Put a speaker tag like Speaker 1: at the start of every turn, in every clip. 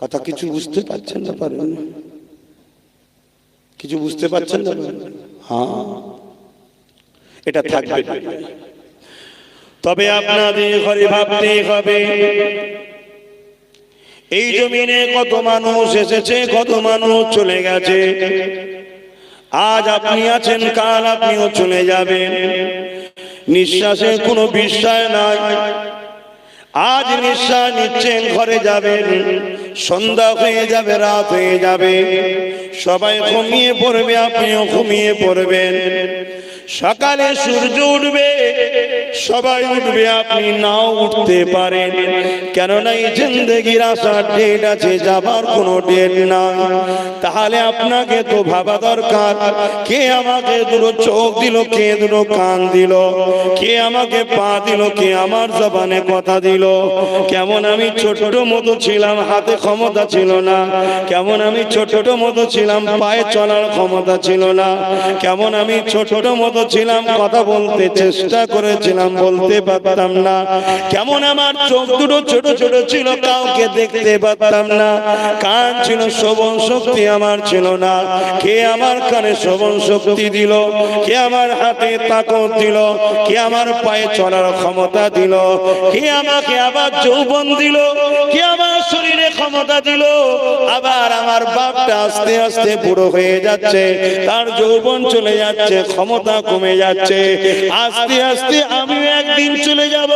Speaker 1: কথা কিছু বুঝতে পারছেন না? পারেন কিছু বুঝতে পারছেন না? হ্যাঁ, এটা থাকবে। তবে আপনাদের ঘরে ভাবতে হবে, এই জমিনে কত মানুষ এসেছে, কত মানুষ চলে গেছে। আজ আপনি আছেন, কাল আপনিও চলে যাবেন। নিঃশ্বাসের কোনো বিষয় নাই। আজ নিঃশ্বাস নিচ্ছেন, ঘরে যাবেন, সন্ধ্যা হয়ে যাবে, রাত হয়ে যাবে, সবাই ঘুমিয়ে পড়বে, আপনিও ঘুমিয়ে পড়বেন। সকালে সূর্য উঠবে, সবাই উঠবে, আপনি নাও উঠতে পারেন, কেননা এই জিন্দেগির আসার ডেট আছে, যাবার কোনো ডেট নাই। তাহলে আপনাকে তো ভাবা দরকার, কে আমাকে দুটো চোখ দিল, কে দুটো কান দিল, কে আমাকে পা দিল, কে আমার জবানে কথা দিল। কেমন আমি ছোট মতো ছিলাম, হাতে ক্ষমতা ছিল না। কেমন আমি ছোট মতো ছিলাম, পায়ে চলার ক্ষমতা ছিল না। কেমন আমি ছোট মতো ছিলাম, কথা বলতে চেষ্টা করেছিলাম, বলতে পারতাম না। কেমন আমার চোখ দুটো ছোট ছোট ছিল, কাউকে দেখতে পারতাম না। কান ছিল, শ্রবণ শক্তি আমার ছিল না। কে আমার কানে শ্রবণ শক্তি দিল, কে আমার হাতে তাকত দিল, কে আমার পায়ে চলার ক্ষমতা দিল, কে আমাকে আবার যৌবন দিল, কে আমার শরীরে ক্ষমতা দিল। আবার আমার বাপটা আস্তে আস্তে বুড়ো হয়ে যাচ্ছে, তার যৌবন চলে যাচ্ছে, ক্ষমতা কমে যাচ্ছে। আস্তে আস্তে আমি একদিন চলে যাব।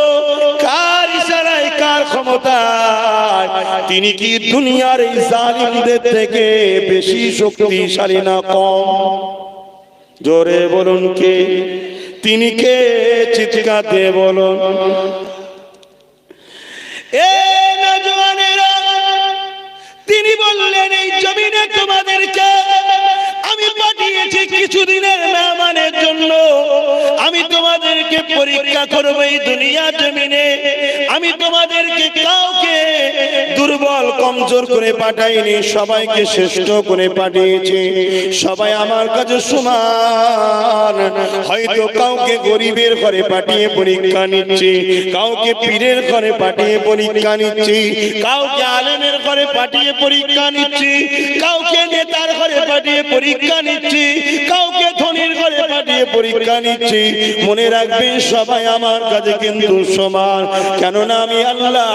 Speaker 1: কার ইশারায়, কার ক্ষমতায়? তিনি কি দুনিয়ার এই জালিমদের থেকে বেশি শক্তিশালী না কম? জোরে বলুন কে? তিনি কে? চিৎকার দিয়ে বলুন। তিনি বললেন, এই জমিনে তোমাদেরকে আমি পাঠিয়েছি কিছুদিনের মেহমানের জন্য। আমি তোমাদেরকে পরীক্ষা করব এই দুনিয়া জমিনে। আমি তোমাদেরকে কাউকে দুর্বল কমজোর করে পাঠাইনি, সবাইকে শ্রেষ্ঠ করে পাঠিয়েছি। সবাই আমার কাছে সমান। হয়তো কাউকে গরিবের ঘরে পাঠিয়ে পরীক্ষা নিচ্ছি, কাউকে পীরের ঘরে পাঠিয়ে পরীক্ষা নিচ্ছি, কাউকে আলেমের ঘরে পাঠিয়ে পরীক্ষা নিচ্ছি, কাউকে নেতার ঘরে পাঠিয়ে পরীক্ষা নিচ্ছি, কাউকে ধনীর ঘরে পাঠিয়ে পরীক্ষা নিচ্ছি। মনে রাখবেন, সবাই আমার কাছে কিন্তু সমান, কেননা আমি আল্লাহ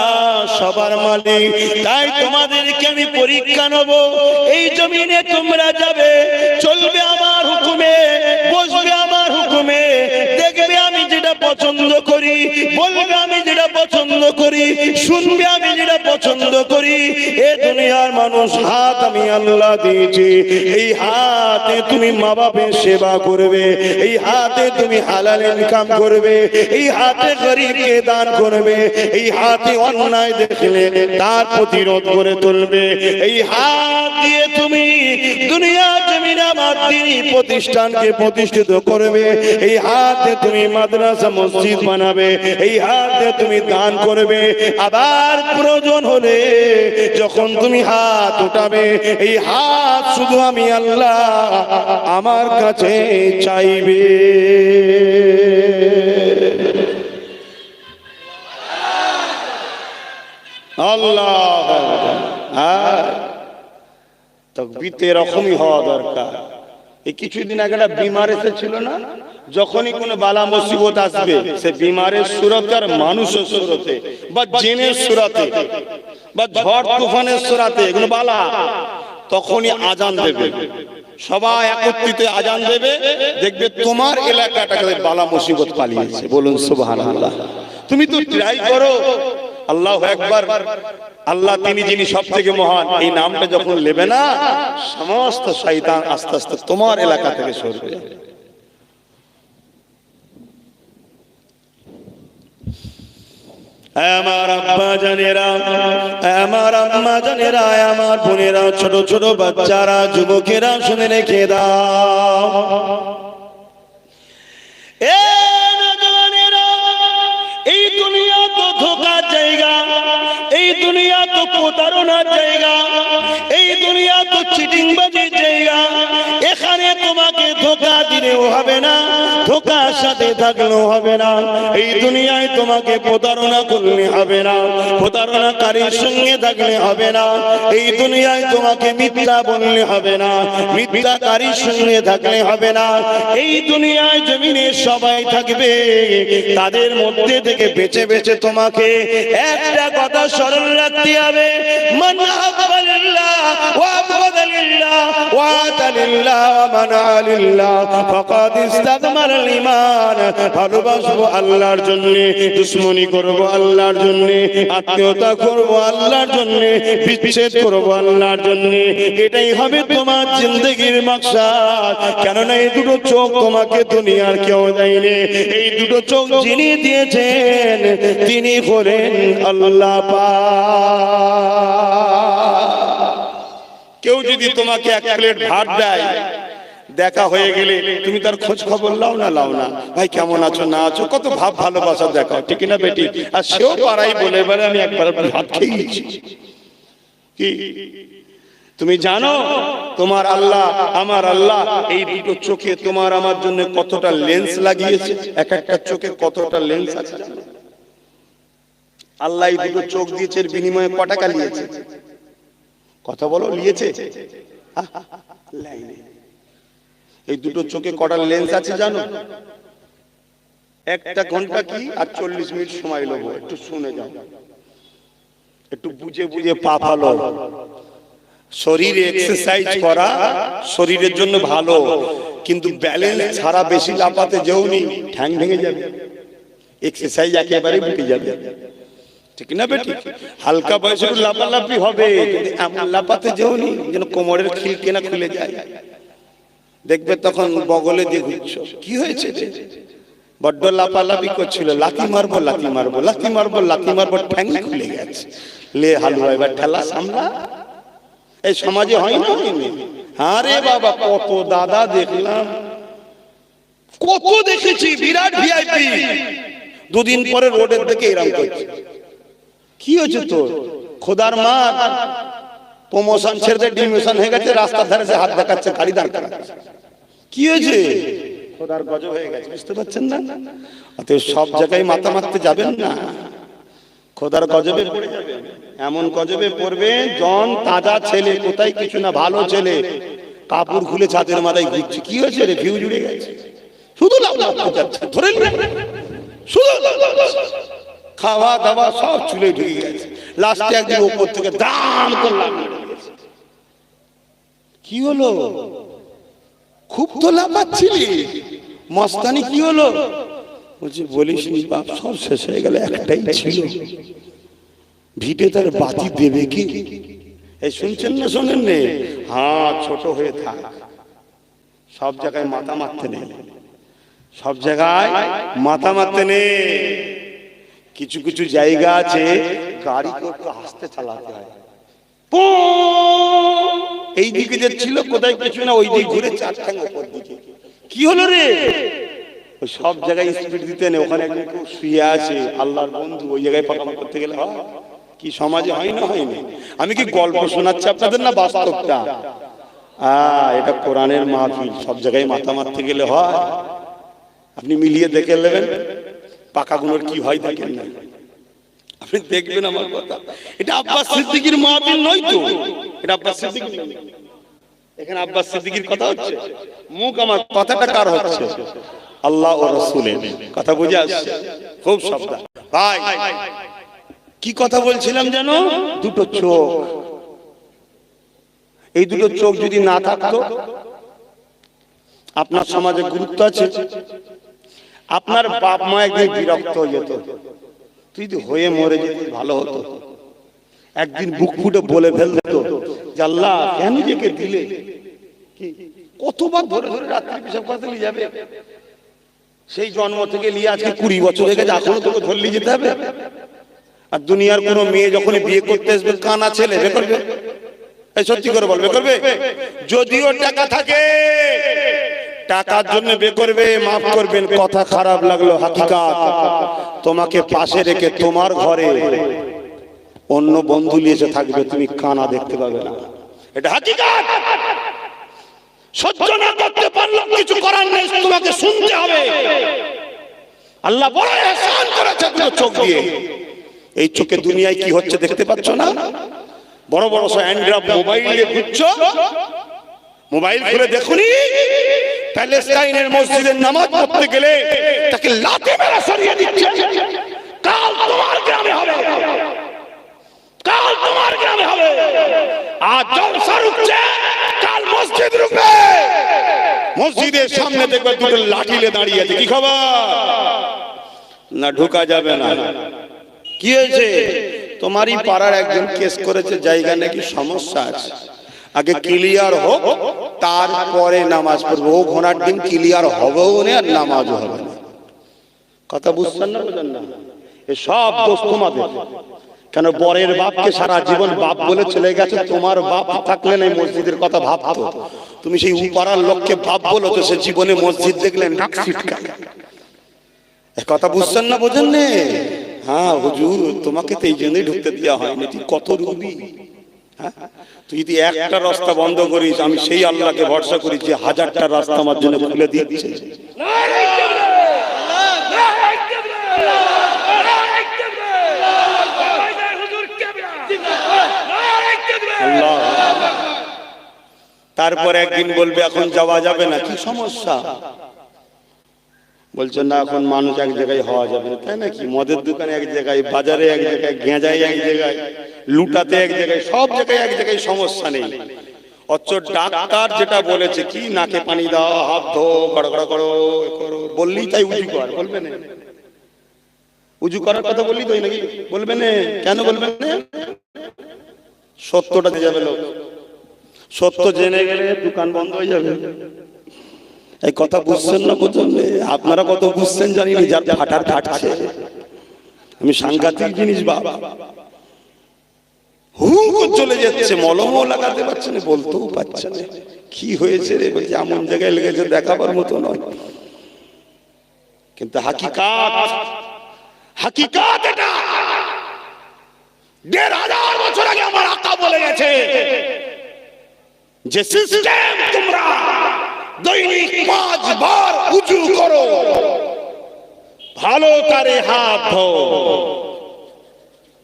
Speaker 1: সবার মালিক। তাই তোমাদেরকে আমি পরীক্ষা নেব। এই জমিনে তোমরা যাবে, চলবে আমার হুকুমে, বসবে আমার হুকুমে, দেখবে আমি যেটা পছন্দ করি, বলবে আমি যেটা পছন্দ করি, শুনবে আমি যেটা পছন্দ করি। এ দুনিয়ার মানুষ হাত আমি আল্লাহ দিয়েছি, এই হাতে তুমি মা বাপের সেবা করবে, এই হাতে তুমি হালাল ইনকাম করবে, এই হাতে গরিবকে দান করবে, এই হাতে অন্যায় দেখলে তার প্রতিরোধ করে তুলবে, এই হাত দিয়ে তুমি দুনিয়া জমিনে আমার দ্বীনি প্রতিষ্ঠানকে প্রতিষ্ঠিত করবে, এই হাতে তুমি মাদ্রাসা মসজিদ বানাবে, এই হাতে তুমি দান করবে। আবার প্রয়োজন হলে যখন তুমি হাত উঠাবে, এই হাত শুধু আমি আল্লাহ আমার কাছে চাইবে। আল্লাহ তাকবীর এরকমই হওয়া দরকার। এই কিছুদিন আগে একটা বিমার এসেছিল না, যখনই কোনো বালা মুসিবত আসবে, সে বিমারের সুরতে আর মানুষের সুরতে বা জিনের সুরতে বা ঝড় তুফানের সুরতে এগুলো বালা, তখনই আজান দেবে, সবাই একত্রিত আজান দেবে, দেখবে তোমার এলাকাটাকে বালা মুসিবত পালিয়েছে। বলুন সুবহানাল্লাহ। তুমি তো ট্রাই করো, আল্লাহু আকবার। আল্লাহ তিনি যিনি সব থেকে মহান, এই নামটা যখন নেবে না, সমস্ত শয়তান আস্তে আস্তে তোমার এলাকা থেকে সরবে। আমার আব্বা জানেরা, আমার আম্মা জানেরা, আমার বোনেরা, ছোট ছোট বাচ্চারা, যুবকেরা, শুনে রেখে দাও, এই দুনিয়া তো ধোঁকার জায়গা, এই দুনিয়া তো প্রতারণার জায়গা, এই দুনিয়া তো চিটিংবাজির জায়গা। এখানে তোমাকে ধোঁকা দিলেও হবে না, ধোঁকার সাথে থাকলেও হবে না, এই দুনিয়ায় তোমাকে প্রতারণা করলে হবে না, প্রতারণাকারীর সঙ্গে থাকলে হবে না, এই দুনিয়ায় তোমাকে মিথ্যা বললে হবে না, মিথ্যাকারীর সঙ্গে থাকলে হবে না, এই দুনিয়ায় জমিনে সবাই থাকবে, তাদের মধ্যে থেকে বেছে বেছে তোমাকে একটা কথা স্মরণ রাখতে হবে, মান আহাব্বা লিল্লাহ ওয়া আবগাদা লিল্লাহ ওয়া আতা লিল্লাহ ওয়া মানা লিল্লাহ ফাকাদ ইসতাকমালাল ঈমান। ভালোবাসবো আল্লাহর জন্য, দুশমনি করব আল্লাহর জন্য, আত্মীয়তা করব আল্লাহর জন্য, বিচ্ছেদ করব আল্লাহর জন্য, এটাই হবে তোমার জিন্দেগির মাকসাদ। কেননা এই দুটো চোখ তোমাকে দুনিয়ার কেউ দেয়নি, এই দুটো চোখ যিনি দিয়েছেন তিনি হলেন আল্লাহ পাক। কেউ যদি তোমাকে এক প্লেট ভাত দেয়, দেখা হয়ে গেলে তুমি তার খোঁজ খবর লাও না ভাই কেমন আছো না আছো, কত ভাব ভালোবাসা দেখাও, ঠিক না বেটি? আর সেও পাড়াই বলে বলে আমি একবার ভাত খেয়েছি। কি তুমি জানো তোমার আল্লাহ আমার আল্লাহ এই দুটো চোখে তোমার আমার জন্য কতটা লেন্স লাগিয়েছে? এক একটা চোখে কতটা লেন্স আছে জানো? আল্লাহ এই দুটো চোখ দিয়েছে, এর বিনিময়ে ক টাকা নিয়েছে? কথা বলো, নিয়েছে? এই দুটো চোখে কটা লেন্স আছে জানো? একটা ঘন্টা কি আর 40 মিনিট সময় নেবো, একটু শুনে যাও, একটু বুঝে বুঝে পা ফালো। শরীরে এক্সারসাইজ করা শরীরের জন্য ভালো, কিন্তু ব্যালেন্স ছাড়া বেশি লাফাতে যেওনি, ঠ্যাং ভেঙে যাবে, এক্সারসাইজ একেবারে উঠে যাবে, ঠিক না বেটি? হালকা বয়সে একটু লাফালাফি হবে, কিন্তু এমন লাফাতে যেওনি যেন কোমরের খিল কেনা খুলে যায়। দেখবে তখন বগলে দিয়ে ঘুরছো, কি হয়েছে? বড্ড লাফালাফি করছিল, লাথি মারবো লাথি মারবো লাথি মারবো লাথি মারবো, ঠ্যাং খুলে গেছে। লে হালুয়া এবার ঠেলা সামলা। এই সমাজে হয় না? আরে বাবা কত দাদা দেখলাম, কত দেখেছি, বিরাট ভিআইপি, দুদিন পরে রোডের দিকে এরকম করছে। কি হয়েছে তোর? খোদার মার প্রমোশন ছেড়ে ডিমোশন হয়ে গেছে, রাস্তার ধারে হাত দেখাচ্ছে, গাড়ি দাঁড় করাচ্ছে। কি হয়েছে? খোদার গজব হয়ে গেছে, বুঝতে পারছেন না? অতএব সব জায়গায় মাথা মারতে যাবেন না, খোদার গজবে পড়ে যাবেন। এমন গজবে পড়বে জন তাজা ছেলে, কোথায় কিছু না, ভালো ছেলে, কাপড় খুলে ছাদের মাথায় ঘুরছে। কি হয়েছে রে? ভিউ জুড়ে গেছে, শুধু লাভ যাচ্ছে, ধরে শুধু খাওয়া দাওয়া সব চুলে ঢুকে গেছে, লাস্টে একদিন উপর থেকে দাম করলাম। কি হলো? খুব তো লাভ পাচ্ছিলি, মস্তানি কি হলো? বলছি বলিস নি বাপ, সব শেষ হয়ে গেল, একটাই ছিল, ভিটে তার বাতি দেবে কি? এই শুনছেন না শোনেন নে? হ্যাঁ, ছোট হয়ে থাক, সব জায়গায় মাথা মারতে নেই, সব জায়গায় মাথা মারতে নেই। কিছু কিছু জায়গা আছে গাড়ি একটু আস্তে চালাতে হয়, এই দিকে যাচ্ছিল কোথায় কিছু না, ওই দিকে ঘুরে চার ঠ্যাং উপর দিকে। কি হলো রে? ওই সব জায়গায় স্পিড দিতে নেই, ওখানে একজন কেউ শুয়ে আছে আল্লাহর বন্ধু, ওই জায়গায় পাকাম করতে গেলে হয়? কি সমাজে হয় না? হয়নি? আমি কি গল্প শোনাচ্ছি আপনাদের, না বাস্তবটা? এটা কোরআনের মাহফিল, সব জায়গায় মাথা মারতে গেলে হয়? আপনি মিলিয়ে দেখে নেবেন পাকাগুলোর কি হয়, দেখেন না আপনি, দেখবেন আমার কথা। এটা আব্বাস সিদ্দিকীর মাহফিল নয় তো, এটা আব্বাস সিদ্দিক। এখানে আব্বাস সিদ্দিকীর কথা হচ্ছে, মুখ আমার কথাটা কার হচ্ছে? আল্লাহ ও রাসূলের কথা বুঝে আসছে, খুব সাবধান ভাই। কি কথা বলছিলাম জানো? দুটো চোখ, এই দুটো চোখ যদি না থাকতো, আপনার সমাজে গুরুত্ব আছে? আপনার বাপ মা একদিন বিরক্ত হয়ে যেত, তুই তো হয়ে মরে যেতে ভালো হতো, একদিন বুক ফুটে বলে ফেলতো যে আল্লাহ কেন যেকে দিলে? কতবার ধরে ধরে রাত্রি পেশাব করতে নিয়ে যাবে, সেই জন্ম থেকে নিয়ে আজকে 20 বছর হয়ে গেছে, এখনো তোকে ধরে নিয়ে যেতে হবে? আর দুনিয়ার কোনো মেয়ে যখন বিয়ে করতে আসবে, কানা ছেলে বিয়ে করবে? এই সত্যি করে বলবে করবে? যদিও টাকা থাকে, টাকার জন্য বিয়ে করবে, মাফ করবেন কথা খারাপ লাগলো, হাকিকাত তোমাকে পাশে রেখে তোমার ঘরে অন্য বন্ধু নিয়ে থাকবে, তুমি কানা দেখতে পাবে না, এটা হাকিকাত। সহ্য না করতে পারলাম, কিছু করার নেই, তোমাকে শুনতে হবে। আল্লাহ বড় ইহসান করেছে দুটো চোখ দিয়ে। এই চোখে দুনিয়ায় কি হচ্ছে দেখতে পাচ্ছ না? বড় বড় সব অ্যান্ড্রয়েড মোবাইলে ঘুরছো, মোবাইল খুলে দেখুনি প্যালেস্টাইনের মসজিদের নামাজ পড়তে গেলে তাকে লাথি মেরে সরিয়ে দিচ্ছে। কাল তোমার গ্রামে হবে, কাল তোমার গ্রামে হবে। আজ জলসা রুখছে, কাল মসজিদ রুখবে। মসজিদের সামনে দেখবে দুটো লাঠিলে দাঁড়িয়ে আছে, কি খবর? না ঢোকা যাবে না। কি হয়েছে? তোমারই পাড়ার একজন কেস করেছে, জায়গা নাকি সমস্যা আছে, আগে ক্লিয়ার হোক তারপরে নামাজ পড়বো। ও ঘোড়ার দিন ক্লিয়ার হবেও না আর নামাজও হবে না। কথা বুঝছেন না? বুঝেন না? সব দোষ তোমাদের। কেন বরের বাপকে সারা জীবন বাপ বলে চলে গেছে, তোমার বাপ থাকলে না মসজিদের কথা ভাবতো। তুমি সেই পাড়ার লোককে বাপ বলো তো সে জীবনে মসজিদ দেখলেন নাক ছিটকায়। কথা বুঝছেন না? বোঝেন না? হ্যাঁ হুজুর, তোমাকে তো এই জন্যই ঢুকতে দেওয়া হয়নি। তুই কত রুবি? হ্যাঁ, তুই যদি একটা রাস্তা বন্ধ করিস, আমি সেই আল্লাহকে ভরসা করি যে হাজারটা রাস্তা আমার জন্য খুলে দিচ্ছে। তারপর একদিন বলবে এখন যাওয়া যাবে না, কি সমস্যা? বলছো না এখন মানুষ এক জায়গায় হওয়া যাবে না, তাই নাকি? মদের দোকানে এক জায়গায়, বাজারে এক জায়গায়, গেঁজায় এক জায়গায়, লুটাতে এক জায়গায়, সব জায়গায় এক জায়গায় সমস্যা নেই। অথচ ডাক্তার যেটা বলেছে কি নাকে পানি দাও, হাত ধো, গড়গড় করো, বললেই তাই উজু কর, বলবে না? উজু করার কথা বললি তো নাকি? বলবে না? কেন বলবেন না? সত্যটা দিয়ে যাবে লোক। সত্য জেনে গেলে দোকান বন্ধ হয়ে যাবে। এই কথা বুঝছেন না? বুঝছেন? আপনারা কত বুঝছেন জানি না, যার ফাটার ফাটছে। আমি সাংঘাতিক জিনিস বাবা, হু চলে যাচ্ছে, মলমও লাগাতে পারছে না, বলতেও পারছে না কি হয়েছে রে। বলছে এমন জায়গায় লেগেছে দেখাবার মতো নয়। কিন্তু হাকিকাত, হাকিকাত এটা ১৫০০ বছর আগে আমার আকা বলে গেছে যে সিস্টেম তোমরা দৈনিক ৫ বার উজু করো, ভালো তারে হাত ধো,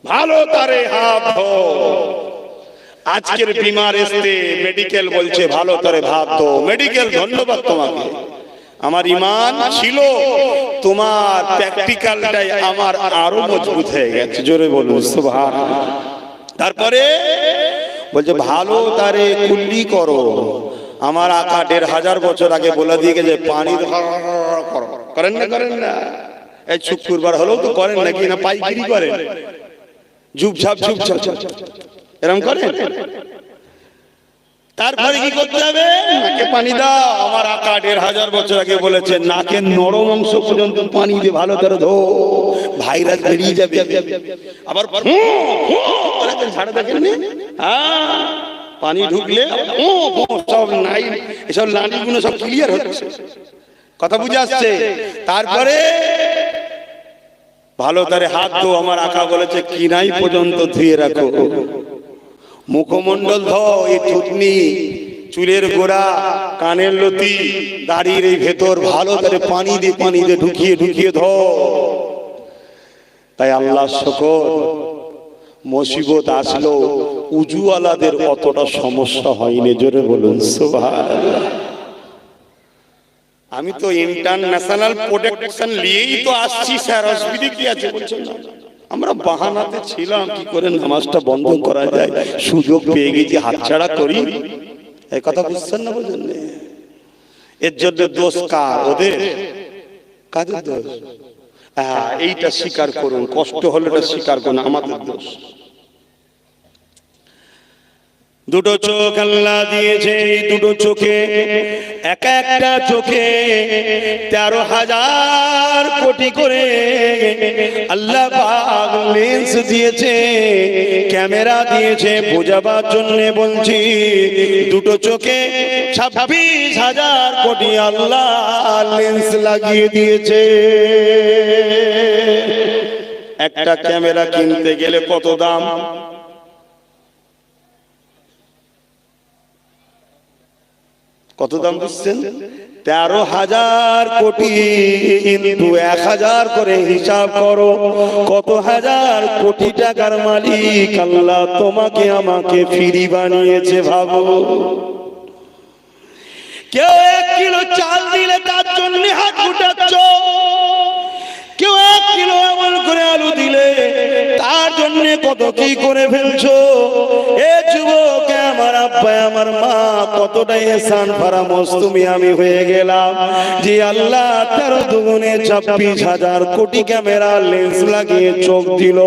Speaker 1: ভালো তারে হাত ধো। আজকের বিমার এসে মেডিকেল বলছে ভালো তারে ভাত ধো। মেডিকেল ধন্যবাদ তোমাকে, আমার ঈমান ছিল, তোমার প্র্যাকটিক্যালটাই আমার আরো মজবুত হয়ে গেছে। জোরে বলুন সুবহানাল্লাহ। তারপরে বলছে ভালো তারে কুল্লি করো। আমার আকা ১৫০০ বছর আগে বলে দিয়ে গেছে পানি করো। করেন না? করেন না? এই শুক্রবার হলেও তো করেন নাকি? না পাইকারি করেন? ঝুপঝাপ ঝুপঝাপ এরকম করেন? তারপরে কি করতে হবে? নাকে পানি দাও। আমার আকা ১৫০০ বছর আগে বলেছে নাকের নরম অংশ পর্যন্ত পানি দিয়ে ভালো করে ধো, ভাইরাস বেরিয়ে যাবে। আবার ঝাড়া দেখেন পানি ঢুকলে সব নাই, এসব নালীগুলো সব ক্লিয়ার হচ্ছে। কথা বুঝে আসছে? তারপরে ভালো তারে হাত ধো। আমার আকা বলেছে কিনাই পর্যন্ত ধুয়ে রাখো। মুখমণ্ডল ধো, এই থুতনি, চুলের গোড়া, কানের লতি, দাড়ির এই ভেতর ভালো করে পানি দিয়ে ঢুকিয়ে ঢুকিয়ে ধো। তাই আল্লাহ শুকর, মুসিবত আসলো উজুওয়ালাদের অতটা সমস্যা হয়নি। জোরে বলুন সুবহানাল্লাহ। আমি তো ইন্টারন্যাশনাল প্রোটেকশন নিয়েই তো আসছি স্যার, অসুবিধা কি আছে বলছেন না? আমরা বাহানাতে ছিলাম কি করে নামাজটা বন্ধ করা যায়, সুযোগ পেয়ে গেছি, হাতছাড়া করি। এই কথা বুঝছেন না? বুঝেন না? এর জন্য দোষ কার? ওদের? কাদের দোষ? হ্যাঁ, এইটা স্বীকার করুন, কষ্ট হলে এটা স্বীকার করুন, আমাদের দোষ। দুটো চোখ আল্লাহ দিয়েছে, এই দুটো চোখে এক একটা চোখে ১৩,০০০ কোটি করে আল্লাহ পাক লেন্স দিয়েছে, ক্যামেরা দিয়েছে বোঝাবার জন্য। বলছি দুটো চোখে ২৬,০০০ কোটি আল্লাহ লেন্স লাগিয়ে দিয়েছে। একটা ক্যামেরা কিনতে গেলে কত দাম? কত দাম বুঝছেন? 13,000 কোটি ইনটু 1,000 করে হিসাব করো, কত হাজার কোটি টাকার মালিক আল্লাহ তোমাকে আমাকে ফ্রি বানিয়েছে। ভাবো, কেউ 1 কিলো চাল দিলে তার জন্য হাত উঠাচ্ছ, কেউ 1 কিলো এমন করে আলু দিলে তার জন্য কত কি করে ফেলছো। এ যুবক, আমার আব্বা আমার মা কতটা এহসান ফারামোস তুমি আমি হয়ে গেলাম যে আল্লাহ 13 দুগুণে 26,000 কোটি ক্যামেরা লেন্স লাগিয়ে চোখ দিল।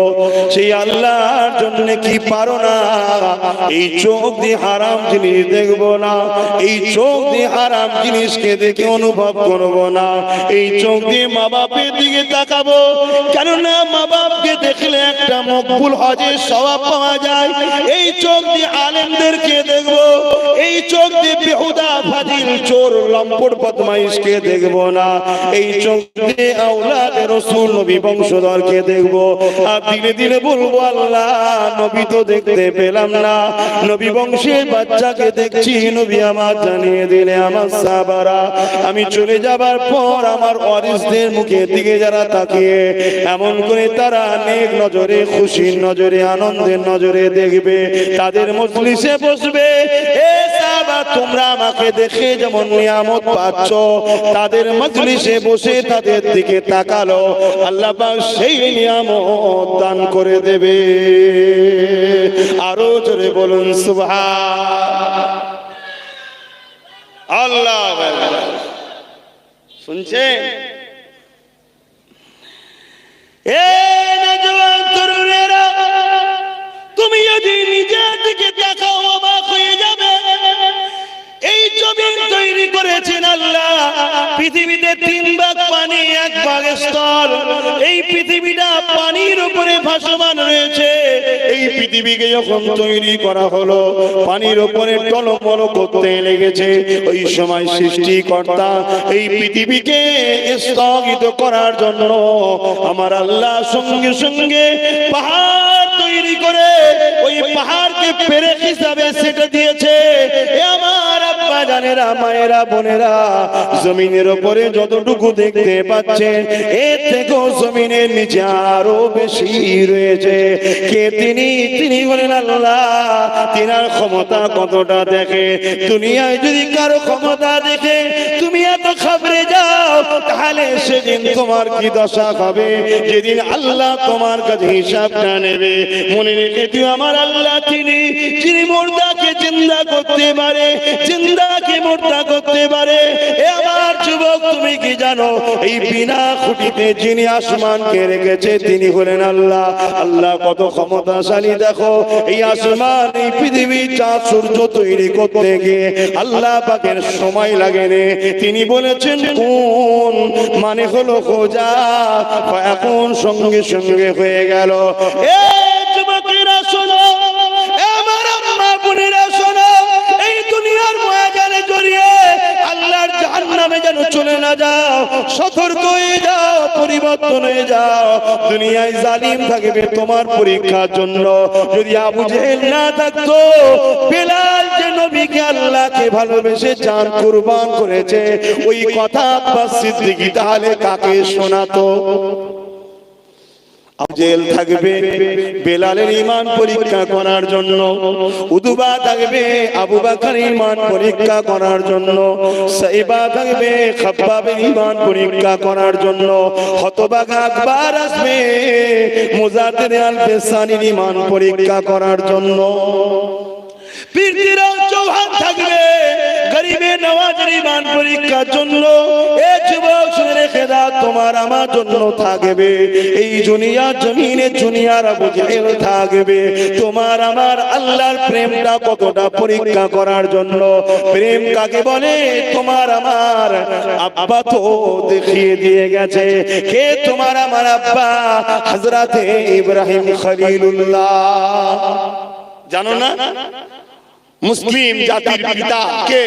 Speaker 1: সেই আল্লাহর জন্য কি পারো না এই চোখ দিয়ে হারাম জিনিস দেখবো না, এই চোখ দিয়ে হারাম জিনিসকে দেখে অনুভব করবো না, এই চোখ দিয়ে মা বাপের দিকে তাকাবো, কেননা মা বাপকে দেখলে একটা মকবুল হজের সওয়াব পাওয়া যায়। এই চোখ দিয়ে আলেমদেরকে দেখবো, এই চোখ দিয়ে বেহুদা ফাজিল চোর লম্পট বদমাইশকে দেখবো না, এই চোখ দিয়ে আওলাদে রাসূল নবী বংশধরকে দেখবো। আর ধীরে ধীরে বলবো আল্লাহ নবী তো দেখতে পেলাম না, নবী বংশের বাচ্চাকে দেখছি, নবী আমার জানিয়ে দিলে আমার সাহাবারা আমি চলে যাবার পর আমার ওয়ারিসদের মুখের দিকে যারা তাকিয়ে এমন করে তারা নেক নজরে, খুশির নজরে, আনন্দের নজরে দেখবে, তাদের মজলিসে বসবে। এ সাহাবা, তোমরা আমাকে দেখে যেমন নিয়ামত পাচ্ছ, তাদের মজলিসে বসে তাদের দিকে তাকালো, আল্লাহ পাক সেই নিয়ামত দান করে দেবে। আরো জোরে বলুন সুবহান আল্লাহ। শুনছেন? তুমি যদি নিজের দিকে তাকাও অবাক হয়ে যাবে। এই জমিন তৈরি করেছেন আল্লাহ, পৃথিবীতে 3 ভাগ পানি, 1 ভাগ স্থল। এই পৃথিবীটা পানির উপরে ভাসমান রয়েছে। এই পৃথিবীকে যখন তৈরি করা হলো, পানির উপরে টলমল করতে লেগেছে, ওই সময় সৃষ্টিকর্তা এই পৃথিবীকে স্থগিত করার জন্য আমার আল্লাহ সঙ্গে সঙ্গে পাহাড় তৈরি করে ওই পাহাড়কে পেরেক হিসাবে সেটা দিয়েছে। এ আমার আব্বা জানেরা, মায়েরা, বোনেরা, জমিনের উপরে যতটুকু দেখতে পাচ্ছেন এর থেকেও জমিনের নিচে আরো বেশি রয়েছে। কে তিনি? তিনি বলেন আল্লাহ। তিনার ক্ষমতা কতটা দেখে। দুনিয়ায় যদি কারো ক্ষমতা দেখে তুমি এত ঘাবড়ে যাও, তাহলে সেদিন তোমার কি দশা হবে, যেদিন আল্লাহ তোমার কাছে হিসাবটা নেবে। মনে রেখে দিও আমার আল্লাহ তিনি, যিনি মুর্দাকে জিন্দা করতে পারে, জিন্দাকে মুর্দা করতে পারে। এ আমার যুবক, তুমি কি জানো এই বিনা খুঁটিতে যিনি আসমানকে রেখেছে তিনি হলেন আল্লাহ। আল্লাহ কত ক্ষমতাশালী দেখো। এই আসমান, এই পৃথিবী, চাঁদ সূর্য তৈরি করতে গিয়ে আল্লাহ পাকের সময় লাগেনি। তিনি বলেছেন কোন, মানে হলো খোঁজা, এখন সঙ্গে সঙ্গে হয়ে গেল। এ যুবকেরা শোনো, আমার আম্মা বোনেরা শোনো, এই দুনিয়ার ময়দানে জড়িয়ে আল্লাহর জাহান্নামে যেন চলে না যাও। সতর্ক হয়ে যাও, পরিবর্তন হয়ে যাও। দুনিয়ায় জালিম থাকবে তোমার পরীক্ষার জন্য। যদি আবু জেহেল না থাকতো, বেলাল যে নবীকে আল্লাহকে ভালোবেসে জান কুরবান করেছে, ওই কথা আব্বাস সিদ্দিকী তাহলে কাকে শোনাতো? আবু জেহেল থাকবে বেলালের ঈমান পরীক্ষা করার জন্য, উতবা থাকবে আবু বকরের ঈমান পরীক্ষা করার জন্য, সাইবা থাকবে খাব্বাবের ঈমান পরীক্ষা করার জন্য, হতবাগা আকবর আসবে মুজাদ্দিদ আল-ফিসানির ঈমান পরীক্ষা করার জন্য, পীরতিরাও চৌহান থাকবে গরিবে নওয়াজের ঈমান পরীক্ষার জন্য। এ যুবক শুনে রেখে দাও, তোমার আমার জন্য থাকবে এই দুনিয়া জমিনে দুনিয়ার আবু জেহেল থাকবে তোমার আমার আল্লাহর প্রেমটা কতটা পরীক্ষা করার জন্য। প্রেম কাকে বলে তোমার আমার আব্বা তো দেখিয়ে দিয়ে গেছে। কে তোমার আমার আব্বা? হযরতে ইব্রাহিম খলিলুল্লাহ। জানো না মুসলিম জাতির পিতা কে?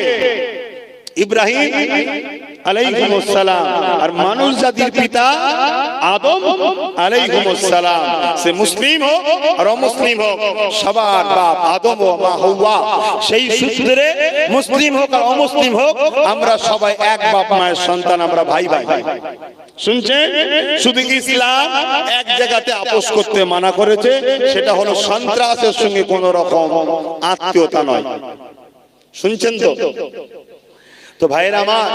Speaker 1: ইব্রাহিম আলাইহিমুস সালাম, আর মানুষ জাতির পিতা আদম আলাইহিমুস সালাম। সে মুসলিম হোক আর অমুসলিম হোক, সবার বাপ আদম ও মা হাওয়া। সেই সূত্রে মুসলিম হোক আর অমুসলিম হোক, আমরা সবাই এক বাপ মায়ের সন্তান, আমরা ভাই ভাই। শুনছেন? শুধু ইসলাম এক জায়গাতে আপোষ করতে মানা করেছে, সেটা হলো সন্ত্রাসের সঙ্গে কোন রকম আত্মীয়তা নয়। শুনছেন তো? তো ভাইরা আমার,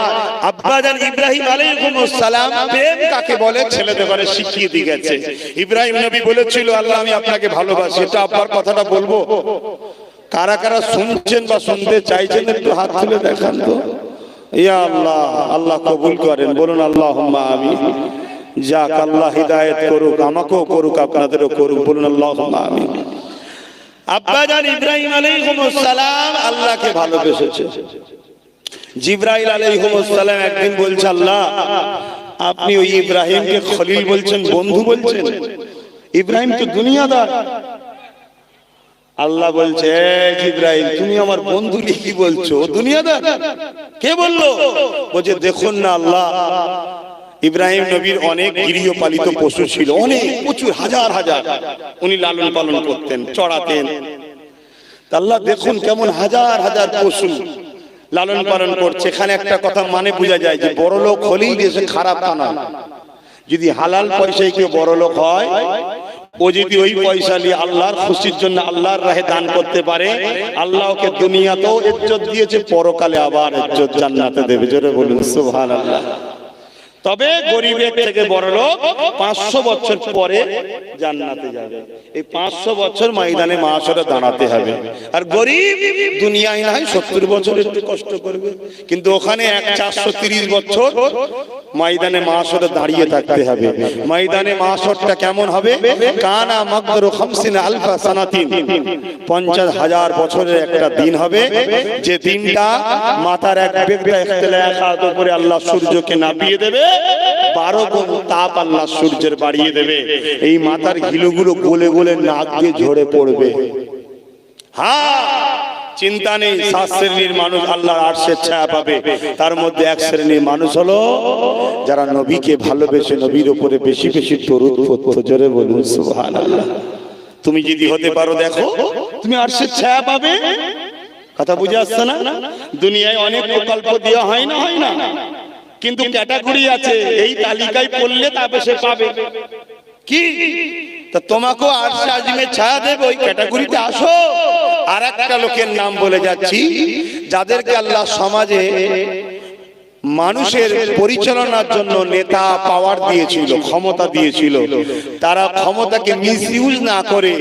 Speaker 1: আব্বাজান ইব্রাহিম আলাইহিস সালাম প্রেম কাকে বলে ছেলেদের ঘরে শিখিয়ে দিয়ে গেছে। ইব্রাহিম নবী বলেছিল, আল্লাহ আমি আপনাকে ভালোবাসি। এটা আব্বার কথাটা বলবো, কারা কারা শুনছেন বা শুনতে চাইছেন একটু হাত তুলে দেখান তো। ইয়া আল্লাহ, আল্লাহ কবুল করেন, বলুন আল্লাহুম্মা আমিন। যাক, আল্লাহ হিদায়াত করুক, আমাকেও করুক, আপনাদেরও করুক, বলুন আল্লাহুম্মা আমিন। আব্বাজান ইব্রাহিম আলাইহিস সালাম আল্লাহকে ভালোবেসেছে। জিবরাইল আলাইহিস সালাম একদিন বলছে, আল্লাহ আপনি ওই ইব্রাহিমকে খলিল বলছেন, বন্ধু বলছেন? ইব্রাহিম তো দুনিয়াদার। আল্লাহ বলছে, জিবরাইল তুমি আমার বন্ধু কি বলছো? দুনিয়াদার কে বললো? বলছে দেখুন না আল্লাহ, ইব্রাহিম নবীর অনেক গৃহপালিত পশু ছিল, অনেক প্রচুর হাজার হাজার উনি লালন পালন করতেন, চড়াতেন। আল্লাহ দেখুন কেমন হাজার হাজার পশু লালন পালন করছে। এখানে একটা কথা মানে বোঝা যায় যে বড় লোক হলেই দেশে খারাপ তা না। যদি হালাল পয়সায় কেউ বড় লোক হয়, ও যদি ওই পয়সা নিয়ে আল্লাহর খুশির জন্য আল্লাহর রাহে দান করতে পারে, আল্লাহ ওকে দুনিয়াতেও ইজ্জত দিয়েছে, পরকালে আবার ইজ্জত জান্নাতে দেবে। জোরে বলুন সুবহানাল্লাহ। তবে গরিবের থেকে বড় লোক 500 বছর পরে জান্নাতে যাবে। এই 500 বছর ময়দানে মাশরে দাঁড়াতে হবে। আর গরিব দুনিয়ায় না হয় 70 বছর একটু কষ্ট করবে, কিন্তু ওখানে 430 বছর ময়দানে মাশরে দাঁড়িয়ে থাকতে হবে। ময়দানে মাশরটা কেমন হবে? কানা মাকদারু 50 আলফা সানাতিন, 50,000 বছরের একটা দিন হবে, যে দিনটা মাথার এক বেগটা ইখতিলাফাত উপরে আল্লাহ সূর্যকে নামিয়ে দেবে, 12 গুণ তাপ আল্লাহ সূর্যের বাড়িয়ে দেবে। এই মাথার ঘিলুগুলো গলে গলে নাক দিয়ে ঝরে পড়বে। হ্যাঁ, চিন্তা নেই, 7 শ্রেণীর মানুষ আল্লাহর আরশের ছায়া পাবে। তার মধ্যে এক শ্রেণীর মানুষ হলো যারা নবীকে ভালোবেসে নবীর উপরে বেশি বেশি দরুদ পড়তো। জোরে বলুন সুবহানাল্লাহ। তুমি যদি হতে পারো, দেখো তুমি আরশের ছায়া পাবে। কথা বুঝে আসছে না? দুনিয়ায় অনেক প্রকল্প দেওয়া হয় না, হয় না, কিন্তু ক্যাটাগরি আছে, এই তালিকায় পড়লে তবে সে পাবে। কি তা তোমাকেও আরশে আজিমে ছায়া দেবে, ওই ক্যাটাগরিতে আসো। আর একটা লোকের নাম বলে যাচ্ছি, যাদেরকে আল্লাহ সমাজে মানুষের পরিচালনার জন্য নেতা পাওয়ার দিয়েছিল, ক্ষমতা দিয়েছিল, তারা ক্ষমতাকে মিসইউজ না করে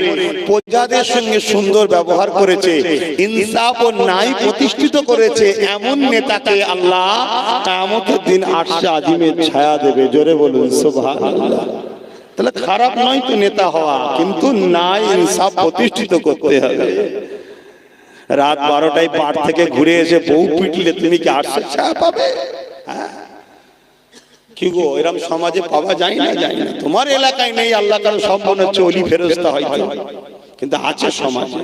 Speaker 1: প্রজাদের সঙ্গে সুন্দর ব্যবহার করেছে, ইনসাফ ও ন্যায় প্রতিষ্ঠিত করেছে, এমন নেতাকে আল্লাহ কিয়ামতের দিন আরশে আজিমের ছায়া দেবে। জোরে বলুন সুবহানাল্লাহ। তাহলে খারাপ নয় তো নেতা হওয়া, কিন্তু ন্যায় ইনসাফ প্রতিষ্ঠিত করতে হবে। রাত 12টায় পাট থেকে ঘুরে এসে বউ পিটলে তুমি কি আরশের ছায়া পাবে? কি গো, এরকম সমাজে পাওয়া যায় না? যায় না। তোমার এলাকায় নেই, আল্লাহ কারো সব মনে হচ্ছে ওলি ফেরেশতা হয়তো, কিন্তু আছে সমাজে।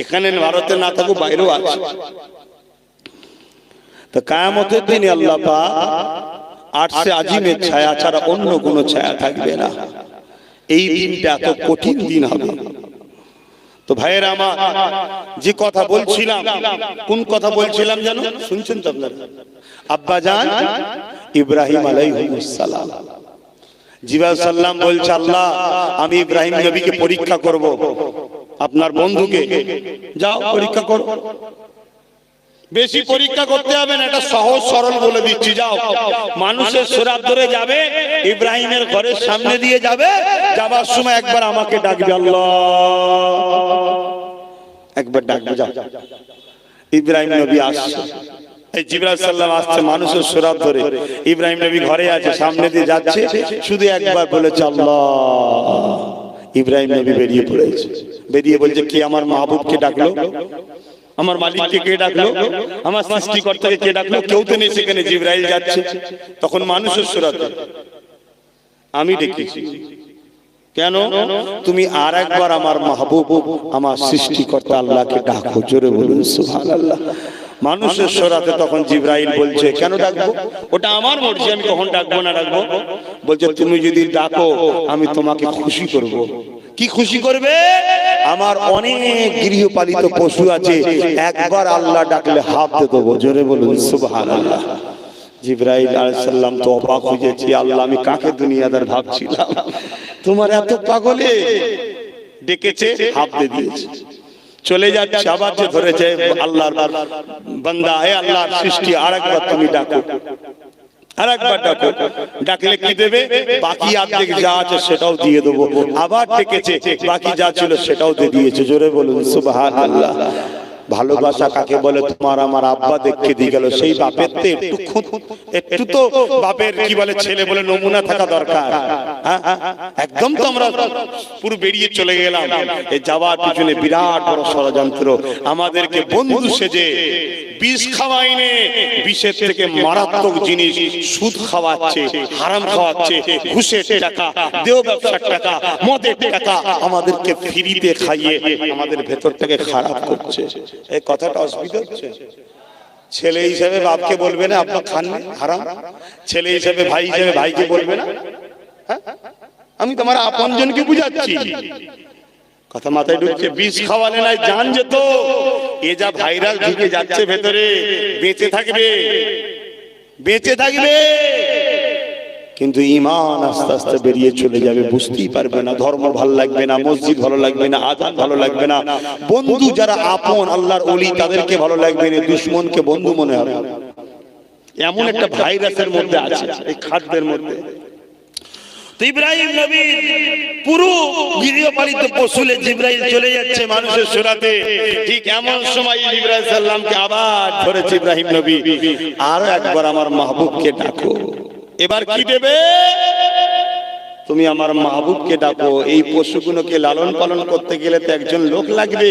Speaker 1: এখানে ভারতে না থাকুক, বাইরেও আছে। তো কিয়ামতের দিনে আল্লাহ পাক আরশে আজিমের ছায়া ছাড়া অন্য কোনো ছায়া থাকবে না। এই দিনটা এত কঠিন দিন হবে। তো ভাইয়েরা আমার, যে কথা বলছিলাম, কোন কথা বলছিলাম জানো? শুনছেন তো আপনারা? আব্বাজান ইব্রাহিম আলাইহিস সালাম, জিবরাইল সাল্লাম বলছে, আল্লাহ আমি ইব্রাহিম নবীকে পরীক্ষা করব, আপনার বন্ধুকে যাও পরীক্ষা করো। বেশি পরীক্ষা করতে হবে না, এটা সহজ সরল বলে দিচ্ছি। যাও, মানুষের সুরাত ধরে যাবে, ইব্রাহিমের ঘরের সামনে দিয়ে যাবে, যাবার সময় একবার আমাকে ডাকবে, আল্লাহ একবার ডাকবে। যাও, ইব্রাহিম নবী আসছে, এই জিবরাইল সাল্লাম আসছে মানুষের সুরাত ধরে, ইব্রাহিম নবী ঘরে আছে, সামনে দিয়ে যাচ্ছে, শুধু একবার বলেছে আল্লাহ। ইব্রাহিম নবী বেরিয়ে পড়েছে, বেরিয়ে বলছে, কে আমার মাহবুবকে ডাকলো? আমার মালিককে কে ডাকলো? আমার সৃষ্টিকর্তাকে কে ডাকলো? কেউ তো নেই সেখানে, জিবরাইল যাচ্ছে। তখন মানুষের সুরাতে আমি ডেকেছি, কেন? তুমি আর একবার আমার মাহবুব, আমার সৃষ্টিকর্তা আল্লাহকে ডাকো। জোরে বলুন সুবহানাল্লাহ। মানুষের সরাতে তখন জিবরাইল বলছে কেন ডাকবো, ওটা আমার মর্জি, আমি কখন ডাকবো না ডাকবো। বলছে তুমি যদি ডাকো আমি তোমাকে খুশি করব। কি খুশি করবে? আমার অনেক গৃহপালিত পশু আছে, একবার আল্লাহ ডাকলে হাফ দিয়ে দেবো। জোরে বলুন সুবহানাল্লাহ। জিবরাইল আলাইহিস সালাম তো অবাক হয়ে গেছে, আল্লাহ আমি কাকে দুনিয়াদার ভাবছিলাম, তোমার এত পাগলে ডেকেছে, হাফ দিয়ে দিয়েছে। চলে যাচ্ছে, আবার যে ধরেছে আল্লাহর বান্দা, হে আল্লাহর সৃষ্টি আরেকবার তুমি ডাকো, আরেকবার ডাকো। ডাকলে কি দেবে? বাকি অর্ধেক যা আছে সেটাও দিয়ে দেবো। আবার ডেকেছে, বাকি যা ছিল সেটাও দিয়ে দিয়েছে। জোরে বলুন সুবহানাল্লাহ। ভালোবাসা কাকে বলে? তোমার আমার আব্বা দেখে দিয়ে গেল, সেই বাপের তো একটু তো বাপের কি বলে ছেলে বলে নমুনা থাকা দরকার। একদম তো আমরা পুরো বেরিয়ে চলে গেলাম। এই যাওয়ার পিছনে বিরাট বড় ষড়যন্ত্র। আমাদেরকে বন্ধু সেজে বিষ খাওয়াইনে, বিষের থেকে মারাত্মক জিনিস সুদ খাওয়াচ্ছে, হারাম খাওয়াচ্ছে, ঘুষের টাকা, দেহ ব্যবসার টাকা, মদের টাকা আমাদেরকে ফ্রিতে খাইয়ে আমাদের ভেতরটাকে খারাপ করছে। এই কথাটা অসুবিধা হচ্ছে? ছেলে হিসেবে বাপকে বলবে না আপনি খান হারাম? ছেলে হিসেবে ভাই হিসেবে ভাইকে বলবে না? আমি তোমার আপনজনকে বুঝাচ্ছি, কথা মাথায় ঢুকছে? বিষ খাওয়ালে নাই জান যেত। এ যা ভাইরাস ঢুকে যাচ্ছে ভেতরে, বেঁচে থাকবে, বেঁচে থাকবে, কিন্তু ঈমান আস্তে আস্তে বেরিয়ে চলে যাবে, বুঝতেই পারবে না। ধর্ম ভালো লাগবে না, মসজিদ ভালো লাগবে না, আযান ভালো লাগবে না, বন্ধু যারা আপন আল্লাহর ওলি তাদেরকে ভালো লাগবে না, দুশমনকে বন্ধু মনে হবে। এমন একটা ভাইরাসের মধ্যে আছে এই খাদ্যের মধ্যে। ইব্রাহিম নবীর পুরো গৃহপালিত পশুলে জিবরাইল চলে যাচ্ছে মানুষের সুরাতে। ঠিক এমন সময় ইব্রাহিম সাল্লামকে আবার ধরেছে ইব্রাহিম নবী, আর একবার আমার মাহবুবকে ডাকো। এবার কি দেবে? তুমি আমার মাহবুবকে ডাকো। এই পশুগুলোকে লালন পালন করতে গেলে তো একজন লোক লাগবে,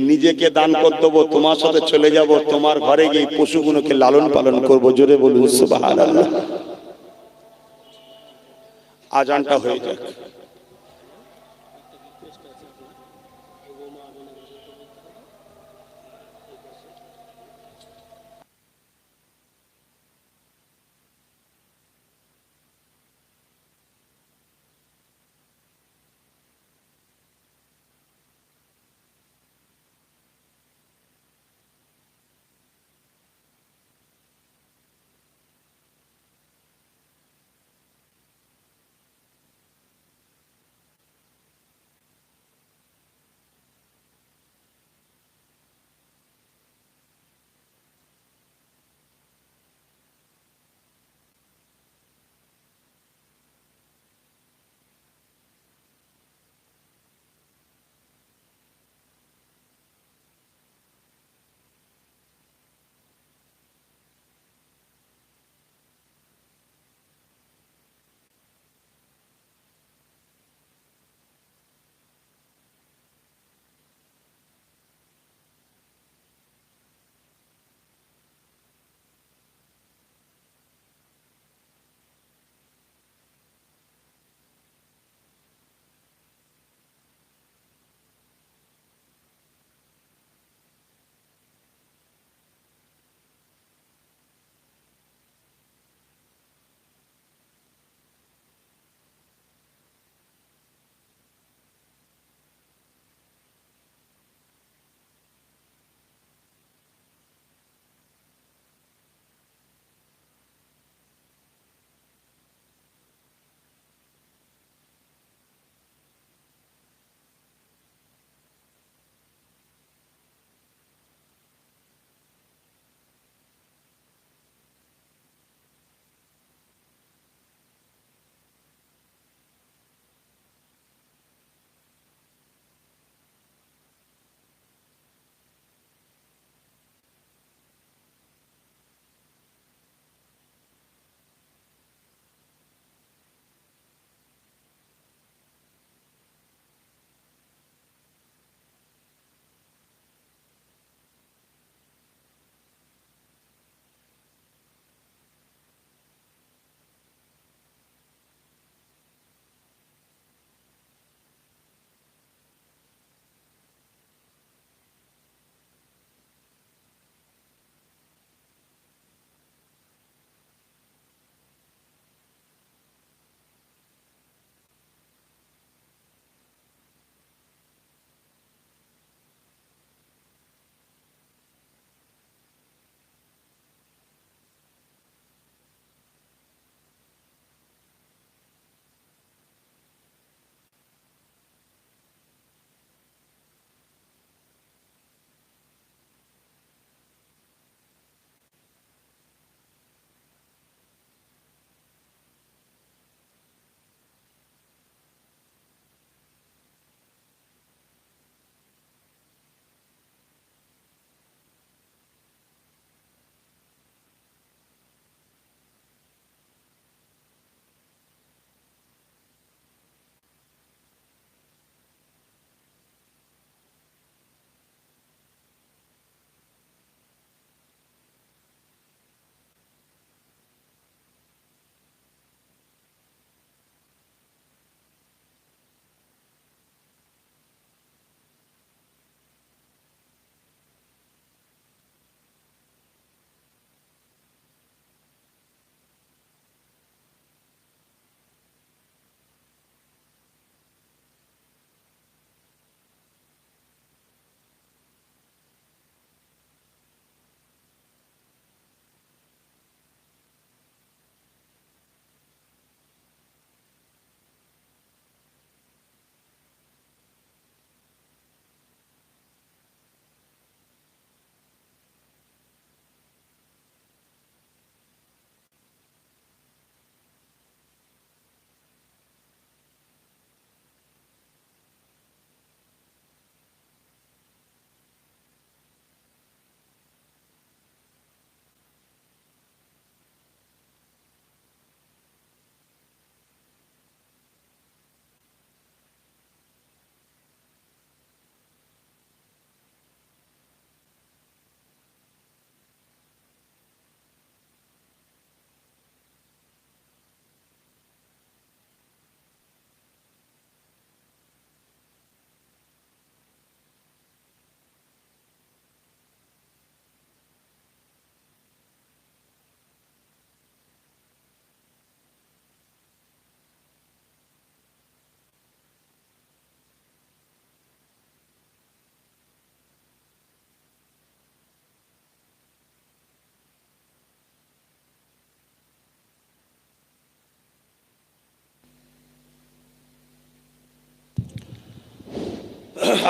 Speaker 1: নিজেকে দান করে দেবো, তোমার সাথে চলে যাব, তোমার ঘরে গিয়ে পশুগুলোকে লালন পালন করবো। জোরে বলুন সুবহানাল্লাহ। আজানটা হয়ে যাক।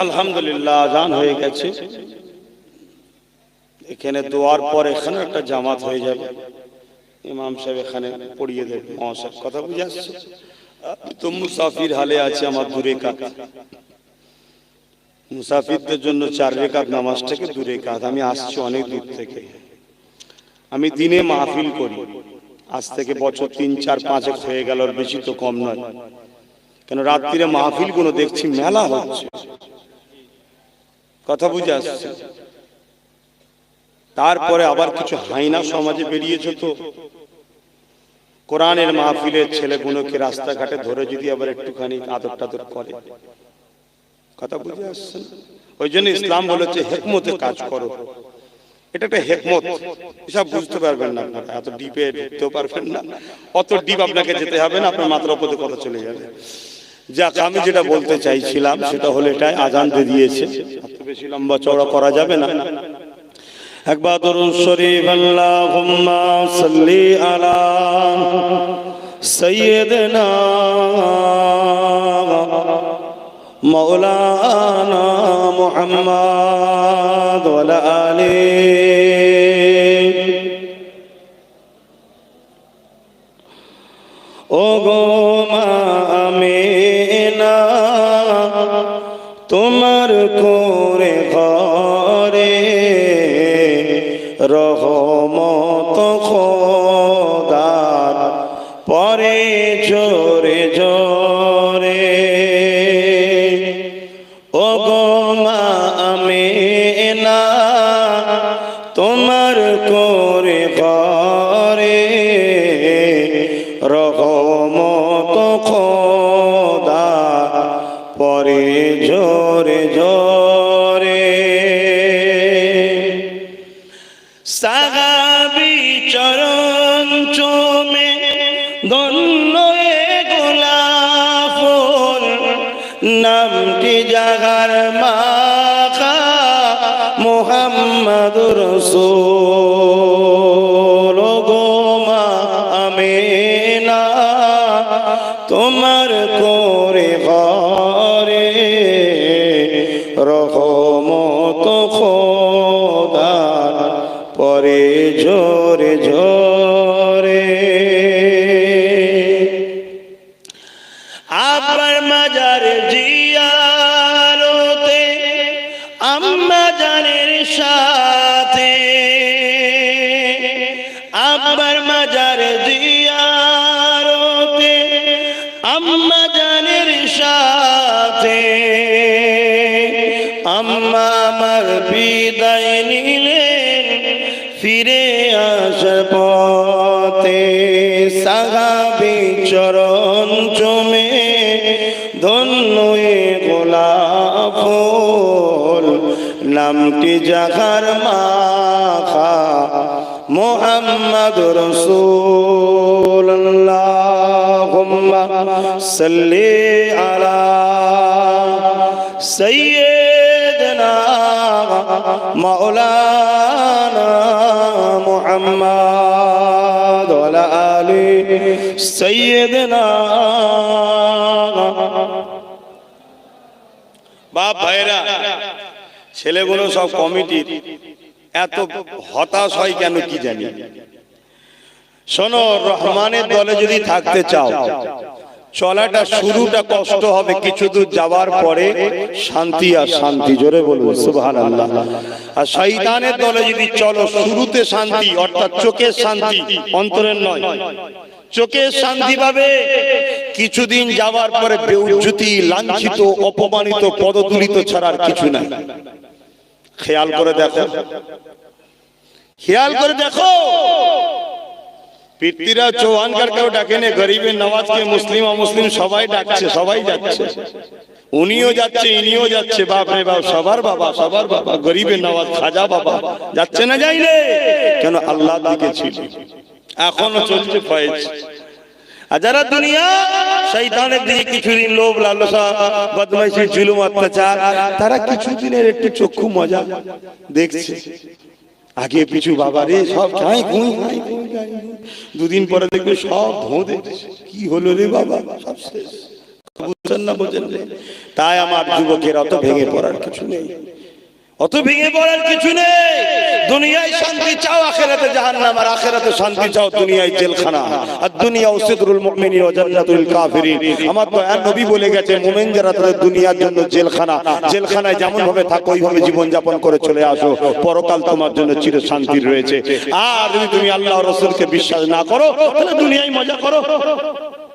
Speaker 1: আলহামদুলিল্লাহ আজান হয়ে গেছে। এখানে দোয়ার পর এখানে একটা জামাত হয়ে যাবে, ইমাম সাহেব এখানে পড়িয়ে দেবে। মহাশয় কথা বুঝে আসছে? আমি তো মুসাফির হালে আছি, আমার দূরে কাজ। মুসাফিরদের জন্য 4 রাকাত নামাজটাকে 2 রাকাত। আমি আসছি অনেক দূর থেকে। আমি দিনে মাহফিল করি, আজ থেকে বছর 3, 4, 5 হয়ে গেল, আর বেশি তো কম নয়। কেন রাত্রিরে মাহফিল গুলো দেখছি মেলা হচ্ছে, কথা বুঝে আসছে? তারপরে আবার কিছু হাইনা সমাজে বেরিয়েছে, তো কোরআনের মাহফিলের ছেলেগুলোকে রাস্তাঘাটে ধরে যদি আবার একটুখানি আদর টাদর করে, কথা বুঝে আসছে? ওই জন্য ইসলাম বলেছে হিকমতে কাজ করো। এটা একটা হিকমত, এসব বুঝতে পারবেন না আপনারা, এত ডিপে ঢুকতেও পারবেন না, অত ডিপ আপনাকে যেতে হবে না, আপনার মাথার উপরে কথা চলে যাবে। যাক, আমি যেটা বলতে চাইছিলাম সেটা হলো এটাই, আজান দিয়ে দিয়েছে, এত বেশি লম্বা চওড়া করা যাবে না। একবার দরুদ শরীফ, আল্লাহুম্মা সাল্লি আলা সাইয়্যিদিনা মাওলানা মুহাম্মদ ওয়া আলা আলিহি। ও গো মা আমিনা, তোমার কোরে ঘরে রহমত খোদার পরে জোরে জোরে। ও গো মা আমিনা, তোমার কোরে ঘরে রহমত খোদার পরে জোরে জোরে। সাহাবী চরণ চুমে ধন্য এ গোলাপ ফুল, নামটি জাগার মাখা মুহাম্মাদুর রাসূল। গো মা আমিনা, তোমার কোরে ঘরে রহমত খোদার পরে জোরে জোরে। আপনার মাজার জিয়ারতে আম্মা জানের সাথে, আপনার মাজার জিয়ারতে আম্মা জানের সাথে, আম্মা আমার বিদায় নিলেন ফিরে আসার পথে। সাহাবী চরণ চুমে ধন্য এ গোলাপ ফুল, নামটি জাগার মাখা মুহাম্মাদুর রাসূল। আল্লাহুম্মা সাল্লি আলা সাইয়্যিদিনা মাওলানা মুহাম্মদ ওয়া আলা আলি সাইয়্যিদিনা। বাপ ভাইরা, ছেলেগুলো সব কমিটির, এত হতাশ হয় কেন কি জানি। শোনো, রহমানের দলে যদি থাকতে চাও, চলাটা শুরুটা কষ্ট হবে, কিছু দূর যাওয়ার পরে শান্তি আর শান্তি। জোরে বলুন সুবহানাল্লাহ। আর শয়তানের দলে যদি চলো, শুরুতে শান্তি, অর্থাৎ চোখের শান্তি, অন্তরের নয়। চোখের শান্তি পাবে, কিছুদিন যাওয়ার পরে বেউজ্জতি, লাঞ্ছিত, অপমানিত, পদদলিত ছাড়া আর কিছু নাই। খেয়াল করে দেখো, খেয়াল করে দেখো। পিতৃরা চৌহানকার কেউ ডাকেনে, গরিবের নওয়াজকে মুসলিম অমুসলিম সবাই ডাকছে, সবাই যাচ্ছে। উনিও যাচ্ছে, ইনিও যাচ্ছে, বাপ রে বাপ, সবার বাবা, সবার বাবা। গরিবের নওয়াজ খাজা বাবা যাচ্ছে না, যাইলে কেন? আল্লাহর দিকে ছিল, এখনো চলছে ফয়েজ। আর যারা দুনিয়া শয়তানের দিকে কিছুদিন লোভ লালসা বদমাইশি জুলুম অত্যাচার, তারা কিছুদিনের একটু চক্ষু মজা দেখছে। আগে পিছু বাবা রে সব খাই গুই, দুদিন পরে দেখবে সব ধোঁ দেখছে। কি হলো রে বাবা, সব শেষ। বুঝছেন না বোঝেন? তাই আমার যুবকের অত ভেঙে পড়ার কিছু নেই, অত ভেঙে পড়ার কিছু নেই। দুনিয়ায় শান্তি চাও, আখিরাতে জাহান্নাম, আর আখিরাতে শান্তি চাও, দুনিয়ায় জেলখানা। আর দুনিয়া উসিদরুল মুমিনিন ওয়া জান্নাতুল কাফিরিন। আমার তো আর নবী বলে গেছে, মুমিন যারা তাদের দুনিয়ার জন্য জেলখানা, জেলখানায় যেমন ভাবে থাকো ওইভাবে জীবন যাপন করে চলে আসো, পরকাল তোমার জন্য চির শান্তির রয়েছে। আর যদি তুমি আল্লাহ ওয়া রাসূলকে বিশ্বাস না করো তাহলে দুনিয়ায় মজা করো,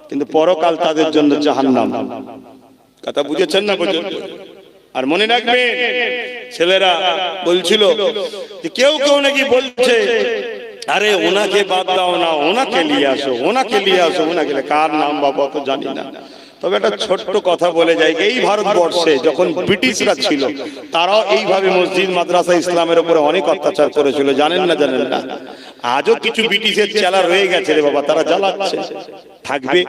Speaker 1: কিন্তু পরকাল তাদের জন্য জাহান্নাম। কথা বুঝেছেন না বুঝেন? আর মনে রাখবেন, ছেলেরা বলছিল যে কেউ কেউ নাকি বলছে আরে ওনাকে বাদ দাও না, ওনাকে নিয়ে আসো, ওনাকে নিয়ে আসো, ওনাকে। কার নাম বাবা তো জানি না, তবে একটা ছোট্ট কথা বলে যাই, এই ভারতবর্ষে যখন ব্রিটিশরা ছিল তারাও এইভাবে মসজিদ মাদ্রাসা ইসলামের উপরে অনেক অত্যাচার করেছিল, জানেন না? জানেন না? আজও কিছু ব্রিটিশের চেলা রয়ে গেছে রে বাবা, তারা জ্বালাচ্ছে। থাকবে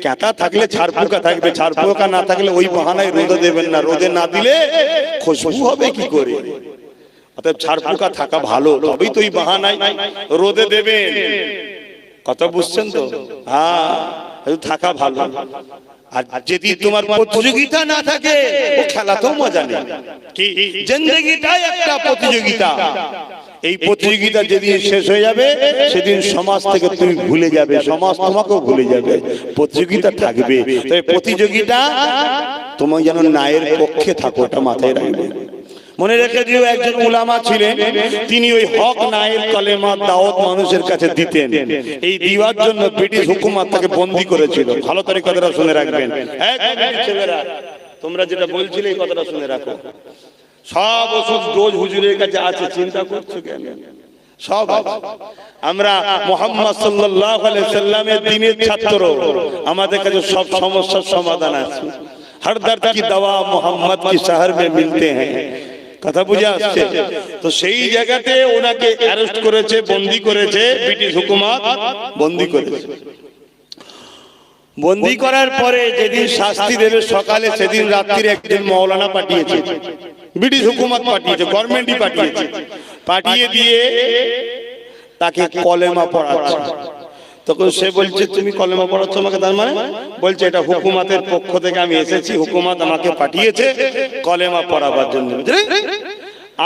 Speaker 1: ক্যাটা থাকলে ছাড়পোকা থাকবে, ছাড়পোকা না থাকলে ওই বাহানায় রোদে দেবেন না, রোদে না দিলে খুশবু হবে কি করে? অতএব ছাড়পোকা থাকা ভালো, তবেই তো ওই বাহানায় রোদে দেবেন। কথা বুঝছেন তো? হ্যাঁ, থাকা ভালো। আর যদি তোমার প্রতিযোগিতা না থাকে ও খেলাতেও মজা নেই। কি জিন্দেগিটাই একটা প্রতিযোগিতা, এই প্রতিযোগিতা যেদিন শেষ হয়ে যাবে সেদিন সমাজ থেকে তুমি ভুলে যাবে, সমাজ তোমাকেও ভুলে যাবে। প্রতিযোগিতা থাকবে, তবে প্রতিযোগিতা তুমি যেন ন্যায়ের পক্ষে থাকো, ওটা মাথায় রাখবে। মনে রেখে দিও, একজন উলামা ছিলেন, তিনি ওই হক নায়ের কলেমা দাওয়াত মানুষের কাছে দিতেন। এই দিওয়ার জন্য ব্রিটিশ হুকুমত তাকে বন্দী করেছিল। ভালো করে কথাটা শুনে রাখবেন। ছেলেরা তোমরা যেটা বলছিলে এই কথাটা শুনে রাখো। সব ওষুধ ডোজ হুজুরের কাছে আছে, চিন্তা করছো কেন? সব আমরা মুহাম্মদ সাল্লাল্লাহু আলাইহি সাল্লামের দ্বীনের ছাত্র, আমাদের কাছে সব সমস্যার সমাধান আছে। हर दर्द की दवा मोहम्मद की शहर में मिलते हैं। কথা বুঝে আসছে তো? সেই জায়গাতে ওনাকে অ্যারেস্ট করেছে, বন্দী করেছে ব্রিটিশ হুকুমত, বন্দী করেছে। বন্দী করার পরে যেদিন শাস্তি দেবে সকালে, সেদিন রাত্রিরে একদিন মাওলানা পাঠিয়েছে, ব্রিটিশ হুকুমত পাঠিয়েছে, গভর্নমেন্টই পাঠিয়েছে। পাঠিয়ে দিয়ে তাকে কলেমা পড়াচ্ছে। তখন সে বলছে তুমি কলেমা পড়াচ্ছ আমাকে? তার মানে বলছে এটা হুকুমতের পক্ষ থেকে আমি এসেছি, হুকুমত আমাকে পাঠিয়েছে কলেমা পড়াবার জন্য।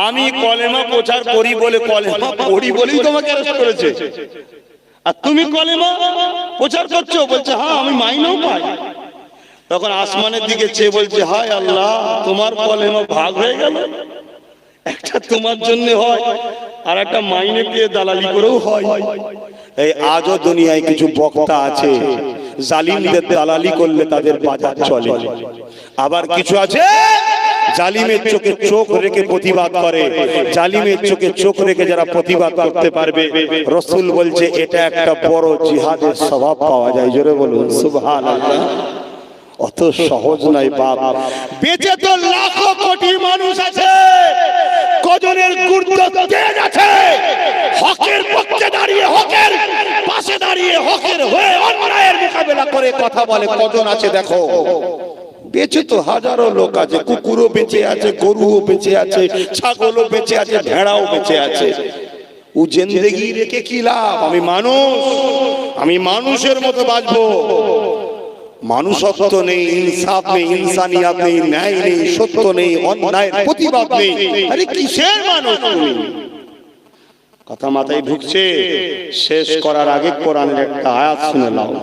Speaker 1: আমি কলেমা প্রচার করি বলে, কলেমা পড়ি বলেই তোমাকে অ্যারেস্ট করেছে, আর তুমি কলেমা প্রচার করছো? বলছে হ্যাঁ, আমি মাইনেও পাই। তখন আসমানের দিকে চেয়ে বলছে হায় আল্লাহ, তোমার কলেমা ভাগ হয়ে গেল, একটা তোমার জন্য হয় আর একটা মাইনে পেয়ে দালালি করেও হয়। এই আজও দুনিয়ায় কিছু বক্তা আছে, জালিমদের দালালি করলে তাদের বাজার চলে। আবার কিছু আছে জালিমের চোখে চোখ রেখে প্রতিবাদ করে, জালিমের চোখে চোখ রেখে যারা প্রতিবাদ করতে পারবে, রাসূল বলছে এটা একটা বড় জিহাদের স্বভাব পাওয়া যায়। জোরে বলুন সুবহানাল্লাহ। অত সহজ নয় বাপ। বেঁচে তো লাখো কোটি মানুষ আছে, কজনের গুরুত্ব তেজ আছে, হকের পক্ষে দাঁড়িয়ে, হকের পাশে দাঁড়িয়ে, হকের হয়ে অন্যায়ের মোকাবেলা করে কথা বলে কজন আছে দেখো। বেঁচে তো হাজারো লোক আছে, কুকুরও বেঁচে আছে, গরুও বেঁচে আছে, ছাগলও বেঁচে আছে, ভেড়াও বেঁচে আছে। ও জিন্দেগি রেখে কি লাভ? আমি মানুষ, আমি মানুষের মতো বাঁচবো। মানুষত্ব নেই, ইনসাফ নেই, ইনসানিয়াত নেই, ন্যায় নেই, সত্য নেই, অন্যায়ের প্রতিবাদ নেই। আরে কিসের মানুষ তুমি? কথা মাথায় ঢুকছে? শেষ করার আগে কোরআনের একটা আয়াত শুনে নাও।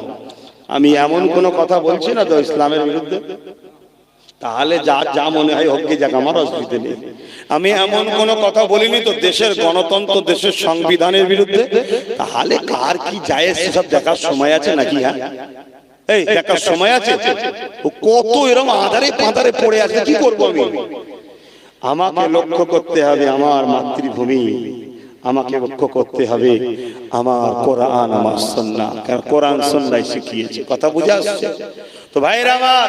Speaker 1: আমি এমন কোন কথা বলছি না তো ইসলামের বিরুদ্ধে, তাহলে যা যা মনে হয় হোক, যাক, আমার অসুবিধা নেই। আমি এমন কোন কথা বলিনি তো দেশের গণতন্ত্র, দেশের সংবিধানের বিরুদ্ধে, তাহলে কার কি যায় সেসব দেখার সময় আছে নাকি? হ্যাঁ, এই দেখার সময় আছে? কত এরকম আধারে পাঁধারে পড়ে আছে, কি করবো আমি? আমাকে লক্ষ্য করতে হবে আমার মাতৃভূমি, আমাকে লক্ষ্য করতে হবে আমার কোরআন, আমার সুন্নাহ, কারণ কোরআন সুন্নাহই শিখিয়েছে। কথা বুঝে আসছে তো ভাইরা আমার?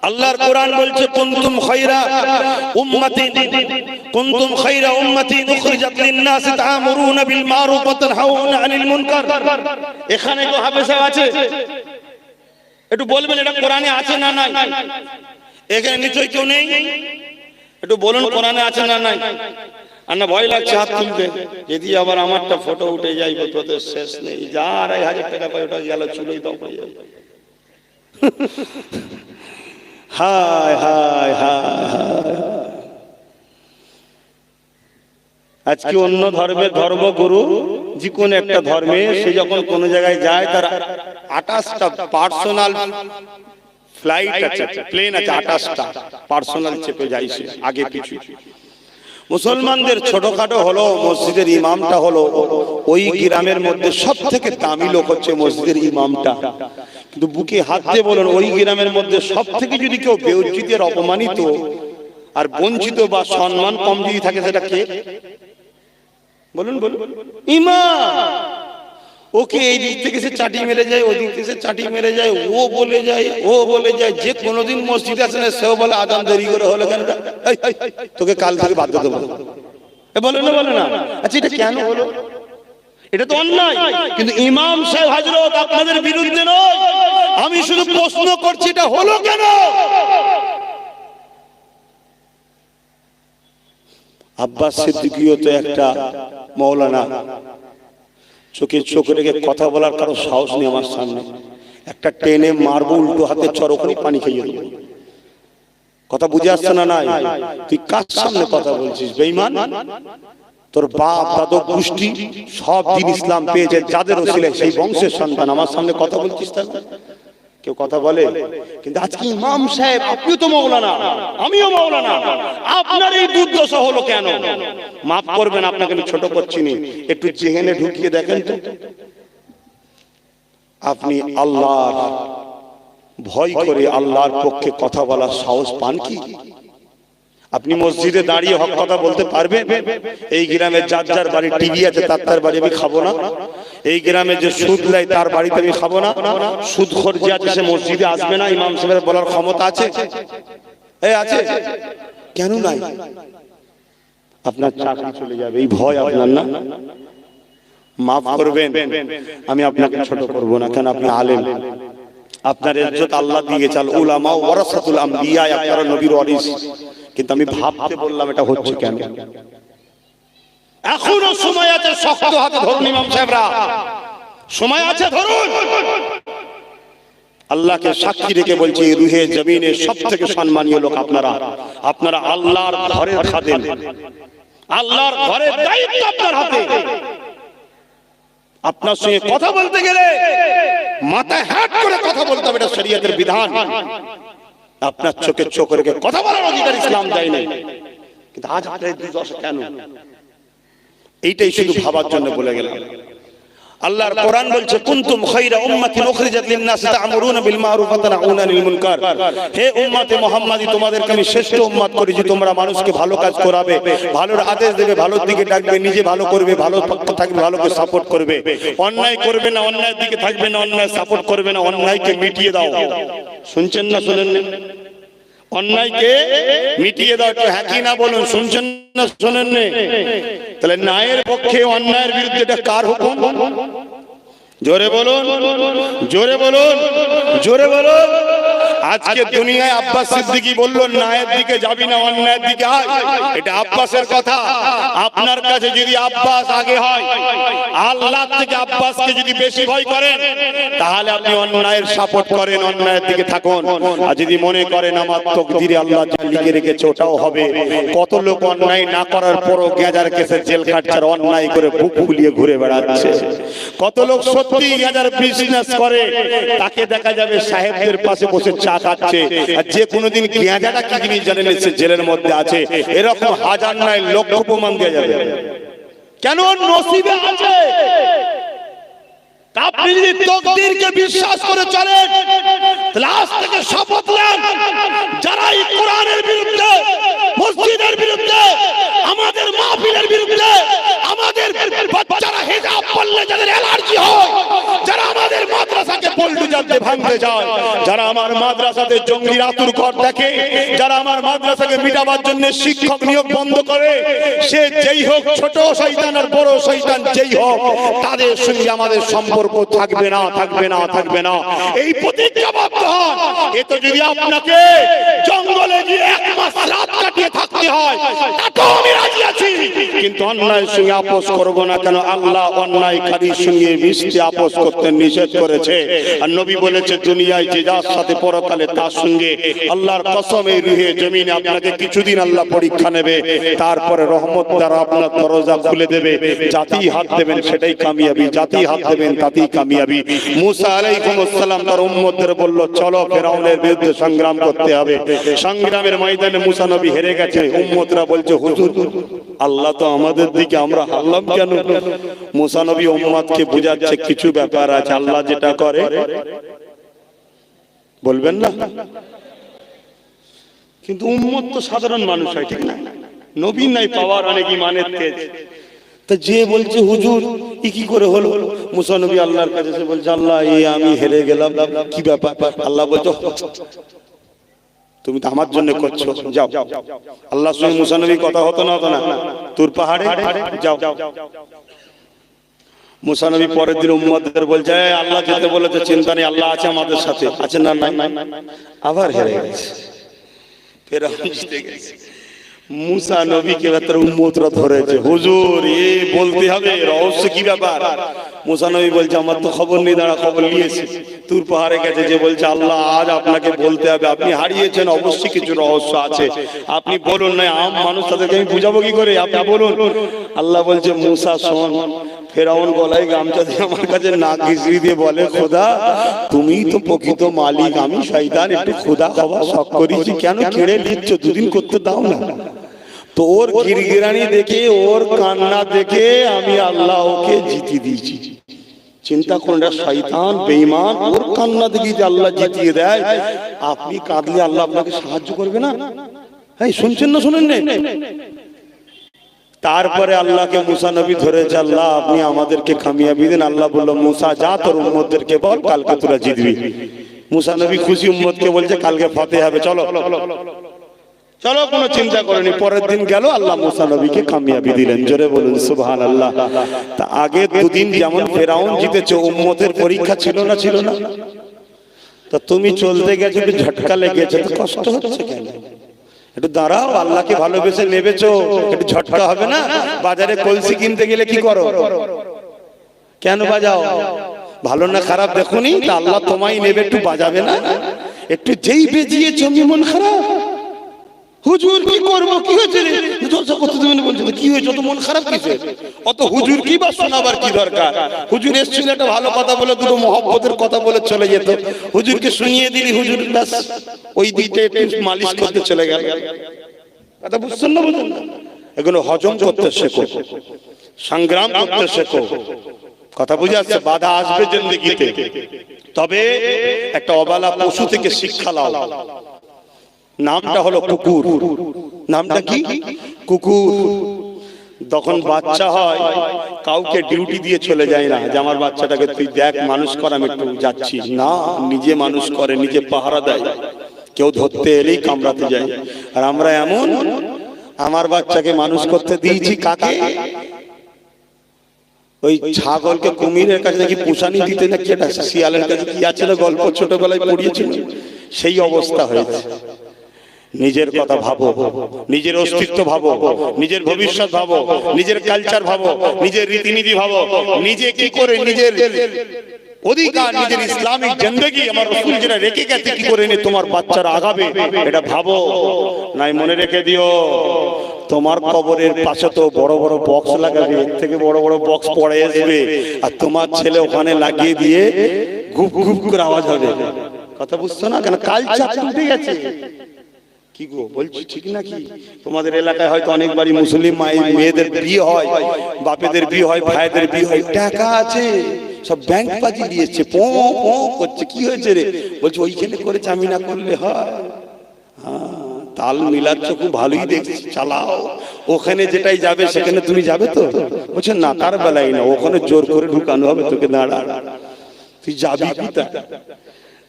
Speaker 1: আল্লাহর কোরআন বলছে কুনতুম খায়রা উম্মাতিন, কুনতুম খায়রা উম্মাতিন উখরিজাত লিন-নাস তা'মুরুনা বিল মারুফ ওয়া তানহাউনা আনিল মুনকার। এখানে তো হাফেজ আছে, একটু বলবেন এটা কোরআনে আছে না নাই? এখানে নিশ্চয়ই কেউ নেই, একটু বলুন কোরআনে আছে না নাই? আর না ভয় লাগছে হাত তুলতে, যদি আবার আমারটা ফটো উঠে যাইব তো শেষ নেই। যা 2,500 টাকা পাই ওটা গেল চুলোই দাও হয়ে যাবে। হায় হায় হায় হায়। আজকে অন্য ধর্মের ধর্মগুরু যে কোন একটা ধর্মে সে যখন কোন জায়গায় যায় তার 28টা পার্সোনাল ফ্লাইট আছে, প্লেন আছে 28টা পার্সোনাল চেপে যায় সে আগে পিছু। মুসলমানদের ছোটখাটো হলো মসজিদের ইমামটা হলো ওই গ্রামের মধ্যে সব থেকে দামি লোক হচ্ছে মসজিদের ইমামটা। কিন্তু বুকে হাত দিয়ে বলুন ওই গ্রামের মধ্যে সব থেকে যদি কেউ বেইজ্জতি আর অপমানিত আর বঞ্চিত বা সম্মান কম যদি থাকে সেটা কে? বলুন বলুন। ইমাম। ওকে এই দিক থেকে সে চাটি মেরে যায়, ওই দিক থেকে সে চাটি মেরে যায়, ও বলে যায় ও বলে যায়। যে কোনোদিন মসজিদে আসে না সেও বলে আজান দেরি করে হলো কেন, তোকে কাল থেকে বাধ্য দেবো, বলে না বলে না। আচ্ছা এটা কেন হলো? এটা তো অন্যায়। কিন্তু ইমাম সাহেব হযরত আপনাদের বিরুদ্ধে নয়, আমি শুধু প্রশ্ন করছি এটা হলো কেন? আব্বাস সিদ্দিকীও তো একটা মৌলানা, চোখে চোখ রেখে কথা বলার কারো সাহস নেই আমার সামনে। একটা টেনে মারবো উল্টো হাতে চরকানি পানি খেয়ে দেবো। কথা বুঝে আসছে না? নাই। তুই কার সামনে কথা বলছিস বেঈমান? তোর বাপ দাদু গোষ্ঠী সব দিন ইসলাম পেয়েছে যাদের ওসিলায়, সেই বংশের সন্তান, আমার সামনে কথা বলছিস না? কেউ কথা বলে? কিন্তু আজকে ইমাম সাহেব আপনিও তো মৌলানা, আমিও মৌলানা, আপনার এই দুর্দশা হলো কেন? মাফ করবেন, আপনাকে আমি ছোট করছি না, একটু জেহেনে ঢুকিয়ে দেখেন তো। আপনি আল্লাহর ভয় করে আল্লাহর পক্ষে কথা বলার সাহস পান কি? আপনি মসজিদে দাঁড়িয়ে হক কথা বলতে পারবেন? এই গ্রামে যার যার বাড়ি টিভি আছে তার বাড়ি আমি খাবো না। এই গ্রামে যে সুদ নেয় তার বাড়িতে আমি খাবো না। সুদখোর যে আছে সে মসজিদে আসবে না, ইমাম সাহেবের বলার ক্ষমতা আছে? এই আছে? কেন নাই? আপনার চাকরি চলে যাবে এই ভয় আপনার না? মাফ করবেন, আমি আপনাকে ছোট করব না, কেন আপনি আলেম, আপনার ইজ্জত আল্লাহ দিয়েছে। আল উলামা ওয়ারাসাতুল আমবিয়া, আপনারা নবীর ওয়ারিস। কিন্তু আমি ভাবতে বললাম এটা হচ্ছে কেন? এখনো সময় আছে, শক্ত হাতে ধরুন ইমাম সাহেবরা, সময় আছে, ধরুন। আল্লাহকে সাক্ষী রেখে বলছি রুহে জমিনে সব থেকে সম্মানীয় লোক আপনারা। আপনারা আল্লাহর ঘরের খাদেম, আল্লাহর ঘরের দায়িত্ব আপনার হাতে। আপনার সঙ্গে কথা বলতে গেলে মাথা হ্যাট করে কথা বলতে হবে, এটা শরীয়তের বিধান। আপনার চোখে চোখ রেখে কথা বলার অধিকার ইসলাম দেয় নাই। কিন্তু আজ আপনার এই দুর্দশা কেন? এইটাই শুধু ভাবার জন্য বলে গেলাম। আল্লাহর কোরআন বলছে কুনতুম খায়রা উম্মাতিন উখরিজাত লিন-নাস তা'মুরুনা বিল মা'রুফ ওয়া তানহাউনা আনিল মুনকার। হে উম্মতে মুহাম্মাদি, তোমাদেরকে আমি শ্রেষ্ঠ উম্মত করেছি, তোমরা মানুষকে ভালো কাজ করাবে, ভালোর আদেশ দেবে, ভালোর দিকে ডাকবে, নিজে ভালো করবে, ভালো পক্ষে থাকবে, ভালোকে সাপোর্ট করবে, অন্যায় করবে না, অন্যায়ের দিকে থাকবে না, অন্যায় সাপোর্ট করবে না, অন্যায়কে মিটিয়ে দাও। শুনছেন না শোনেন না? অন্যায়কে মিটিয়ে দাও। একটু হ্যাঁ কি না বলুন, শুনছেন না শোনেন না? তাহলে ন্যায়ের পক্ষে অন্যায়ের বিরুদ্ধে এটা কার হুকুম? জোরে বলুন, জোরে বলুন, জোরে বলুন। আজকে দুনিয়ায় আব্বাস সিদ্দিকী বলল ন্যায়ের দিকে যাবি না, অন্যায়ের দিকে আয়। এটা আব্বাসের কথা। আপনার কাছে যদি আব্বাস আগে হয়, আল্লাহ থেকে আব্বাসকে যদি বেশি ভয় করেন, তাহলে আপনি অন্যায়ের সাপোর্ট করেন, অন্যায়ের দিকে থাকুন। আর যদি মনে করেন আমার তকদিরে আল্লাহ যা লিখে রেখেছে ওটাও হবে, কত লোক অন্যায় না করার পরও গেজার কেসে জেল খাটছে, অন্যায় করে বুক ফুলিয়ে ঘুরে বেড়াচ্ছে। কত লোক সত্যি গেজার বিজনেস করে, তাকে দেখা যাবে সাহেবদের পাশে বসে চা খাচ্ছে, আর যে কোনোদিন গেজাটা কি জিনিস জানেন সে জেলের মধ্যে আছে। এরকম হাজার নয় লক্ষ প্রমাণ দেওয়া যাবে। কেন? নসিবে আছে। আপনি যদি তকদিরকে বিশ্বাস করে চলেন, তাহলে আজ থেকে শপথ নেন, যারা এই কোরআনের বিরুদ্ধে, মসজিদের বিরুদ্ধে, আমাদের মাহফিলের বিরুদ্ধে, আমাদের বাচ্চারা হিজাব পরলে যাদের অ্যালার্জি হয়, যারা আমাদের মাদ্রাসাকে বুলডোজার দিয়ে ভাঙতে যায়, যারা আমার মাদ্রাসাতে জঙ্গির আতুর ঘর দেখে, যারা আমার মাদ্রাসাকে মিটাবার জন্য শিক্ষক নিয়োগ বন্ধ করে, সে যেই হোক, ছোট শয়তান আর বড় শয়তান যেই হোক, তাদের সঙ্গে আমাদের সম্পর্ক থাকবে না, থাকবে না, থাকবে না। এই প্রতিজ্ঞাবদ্ধ হন। এতে যদি আপনাকে জঙ্গলে গিয়ে 1 মাস রাত কাটিয়ে থাকতে হয়, তাতেও আমি রাজি আছি। কিন্তু অন্যায়ের সঙ্গে আপোষ করব না। কেন? আল্লাহ অন্যায়কারীর সঙ্গে মিশতে আপোষ করতে নিষেধ করেছে। আর নবী বলেছে দুনিয়ায় যে যার সাথে পরকালে তার সঙ্গে আল্লাহর কসম এই রুহে জমিনে আপনাকে কিছুদিন আল্লাহ পরীক্ষা নেবে, তারপরে রহমত দ্বারা আপনার দরজা খুলে দেবে। জাতি হাত দেবেন সেটাই কামিয়াবি, জাতি হাত দেবেন তাতেই কামিয়াবি। মুসা আলাইহিস সালাম তার উম্মতদের বলল চলো ফেরাউনের বিরুদ্ধে সংগ্রাম করতে হবে। সংগ্রামের ময়দানে মুসা নবী হেরে গেছে। উম্মতরা বলছে হুজুর আল্লাহ তো আমাদের দিকে, আমরা হারলাম কেন? মুসা নবী উম্মতকে বুঝাচ্ছে কিছু ব্যাপার আছে, আল্লাহ যেটা করে বলবেন না। কিন্তু উম্মত তো সাধারণ মানুষ হয়, ঠিক না? নবী নাই পাওয়ার অনেক ইমানের তেজ। তা যে বলছে হুজুর ই কি করে হলো? মুসা নবী আল্লাহর কাছে এসে বলছে আল্লাহ এই আমি হেরে গেলাম, কি ব্যাপার? আল্লাহ বলছে তুমি তো আমার জন্য করছো, যাও। আল্লাহর সঙ্গে মুসা নবী কথা হতো না, হতো না? তুর পাহাড়ে যাও। মুসা নবী পরের দিন উম্মতদের বলছে আল্লাহ যেতে বলেছে, চিন্তা নেই, আল্লাহ আছে আমাদের সাথে। আছে না? নাই। আবার হেরে গেছে, ফেরাউন জিতে গেছে। মুসা নবীকে তার উম্মতরা ধরেছে, হুজুর এ বলতে হবে, রহস্য কি ব্যাপার? মুসা নবী বলছে আমার তো খবর নেই, দাঁড়া খবর নিয়েছে। তুর পাহাড়ে গেছে, যে বলছে আল্লাহ আজ আপনাকে বলতে হবে, আপনি হারিয়েছেন, অবশ্যই কিছু রহস্য আছে, আপনি বলুন। না আম মানুষ তাদেরকে আমি বুঝাবো কি করে, আপনি বলুন। আল্লাহ বলছে মুসা শোন, ফেরাউন গলায় গামছা দিয়ে আমার কাছে নাক ঘিসড়ি দিয়ে বলে খোদা তুমিই তো প্রকৃত মালিক, আমি শয়তান একটু খোদা খাওয়া শখ করেছি, কেন কেড়ে নিচ্ছ? দুদিন করতে দাও না। তো ওর গিরগিরানি দেখে, ওর কান্না দেখে আমি আল্লাহ ওকে জিতিয়ে দিয়েছি। চিন্তা করুন, শয়তান বেঈমান, ওর কান্না দেখে যে আল্লাহ জিতিয়ে দেয়, আপনি কাঁদলে আল্লাহ আপনাকে সাহায্য করবে না? হ্যাঁ, শুনছেন না? শুনেন না? তারপরে আল্লাহকে মুসা নবী ধরেছে, আল্লাহ আপনি আমাদেরকে কামিয়াবি দেন। আল্লাহ বলল মুসা যা তোর উম্মতদেরকে বল কালকে তোরা জিতবি। মুসা নবী খুশি, উম্মতকে বলছে কালকে ফাতে হবে, চলো চলো, কোনো চিন্তা করেনি। পরের দিন গেল, আল্লাহ মুসা নবীকে কামিয়াবি দিলেন। জোরে বলুন সুবহানাল্লাহ। তা আগে দুদিন যেমন ফেরাউন জিতেছে, উম্মতের পরীক্ষা ছিল না? ছিল না? তা তুমি চলতে গেছো, একটু ঝটকা লেগেছে, তো কষ্ট হচ্ছে কেন? একটু দাঁড়াও, আল্লাহকে ভালোবেসে নেবেছো, একটু ঝটকা হবে না? বাজারে কলসি কিনতে গেলে কি করো? কেন বাজাও? ভালো না খারাপ দেখুনি, তা আল্লাহ তোমায় নেবে, একটু বাজাবে না? একটু যেই বেজিয়েছো মন খারাপ, হুজুর কি করবো, কি হয়েছে রে? কি হয়েছে? অত মন খারাপ কিসে? অত হুজুর কি বা শোনাবার কি দরকার? হুজুর এসেছিল একটা ভালো কথা বলে, দুটো মহব্বতের কথা বলে চলে যেত, হুজুরকে শুনিয়ে দিলি, হুজুর ব্যাস ওই দিকটা একটু মালিশ করতে চলে গেল। কথা বুঝছেন না? বুঝুন, এগুলো হজম করতে শেখো, সংগ্রাম করতে শেখো। কথা বুঝে আসছে? বাধা আসবে জিন্দেগিতে, তবে একটা অবালা পশু থেকে শিক্ষা লাও। নামটা হলো কুকুর। নামটা কি? কুকুর। যখন বাচ্চা হয় কাউকে ডিউটি দিয়ে চলে যায় না, যে আমার বাচ্চাটাকে তুই দেখ, মানুষ কর, আমি একটু যাচ্ছি না। নিজে মানুষ করে, নিজে পাহারা দেয়, কেউ ধরতে এলেই কামড়াতে যায়। আর আমরা এমন, আমার বাচ্চাকে মানুষ করতে দিয়েছি কাকে? ওই ছাগলকে কুমিরের কাছে নাকি পুষানি দিতে, নাকি এটা শিয়ালের কাছে কি আছে না গল্প ছোটবেলায় পড়িয়েছিল, সেই অবস্থা হয়েছে। নিজের কথা ভাবো, নিজের অস্তিত্ব ভাবো, নিজের ভবিষ্যৎ ভাবো, নিজের কালচার ভাবো, নিজের রীতিনীতি ভাবো, নিজে কি করে নিজের অধিকার, নিজের ইসলামিক জিন্দেগি আমার রাসূল যেটা রেখে গেছে কি করে নিয়ে তোমার বাচ্চারা আগাবে, এটা ভাবো। নাই মনে রেখে দিও, তোমার কবরের পাশে তো বড় বড় বক্স লাগাবে, এর থেকে বড় বড় বক্স পড়ে আসবে, আর তোমার ছেলে ওখানে লাগিয়ে দিয়ে গুপ গুপ করে আওয়াজ হবে। কথা বুঝছো না? কেন? কালচার উঠে গেছে। কি গো বলছি ঠিক নাকি? তোমাদের এলাকায় হয়তো অনেকবারই মুসলিম মেয়েদের বিয়ে হয়, বাপেদের বিয়ে হয়, ভাইদের বিয়ে হয়, টাকা আছে, সব ব্যাংক বাজি দিয়েছে, পো পো করছে। কি হয়েছে রে? বলছে ওইখানে করেছে, আমি না করলে হয়? হ্যাঁ, তাল মিলাচ্ছ, খুব ভালোই দেখছি, চালাও। ওখানে যেটাই যাবে সেখানে তুমি যাবে তো? বলছে না, তার বেলায় না, ওখানে জোর করে ঢুকানো হবে তোকে, দাঁড়া, তুই যাবি কি?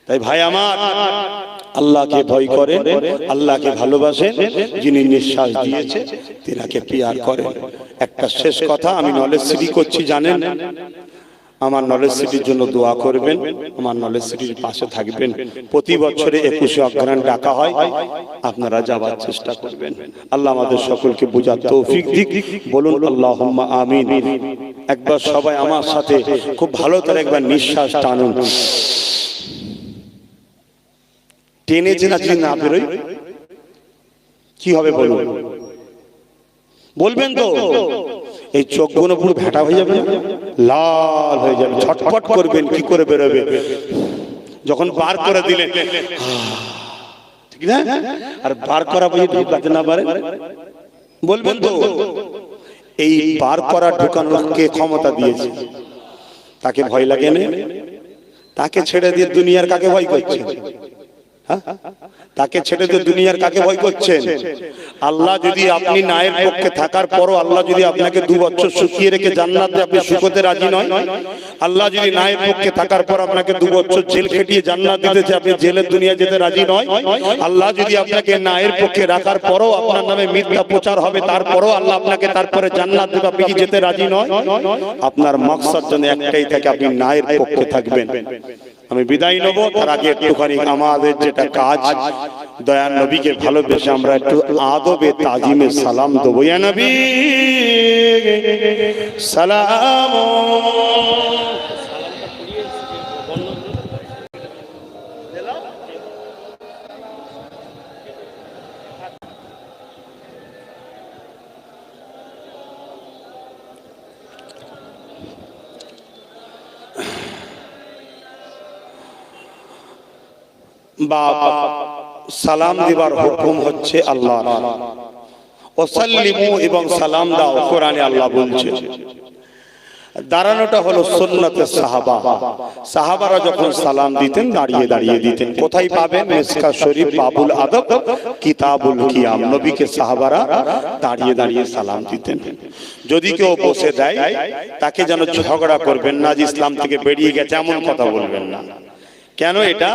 Speaker 1: তাই ভাই আমার, আল্লাহকে ভয় করেন, আল্লাহকে ভালোবাসেন, যিনি নিঃশ্বাস দিয়েছে তিনাকে পিয়ার করেন। একটা শেষ কথা আমি নলেজ সিটি করছি, জানেন আমার নলেজ সিটির জন্য দোয়া করবেন, আমার নলেজ সিটির পাশে থাকবেন। প্রতি বছরে 21শে অগ্রহায়ণ ডাকা হয়, আপনারা যাওয়ার চেষ্টা করবেন। আল্লাহ আমাদের সকলকে বোঝার তৌফিক দিক। বলুন আল্লাহুম্মা আমিন। একবার সবাই আমার সাথে খুব ভালো করে একবার নিঃশ্বাস টানুন। টেনে যে না যদি না বেরোয় কি হবে বলুন? বলবেন তো? এই চোখগুলো পুরো ভেটা হয়ে যাবে, লাল হয়ে যাবে, ছটফট করবেন, কি করে বেরোবে? যখন বার করে দিলেন, ঠিক না? আর বার করা বুঝে ঢুকাতে না পারে, বলবেন তো? এই বার করা ঢুকানোর কে ক্ষমতা দিয়েছে? তাকে ভয় লাগে না? তাকে ছেড়ে দিয়ে দুনিয়ার কাকে ভয় করছে? তাকে ছেড়ে দিয়ে দুনিয়ার কাকে ভয় করছেন? আল্লাহ যদি আপনি নায়ের পক্ষে থাকার পরও আল্লাহ যদি আপনাকে 2 বছর শুকিয়ে রেখে জান্নাতে আপনি সুখতে রাজি নয়, আল্লাহ যদি নায়ের পক্ষে থাকার পর আপনাকে 2 বছর জেল খেটিয়ে জান্নাত দিতেছে, আপনি জেলের দুনিয়া যেতে রাজি নয়, আল্লাহ যদি আপনাকে নায়ের পক্ষে রাখার পরও আপনার নামে মিথ্যা প্রচার হবে, তারপরও আল্লাহ আপনাকে তারপরে জান্নাত দেবে, আপনি কি যেতে রাজি নয়? আপনার মাকসাদ যেন একটাই থাকে, আপনি নায়ের পক্ষে থাকবেন। আমি বিদায় নেব, তার আগে একটুখানি আমাদের যেটা কাজ, দয়ার নবীকে ভালোবেসে আমরা একটু আদবে তাজিমে সালাম দেবো। ইয়া নবী সালাম। বা সালাম দিবার হুকুম হচ্ছে আল্লাহ। ওয়াসাল্লিমু এবং সালাম দাও কোরআনে আল্লাহ বলছে। দাঁড়ানোটা হলো সুন্নতে সাহাবা। সাহাবারা যখন সালাম দিতেন দাঁড়িয়ে দাঁড়িয়ে দিতেন। কোথায় পাবেন? মিসকাত শরীফ বাবুল আদব কিতাবুল কিয়াম। নবীকে সাহাবারা দাঁড়িয়ে দাঁড়িয়ে সালাম দিতেন। যদি কেউ বসে দেয় তাকে যেন ঝগড়া করবেন না যে ইসলাম থেকে বেরিয়ে গেছে, এমন কথা বলবেন না। কেন? এটা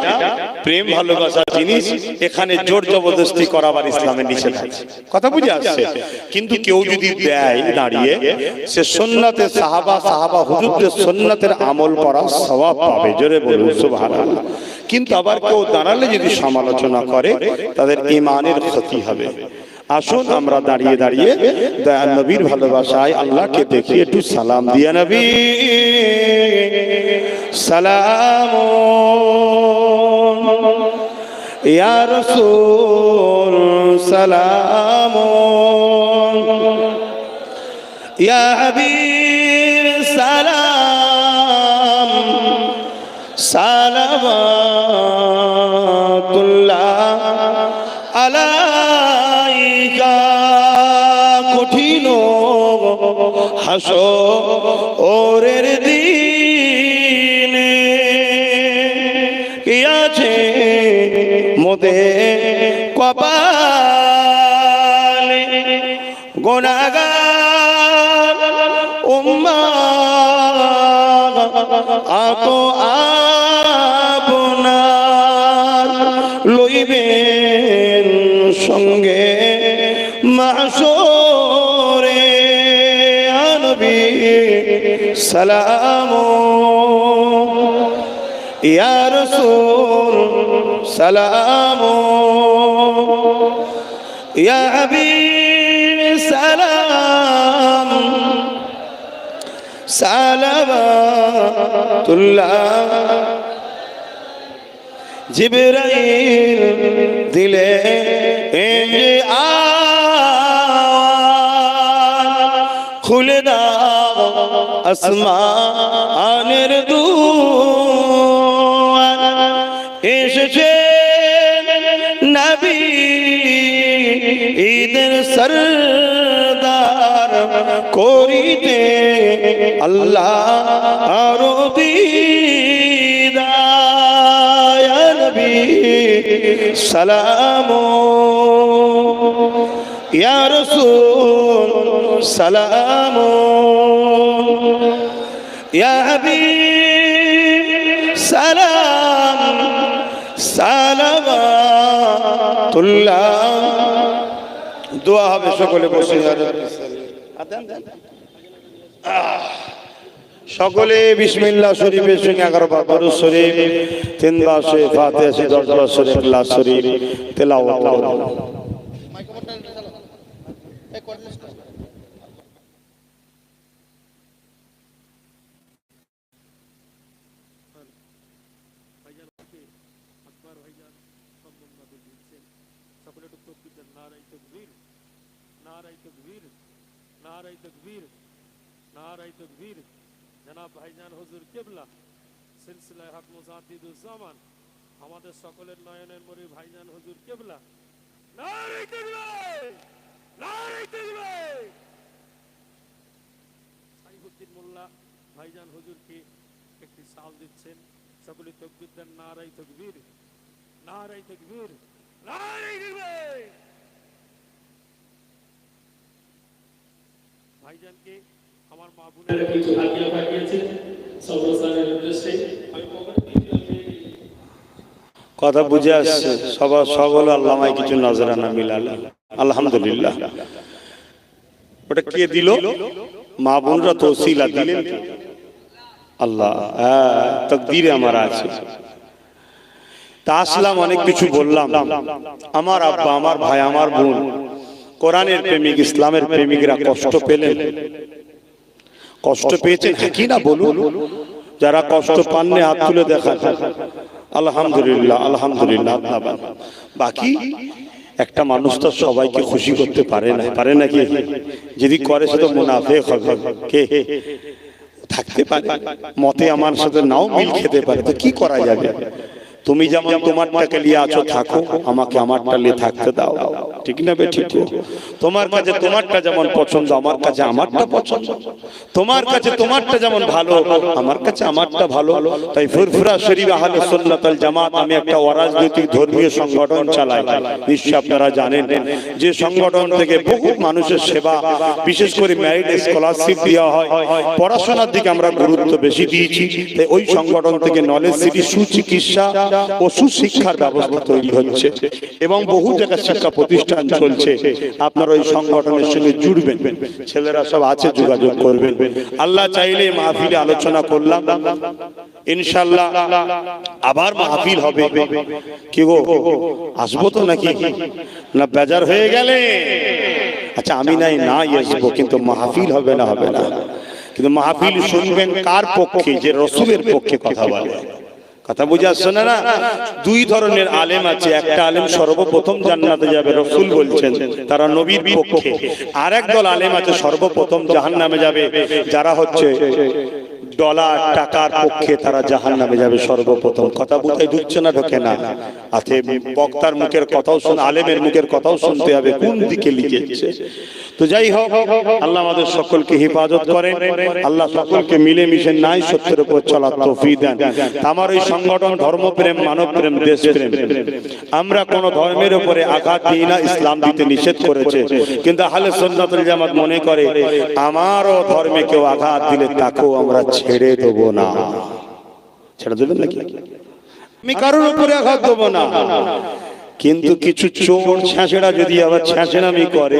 Speaker 1: প্রেম ভালোবাসার জিনিস, এখানে জোর জবরদস্তি করাবার ইসলামের নিষেধ আছে। কথা বুঝে আসছে? কিন্তু কেউ যদি দেয় দাঁড়িয়ে, সে সুন্নতে সাহাবা হুজুরদের সুন্নতের আমল করার সওয়াব পাবে। জোরে বলুন সুবহানাল্লাহ। কিন্তু আবার কেউ দাঁড়ালে যদি সমালোচনা করে, তাদের ঈমানের ক্ষতি হবে। আসুন আমরা দাঁড়িয়ে দাঁড়িয়ে দয়াল নবীর ভালোবাসায় আল্লাহকে দেখি, একটু সালাম দিয়া নবী সালাম ইয়া রাসূল সালাম ইয়া হাবিব সালাম সালাওয়াতুল্লাহ আলাইকা। কঠিন হাসরের দিনে কি আছে মোদের কপালে, গুনাহগার উম্মাত আতো আপনার লইবেন সঙ্গে মাহশরে। নবী সালাম ইয়া রাসূল সালাম ইয়া হাবিব সালাম সালাওয়াতুল্লাহ। জিবরাইল দিলে খুলে দাও আসমানের দুয়ার, এসেছে নবী ঈদের সরদার করিতে আল্লাহ আরো দিদার। নবী সালাম ইয়া রাসূল সালাম ইয়া হাবিব সালাম সালাওয়াতুল্লাহ। দোয়া হবে, সকলে বসে সকলে বিসমিল্লাহ শরীফের সঙ্গে 11 বার দরুদ শরীফ, 3 বার শরীফ ফাতিহা, 10 বার শরীফ ইখলাস শরীফ তেলাওয়াত করুন।
Speaker 2: जनाब भाईजान हुजूर किबला सिलसिला हक मुजाद्दिदुज़्ज़मान আমাদের সকলের নয়নের মরি ভাইজান হুজুর কিবলা নারে তাকবীর নারে তাকবীর সাইফুদ্দিন মোল্লা ভাইজান হুজুরকে একটি সাল দিচ্ছেন। সকলে তাকবীর দেন, নারে তাকবীর নারে তাকবীর নারে তাকবীর। ভাইজানকে আমার মা বোনেরা কিছু হাদিয়া পাঠিয়েছেন সর্বসানের উদ্দেশ্যে। আমি
Speaker 1: কথা বুঝে আসছে সবার সকল আল্লামায় কিছু নজরানা মিলাল আলহামদুলিল্লাহ। ওটা কে দিল? মা বোনরা তৌসিলা দিলেন আল্লাহ। তাকদীরে আমার আছে তা আসলাম, অনেক কিছু বললাম। আমার আব্বা, আমার ভাই, আমার বোন কোরআনের প্রেমিক, ইসলামের প্রেমিকরা কষ্ট পেলেন, কষ্ট পেয়েছেন কি না বলুন? যারা কষ্ট পাননি হাত তুলে দেখা আলহামদুলিল্লাহ আলহামদুলিল্লাহ। বাকি একটা মানুষ তো সবাইকে খুশি করতে পারে না, পারে নাকি? যদি করে সে তো মুনাফিক হবে। কে থাকতে পারে মতে আমার সাথে নাও মিল খেতে পারে, তো কি করা যাবে? তুমি যেমন তোমারটাকে নিয়ে আছো থাকো, আমাকে আমারটা নিয়ে থাকতে দাও, ঠিক না বে? ঠিক। তোমার কাছে তোমারটা যেমন পছন্দ, আমার কাছে আমারটা পছন্দ। তোমার কাছে তোমারটা যেমন ভালো, আমার কাছে আমারটা ভালো। তাই ফুরফুরা শরীফ আহলে সুন্নাত ওয়াল জামাত আমি একটা অরাজনৈতিক ধর্মীয় সংগঠন চালাই, নিশ্চয়ই আপনারা জানেন। যে সংগঠন থেকে বহু মানুষের সেবা, বিশেষ করে ম্যারিড স্কলারশিপ দেওয়া হয়, পড়াশোনার দিকে আমরা গুরুত্ব বেশি দিয়েছি। তাই ওই সংগঠন থেকে নলেজ সিটি সুচিকিৎসা ও সুশিক্ষার ব্যবস্থা তৈরি হচ্ছে এবং বহু জায়গায় শিক্ষা প্রতিষ্ঠান চলছে। আপনারা ওই সংগঠনের সঙ্গে জুড়বেন, ছেলেরা সব আছে, যোগাযোগ করবেন। আল্লাহ চাইলে মাহফিলে আলোচনা করলাম, ইনশাআল্লাহ আবার মাহফিল হবে। কি গো আসবো তো নাকি? না বেজার হয়ে গেলে? আচ্ছা আমি নাই না আসবো, কিন্তু মাহফিল হবে না, হবে না। কিন্তু মাহফিল শুনবেন কার পক্ষে? যে রসুলের পক্ষে কথা বলে। কথা বুঝে আসছে না? দুই ধরনের আলেম আছে। একটা আলেম সর্বপ্রথম জান্নাতে যাবে, রসুল বলছেন, তারা নবীর পক্ষে। আর একদল আলেম আছে সর্বপ্রথম জাহান্নামে যাবে, যারা হচ্ছে ডলার টাকার পক্ষে, তারা জাহান্নামে যাবে সর্বপ্রথম। কথা বুঝতে ঢুকছে না? ঢোকে না। আছে বক্তার মুখের কথাও শুন, আলেমের মুখের কথাও শুনতে হবে কোন দিকে লিখেছে। তো যাই হোক, আল্লাহ আমাদের সকলকে হেফাজত করেন, আল্লাহ সকলকে মিলেমিশে নাই সত্যের উপর চলার তৌফিক দেন। আমার এই সংগঠন ধর্মপ্রেম, মানবপ্রেম, দেশপ্রেম। আমরা কোন ধর্মের উপরে আঘাত দিই না, ইসলাম দিতে নিষেধ করেছে। কিন্তু আহলে সুন্নাত ওয়াল জামাত মনে করে আমারও ধর্মে কেউ আঘাত দিলে তাকেও আমরা ছেড়ে দেবো না। ছেড়ে দেবেন নাকি? আমি কারোর উপরে আঘাত দেবো না। কিন্তু কিছু চোর ছেঁচড়া যদি আবার ছেঁচড়ামি করে,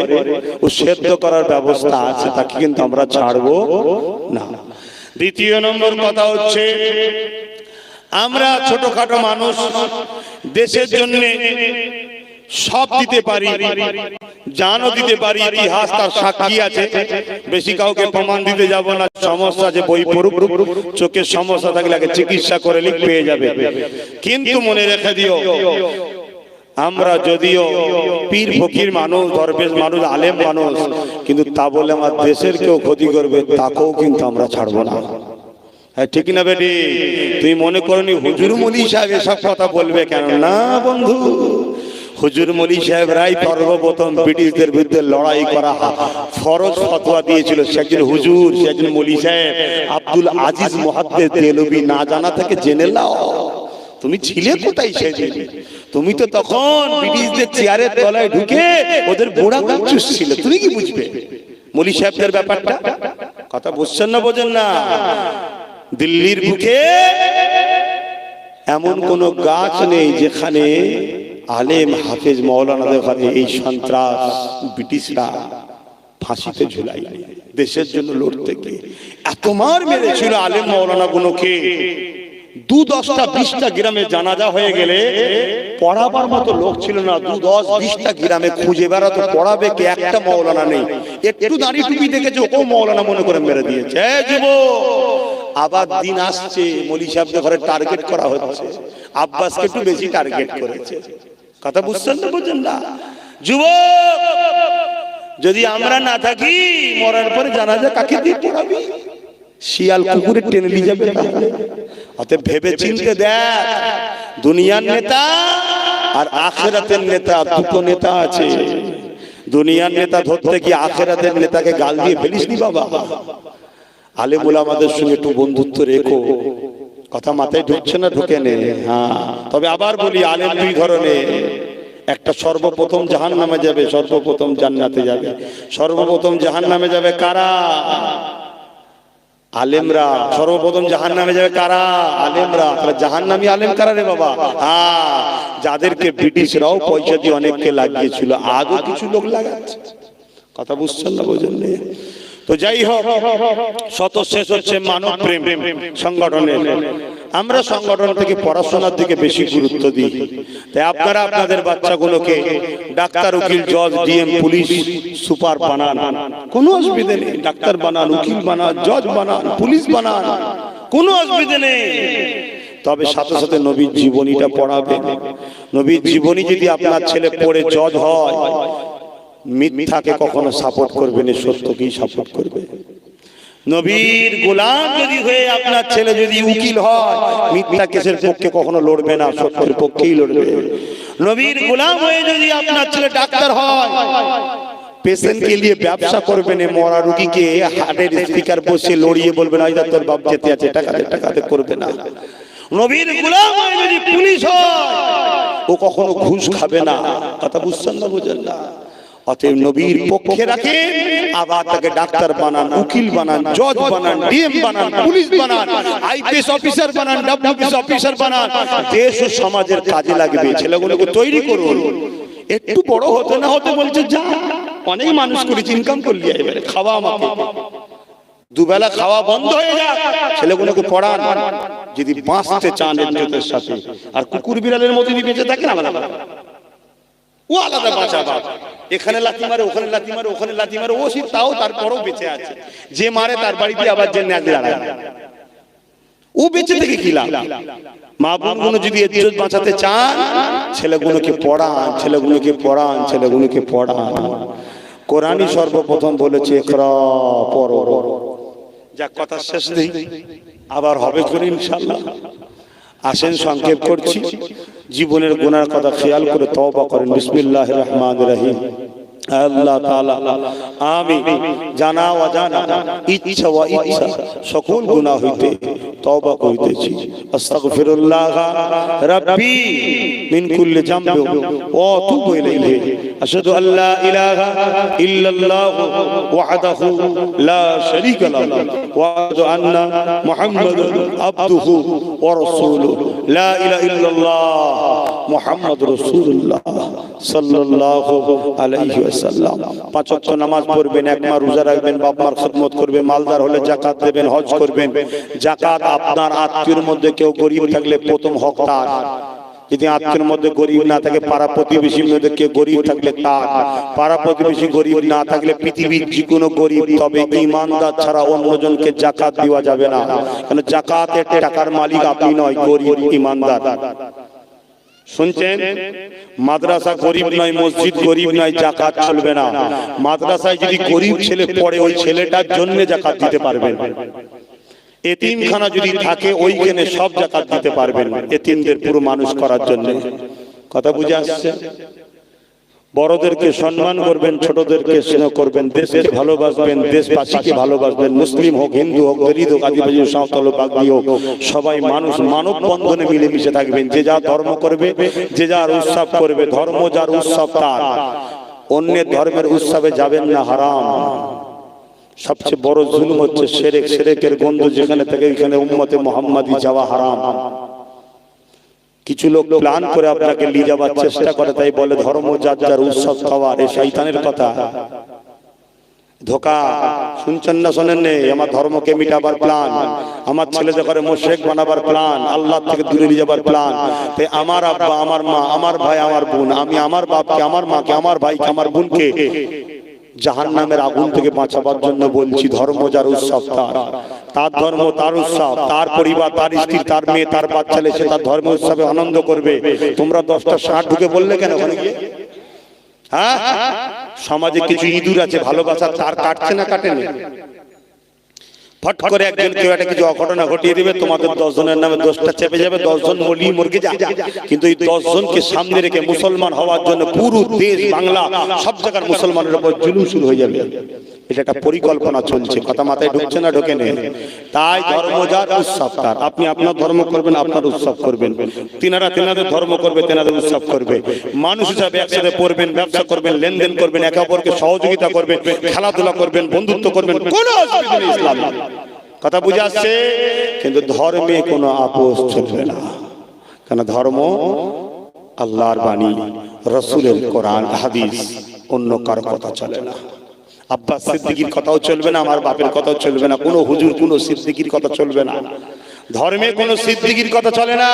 Speaker 1: ও সেদ্ধ করার ব্যবস্থা আছে, তাকে কিন্তু আমরা ছাড়বো না। দ্বিতীয় নম্বর কথা হচ্ছে, আমরা ছোটখাটো মানুষ, দেশের জন্য সব দিতে পারি, জানও দিতে পারি, ইতিহাস তার সাক্ষী আছে। বেশি কাউকে প্রমাণ দিতে যাব না। সমস্যা আছে, বই পড়ুক, চোখের সমস্যা থাকলে আগে চিকিৎসা করে লিখ পেয়ে যাবে। কিন্তু মনে রেখে দিও, আমরা যদিও পীর ফকির মানুষ, দরবেশ মানুষ, আলেম মানুষ, কিন্তু তা বলে আমার দেশের কেউ ক্ষতি করবে, তাকেও কিন্তু আমরা ছাড়বো না। হ্যাঁ ঠিক না বেটি? তুই মনে করনি হুজুর মলি সাহেব এসব কথা বলবে কেন? না বন্ধু, হুজুর মলি সাহেব রাই সর্বপ্রথম ব্রিটিশদের বিরুদ্ধে লড়াই করা ফরজ ফতোয়া দিয়েছিল। সে একজন হুজুর, সে একজন মলি সাহেব, আব্দুল আজিজ মুহাদ্দিস দেলভি। না জানা থেকে জেনে নাও, তুমি ছিলে কোথায় সেদিন? তুমি তো তখন ব্রিটিশদের চেয়ারের তলায় ঢুকে ওদের বোড়া চুষছিল। তুমি কি বুঝবে মলি সাহেবদের ব্যাপারটা? কথা বুঝছেন না? বোঝেন না? দিল্লির বুকে এমন কোন গাছ নেই যেখানে আলেম হাফেজ মাওলানাদের ঘরে এই সন্ত্রাস ব্রিটিশরা ফাঁসিতে ঝুলাই দেশের জন্য লড়তে গিয়ে। এত এত মার মেরেছিল আলেম মাওলানা গুলোকে, 2-10টা 20টা গ্রামে জানাজা হয়ে গেলে পড়াবার মতো লোক ছিল না। 2-10-20টা গ্রামে খুঁজে বেড়াতো, পড়াবে কে, একটা মাওলানা নেই। একটু দাড়ি টুপি দেখেছে ও মাওলানা মনে করে মেরে দিয়েছে। আবার দিন আসছে মৌলী সাহেবদের ঘরে টার্গেট করা হচ্ছে, আব্বাসকে একটু বেশি টার্গেট করেছে। কথা বুঝছেন না, বুঝছেন না? যুবক, যদি আমরা না থাকি মরার পরে জানাজা কাকে দিয়ে পড়াবি? শিয়াল কুকুরে টেনে নিয়ে যাবে। অতএব ভেবে চিনতে দেখ, দুনিয়ার নেতা আর আখিরাতের নেতা, দুটো নেতা আছে। দুনিয়ার নেতা ধরতে গিয়ে আখিরাতের নেতাকে গাল দিয়ে ফেলিস নি বাবা। আলেম ওলামাদের সঙ্গে একটু বন্ধুত্ব রেখো। কথা মাথায় ঢুকছে না? ঢুকে নে। হ্যাঁ, তবে আবার বলি, আলেম দুই ধরনের। একটা সর্বপ্রথম জাহান্নামে যাবে, সর্বপ্রথম জান্নাতে যাবে। সর্বপ্রথম জাহান্নামে যাবে কারা? আলেমরা। সর্বপ্রথম জাহান্নামে যাবে কারা? আলেমরা। তাহলে জাহান্নামী আলেম কারা রে বাবা? হ্যাঁ, যাদেরকে ব্রিটিশরাও পয়সা দিয়ে অনেককে লাগিয়েছিল, আজও কিছু লোক লাগাচ্ছে। কথা বুঝছেন না, বোঝেন না? তো যাই হোক, শত শেষ হচ্ছে মানব প্রেম সংগঠনের। আমরা সংগঠন থেকে পড়াশোনার দিকে বেশি গুরুত্ব দিই। তাই আপনারা আপনাদের বাচ্চাগুলোকে ডাক্তার, উকিল, জজ, ডিএম, পুলিশ, সুপার বানান, কোনো অসুবিধা নেই। ডাক্তার বানান, উকিল বানান, জজ বানান, পুলিশ বানান, কোনো অসুবিধা নেই। তবে সাথে সাথে নবীর জীবনীটা পড়াবে। নবীর জীবনী যদি আপনার ছেলে পড়ে জজ হয়, মিথ্যাকে কখনো সাপোর্ট করবে না, সত্যকেই সাপোর্ট করবে। নবীর গোলাম যদি হয়ে আপনার ছেলে যদি উকিল হয়, মিথ্যা কেসের পক্ষে কখনো লড়বে না, সত্যের পক্ষেই লড়বে। নবীর গোলাম হয়ে যদি আপনার ছেলে ডাক্তার হয়, পেশেন্টকে নিয়ে ব্যবসা করবে না, মরা রোগীকে হার্টের স্পিকার বসে লড়িয়ে বলবে না, তোর বাপ যেতে আছে, টাকাতে করবে না। নবীর গোলাম হয়ে যদি পুলিশ হয়, ও কখনো ঘুষ খাবে না। কথা বুঝছেন না, বুঝেন না? অতএব নবীর পক্ষে রাখে, আবার তাকে ডাক্তার বানান, উকিল বানান, জজ বানান, ডিএম বানান, পুলিশ বানান, আইপিএস অফিসার বানান, ডব্লিউবিসি অফিসার বানান। দেশ ও সমাজের কাজে লাগবে। ছেলেগুলোকে তৈরি করুন। একটু বড় হতে না হতে বলছে যা, অনেক মানুষ করেছি, ইনকাম করলি, এবারে খাওয়া আমাকে, দুবেলা খাওয়া বন্ধ হয়ে যাক, ছেলেগুলোকে পড়ান। যদি বাঁচতে চান ইজ্জতের সাথে, আর কুকুর বিড়ালের মধ্যে যদি বেঁচে থাকেন আলাদা, ও আলাদা বাঁচাবা। এখানে লাথি মারে, ওখানে লাথি মারে, ওখানে লাথি মারে, ও তাও তারপরও বেঁচে আছে। যে মারে তার বাড়িতে আবার যে ন্যাজ দাঁড়ায়, ও বেঁচে থেকে কি লাভ? মা বোনগুলো যদি ইজ্জত বাঁচাতে চান, ছেলেগুলোকে পড়ান, ছেলেগুলোকে পড়ান, ছেলেগুলোকে পড়ান। কোরআনই সর্বপ্রথম বলেছে ইকরা, পড়ো। যা কথা শেষ নেই, আবার হবে করে ইনশাআল্লাহ। আসেন, সংক্ষেপ করছি। জীবনের গুনার কথা খেয়াল করে তওবা করেন। বিসমিল্লাহির রহমানির রহিম। আল্লাহ তাআলা আমি জানা অজানা, ইচ্ছা ও ইচ্ছা সকল গুনাহ হইতে তওবা করিতেছি। আস্তাগফিরুল্লাহ রাব্বি মিন কুল্লি যামবি ওয়া আতুবু ইলাইহি। আশহাদু আল্লা ইলাহা ইল্লাল্লাহ ওয়াহদাহু লা শারীকা লাহু ওয়া আশহাদু আন্না মুহাম্মাদান আবদুহু ওয়া রাসূলুহু। লা ইলাহা ইল্লাল্লাহ মুহাম্মাদুর রাসূলুল্লাহ সাল্লাল্লাহু আলাইহি ওয়াসাল্লাম। 5 ওয়াক্ত নামাজ পড়বেন, এক মাস রোজা রাখবেন, বাপ মার খিদমত করবেন, মালদার হলে যাকাত দেবেন, হজ করবেন। যাকাত আপনার আত্মীয়ের মধ্যে কেউ গরিব থাকলে প্রথম হক তার। যদি আত্মীয়ের মধ্যে গরিব না থাকে, পাড়া প্রতিবেশীর মধ্যে কেউ গরিব থাকলে তার। পাড়া প্রতিবেশী গরিব না থাকলে পৃথিবীর যে কোনো গরিব, তবে ঈমানদার ছাড়া অন্যজনকে যাকাত দেওয়া যাবে না। কারণ যাকাতের টাকার মালিক আপনি নয়, গরিব ঈমানদার। শুনছেন? মাদ্রাসা গরিব নয়, মসজিদ গরিব নয়, যাকাত চলবে না। মাদ্রাসায় যদি গরিব ছেলে পড়ে, ওই ছেলেটার জন্য যাকাত দিতে পারবেন। এতিমখানা যদি থাকে, ওইখানে সব যাকাত দিতে পারবেন, এতিমদের পুরো মানুষ করার জন্য। কথা বুঝে আসছে? বড়দেরকে সম্মান করবেন, ছোটদেরকে স্নেহ করবেন, দেশকে ভালোবাসবেন, দেশবাসীকে ভালোবাসবেন। মুসলিম হোক, হিন্দু হোক, দলিত হোক, আদিবাসী হোক, সাঁওতাল হোক, বাগদি হোক, সবাই মানুষ, মানব বন্ধনে মিলেমিশে থাকবেন। যে যা ধর্ম করবে, যে যার উৎসব করবে, ধর্ম যার উৎসব তার। অন্যের ধর্মের উৎসবে যাবেন না, হারাম। সবচেয়ে বড় জুলুম হচ্ছে শিরক। শিরকের গন্ধ যেখানে থাকে, ওইখানে উম্মতে মুহাম্মাদি যাওয়া হারাম। কিছু লোক প্ল্যান করে আপনাকে নিয়ে যাওয়ার চেষ্টা করে, তাই বলে ধর্ম যার যার উৎসব খাওয়ার। এই শয়তানের কথা, ধোঁকা। শুনছেন না শোনেন নেই? আমার ধর্মকে মিটাবার প্ল্যান, আমার ছেলে করে মোশেক বানাবার প্ল্যান, আল্লাহ থেকে দূরে নিয়ে যাবার প্ল্যান। তাই আমার আব্বা, আমার মা, আমার ভাই, আমার বোন, আমি আমার বাপকে, আমার মাকে, আমার ভাইকে, আমার বোনকে জাহান্নামের আগুন থেকে বাঁচাবার জন্য বলছি, ধর্ম যার উৎসব তার, তার ধর্ম তার উৎসব, তার পরিবার, তার স্ত্রী, তার মেয়ে, তার বাচ্চা সে তার ধর্ম উৎসবে আনন্দ করবে। তোমরা 10টা ষাট ঢুকে বললে কেন ওখানে গিয়ে? হ্যাঁ, সমাজে কিছু ইঁদুর আছে, ভালোবাসার তার কাটছে না, কাটেনি। ফট করে একজন কেউ একটা কিছু অঘটনা ঘটিয়ে দিবে, তোমাদের 10 জনের নামে 10টা চেপে যাবে, 10 জন মরকে যায়। কিন্তু এই 10 জনকে সামনে রেখে মুসলমান হওয়ার জন্য পুরো দেশ বাংলা সব জায়গার মুসলমানের উপর জুলুম শুরু হয়ে যাবে। এটা একটা পরিকল্পনা চলছে, কথা মাথায় ঢুকছে না? ঢোকে নেই। তাই ধর্ম যার উৎসব তার, আপনি আপনার ধর্ম করবেন, আপনার উৎসব করবেন, তিনারা তেনাদের ধর্ম করবে, তেনাদের উৎসব করবে। মানুষ হিসাবে একসাথে পড়বেন, ব্যবসা করবেন, লেনদেন করবেন, একে অপরকে সহযোগিতা করবেন, খেলাধুলা করবেন, বন্ধুত্ব করবেন, কোনো অসুবিধা নেই ইসলাম। কথা বুঝে আসছে? কিন্তু ধর্মে কোনো আপোষ চলবে না, কেন ধর্ম আল্লাহর বাণী, রসুলের কোরআন হাদিস, অন্য কারো কথা চলে না। আব্বাস সিদ্দিকীর কথাও চলবে না, আমার বাপের কথাও চলবে না, কোনো হুজুর, কোনো সিদ্দিকীর কথা চলবে না। ধর্মে কোনো সিদ্দিকীর কথা চলে না,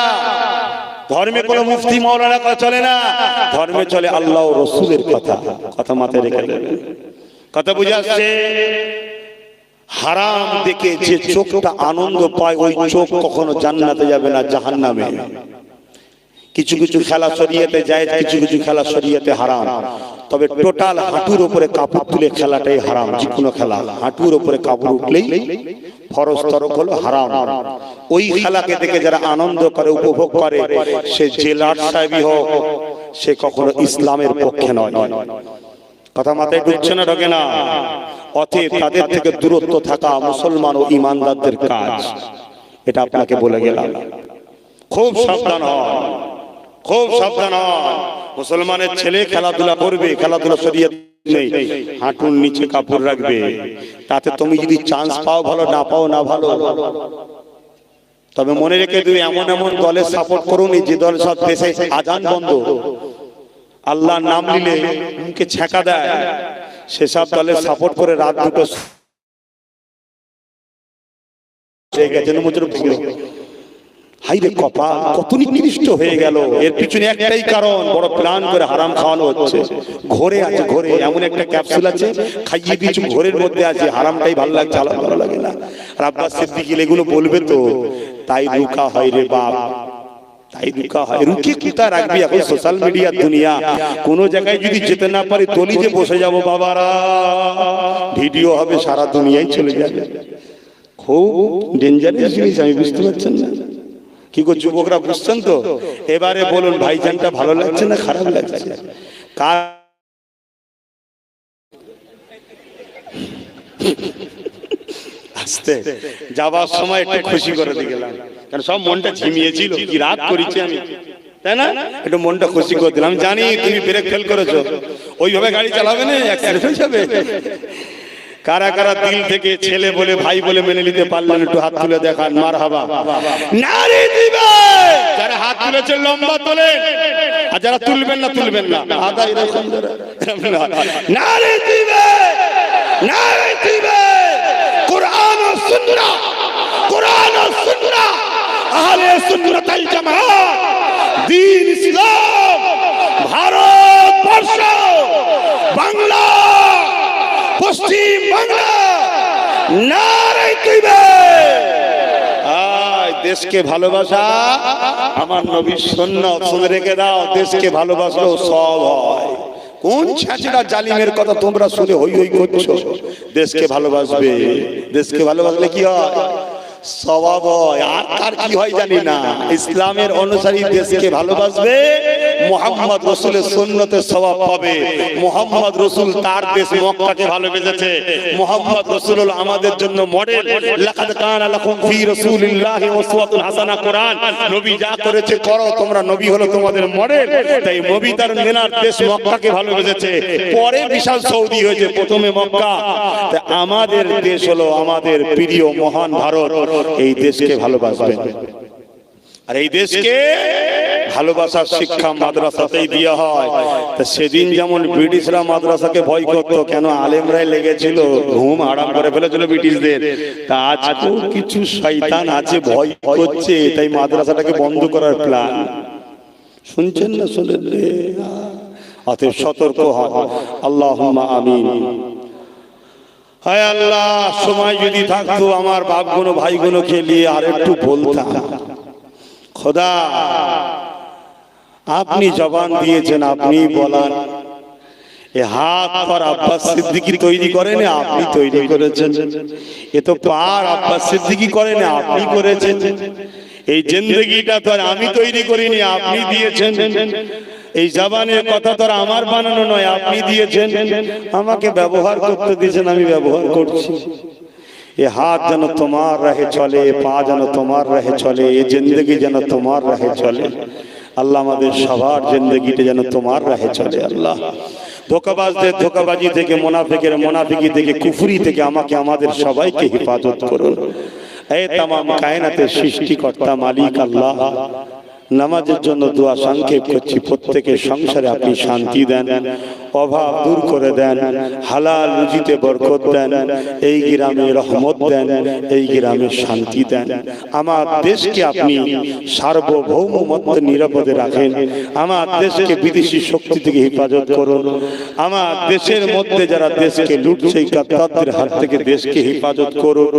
Speaker 1: ধর্মে কোনো মুফতি মাওলানা কথা চলে না, ধর্মে চলে আল্লাহ ও রসুলের কথা। কথা মাথায় রেখে দেবেন। কথা বুঝে আসছে? হারাম দেখে যে চোখটা আনন্দ পায়, ওই চোখ কখনো জান্নাতে যাবে না, জাহান্নামে। কিছু কিছু খেলা শরীয়তে যায়, কিছু কিছু খেলা শরীয়তে হারাম। তবে টোটাল হাঁটুর উপরে কাপড় তুলে খেলাটাই হারাম। যে কোনো খেলা হাঁটুর উপরে কাপড় উঠলেই ফরজ তরক হলো হারাম। ওই খেলাকে দেখে যারা আনন্দ করে, উপভোগ করে, সে জেলার সাহেবই হোক, সে কখনো ইসলামের পক্ষে নয়। কথা মাথায় ঢুকছে না? ঢোকে না? অতএব তাদের থেকে দূরত্ব থাকা মুসলমান ও ইমানদারদের কাজ। এটা আপনাকে বলে গেলাম। খুব সাবধান হন, খুব সাবধান হন। মুসলমানের ছেলে খেলাধুলা করবে, খেলাধুলা শরীয়ত নেই, হাঁটুর নিচে কাপড় রাখবে। তাতে তুমি যদি চান্স পাও ভালো, না পাও না ভালো। তবে মনে রেখে দিবে, এমন এমন দলের সাপোর্ট করুন যে দল সব দেশে আজান বন্ধ, আল্লাহর নাম নিলে মুখে ছ্যাঁকা দেয়, সেসব দলের সাপোর্ট করে রাত দুটো হাইরে কপাল কত নিকৃষ্ট হয়ে গেল। এর পিছনে একটাই কারণ, বড় প্ল্যান করে হারাম খাওয়ানো হচ্ছে। ঘরে আছে, ঘরে এমন একটা ক্যাপসুল আছে, খাইয়ে দিচ্ছি, ঘরের মধ্যে আছে, হারামটাই ভালো লাগছে, আলাদা ভালো লাগে না। আর আব্বাস সিদ্দিকী এগুলো বলবে তো, তাই রুকা হয় রে বাপ, তাই রুকা হয়। রুকে কোথায় রাখবি? এখন সোশ্যাল মিডিয়ার দুনিয়া, কোন জায়গায় যদি যেতে না পারি, দলিতে বসে যাব বাবারা, ভিডিও হবে, সারা দুনিয়ায় চলে যাবে। খুব ডেঞ্জারাস জিনিস, আমি বুঝতে পারছেন না? কি গো যুবকরা, বুঝছেন তো? এবারে বলুন, ভাইজানটা ভালো লাগছে না খারাপ লাগছে? কার আসতে যাবার সময় একটু খুশি করে দিয়ে গেলাম, কারণ সব মনটা ঝিমিয়েছিল, কি রাত করেছি আমি, তাই না? একটু মনটা খুশি করে দিলাম। জানি তুমি ব্রেক ফেল করেছো, ওইভাবে গাড়ি চালাবে না, অ্যাক্সিডেন্ট হয়ে যাবে। কারা কারা দিল থেকে ছেলে বলে, ভাই বলে মেনে নিতে পারলেন, একটু হাত তুলে দেখান। মারহাবা। নারী দিবে যারা হাত তুলেছে লম্বা তোলেন, আর যারা তুলবেন না তুলবেন না, আদা এরকম নারী দিবে, নারী দিবে। কোরআন ও সুন্নাহ, কোরআন ও সুন্নাহ, আহলে সুন্নাত ওয়াল জামাত, দ্বীন ইসলাম, ভারতবর্ষ, বাংলা, পশ্চিম বাংলা, নারায়ে তাকবীর। দেশকে ভালোবাসা আমার নবীর সুন্নাত, শুনে রেখে দাও। দেশকে ভালোবাসলেও সব হয়। কোন ছাঁচড়া জালিমের কথা তোমরা শুনে হই হই করছো? দেশকে ভালোবাসবে, দেশকে ভালোবাসলে কি হয়? সওয়াব হয়। আর কার কি হয় জানি না। ইসলামের অনুসারী দেশকে ভালোবাসবে, মুহাম্মদ রাসূলের সুন্নতের সওয়াব পাবে। মুহাম্মদ রাসূল তার দেশ মক্কাকে ভালোবেসেছে। মুহাম্মদ রাসূল হলো আমাদের জন্য মডেল। লাকাদ কানা লাকুম ফি রাসূলিল্লাহি উসওয়াতুন হাসানাহ। কোরআন নবী যা করেছে করো, তোমরা নবী হলো তোমাদের মডেল। তাই নবী তার নেনার দেশ মক্কাকে ভালোবেসেছে, পরে বিশাল সৌদি হয়েছে, প্রথমে মক্কা। তাই আমাদের দেশ হলো আমাদের প্রিয় মহান ভারত। এই দেশকে ভালোবাসবেন, আর এই দেশকে ভালোবাসার শিক্ষা মাদ্রাসাতেই দেওয়া হয়। তা সেদিন যেমন ব্রিটিশরা মাদ্রাসাকে ভয় করত, কেন আলেমরাই লেগেছিল, ঘুম আরাম করে ফেলেছিল ব্রিটিশদের। তা আজকেও কিছু শয়তান আছে ভয় করছে, তাই মাদ্রাসাটাকে বন্ধ করার প্ল্যান। শুনছেন না? শুনলেন? অতএব সতর্ক হন। আল্লাহুম্মা আমিন। হায় আল্লাহ, সময় যদি থাকতো আমার বাপগুলো ভাইগুলোকে নিয়ে আর একটু বলতাম। খোদা, আপনি জবান দিয়েছেন, আপনি বলান। এ হাত পর আব্বাস সিদ্দিকী তৈরি করেন, আপনি তৈরি করেছেন। এ তো পার আব্বাস সিদ্দিকী করেন, আপনি করেছেন। এই জিন্দেগিটা তো আর আমি তৈরি করিনি, আপনি দিয়েছেন। এই জবানের কথা তো আর আমার বানানো নয়, আপনি দিয়েছেন। আমাকে ব্যবহার করতে দিয়েছেন, আমি ব্যবহার করছি। এ হাত যেন তোমার রাহে চলে, পা যেন তোমার রাহে চলে, এ জিন্দেগি যেন তোমার রাহে চলে। আল্লাহ আমাদের সবার জিন্দেগিটা যেন তোমার রাহে চলে। আল্লাহ ধোঁকাবাজদের ধোঁকাবাজি থেকে, মুনাফিকের মুনাফিকি থেকে, কুফরি থেকে আমাকে আমাদের সবাইকে হেফাজত করুন। এই তামাম কায়নাতের সৃষ্টিকর্তা মালিক আল্লাহ, নামাজের জন্য দোয়া সংক্ষেপ করছি। প্রত্যেকের সংসারে আপনি শান্তি দেন, অভাব দূর করে দেন, হালাল রুজিতে বরকত দেন, এই গ্রামে রহমত দেন, এই গ্রামে শান্তি দেন। আমার দেশকে আপনি সার্বভৌমত্ব নিরাপদে রাখেন। আমার দেশকে বিদেশি শক্তি থেকে হেফাজত করুন। আমার দেশের মধ্যে যারা দেশকে লুটছে, গাদ্দারদের হাত থেকে দেশকে হেফাজত করুন।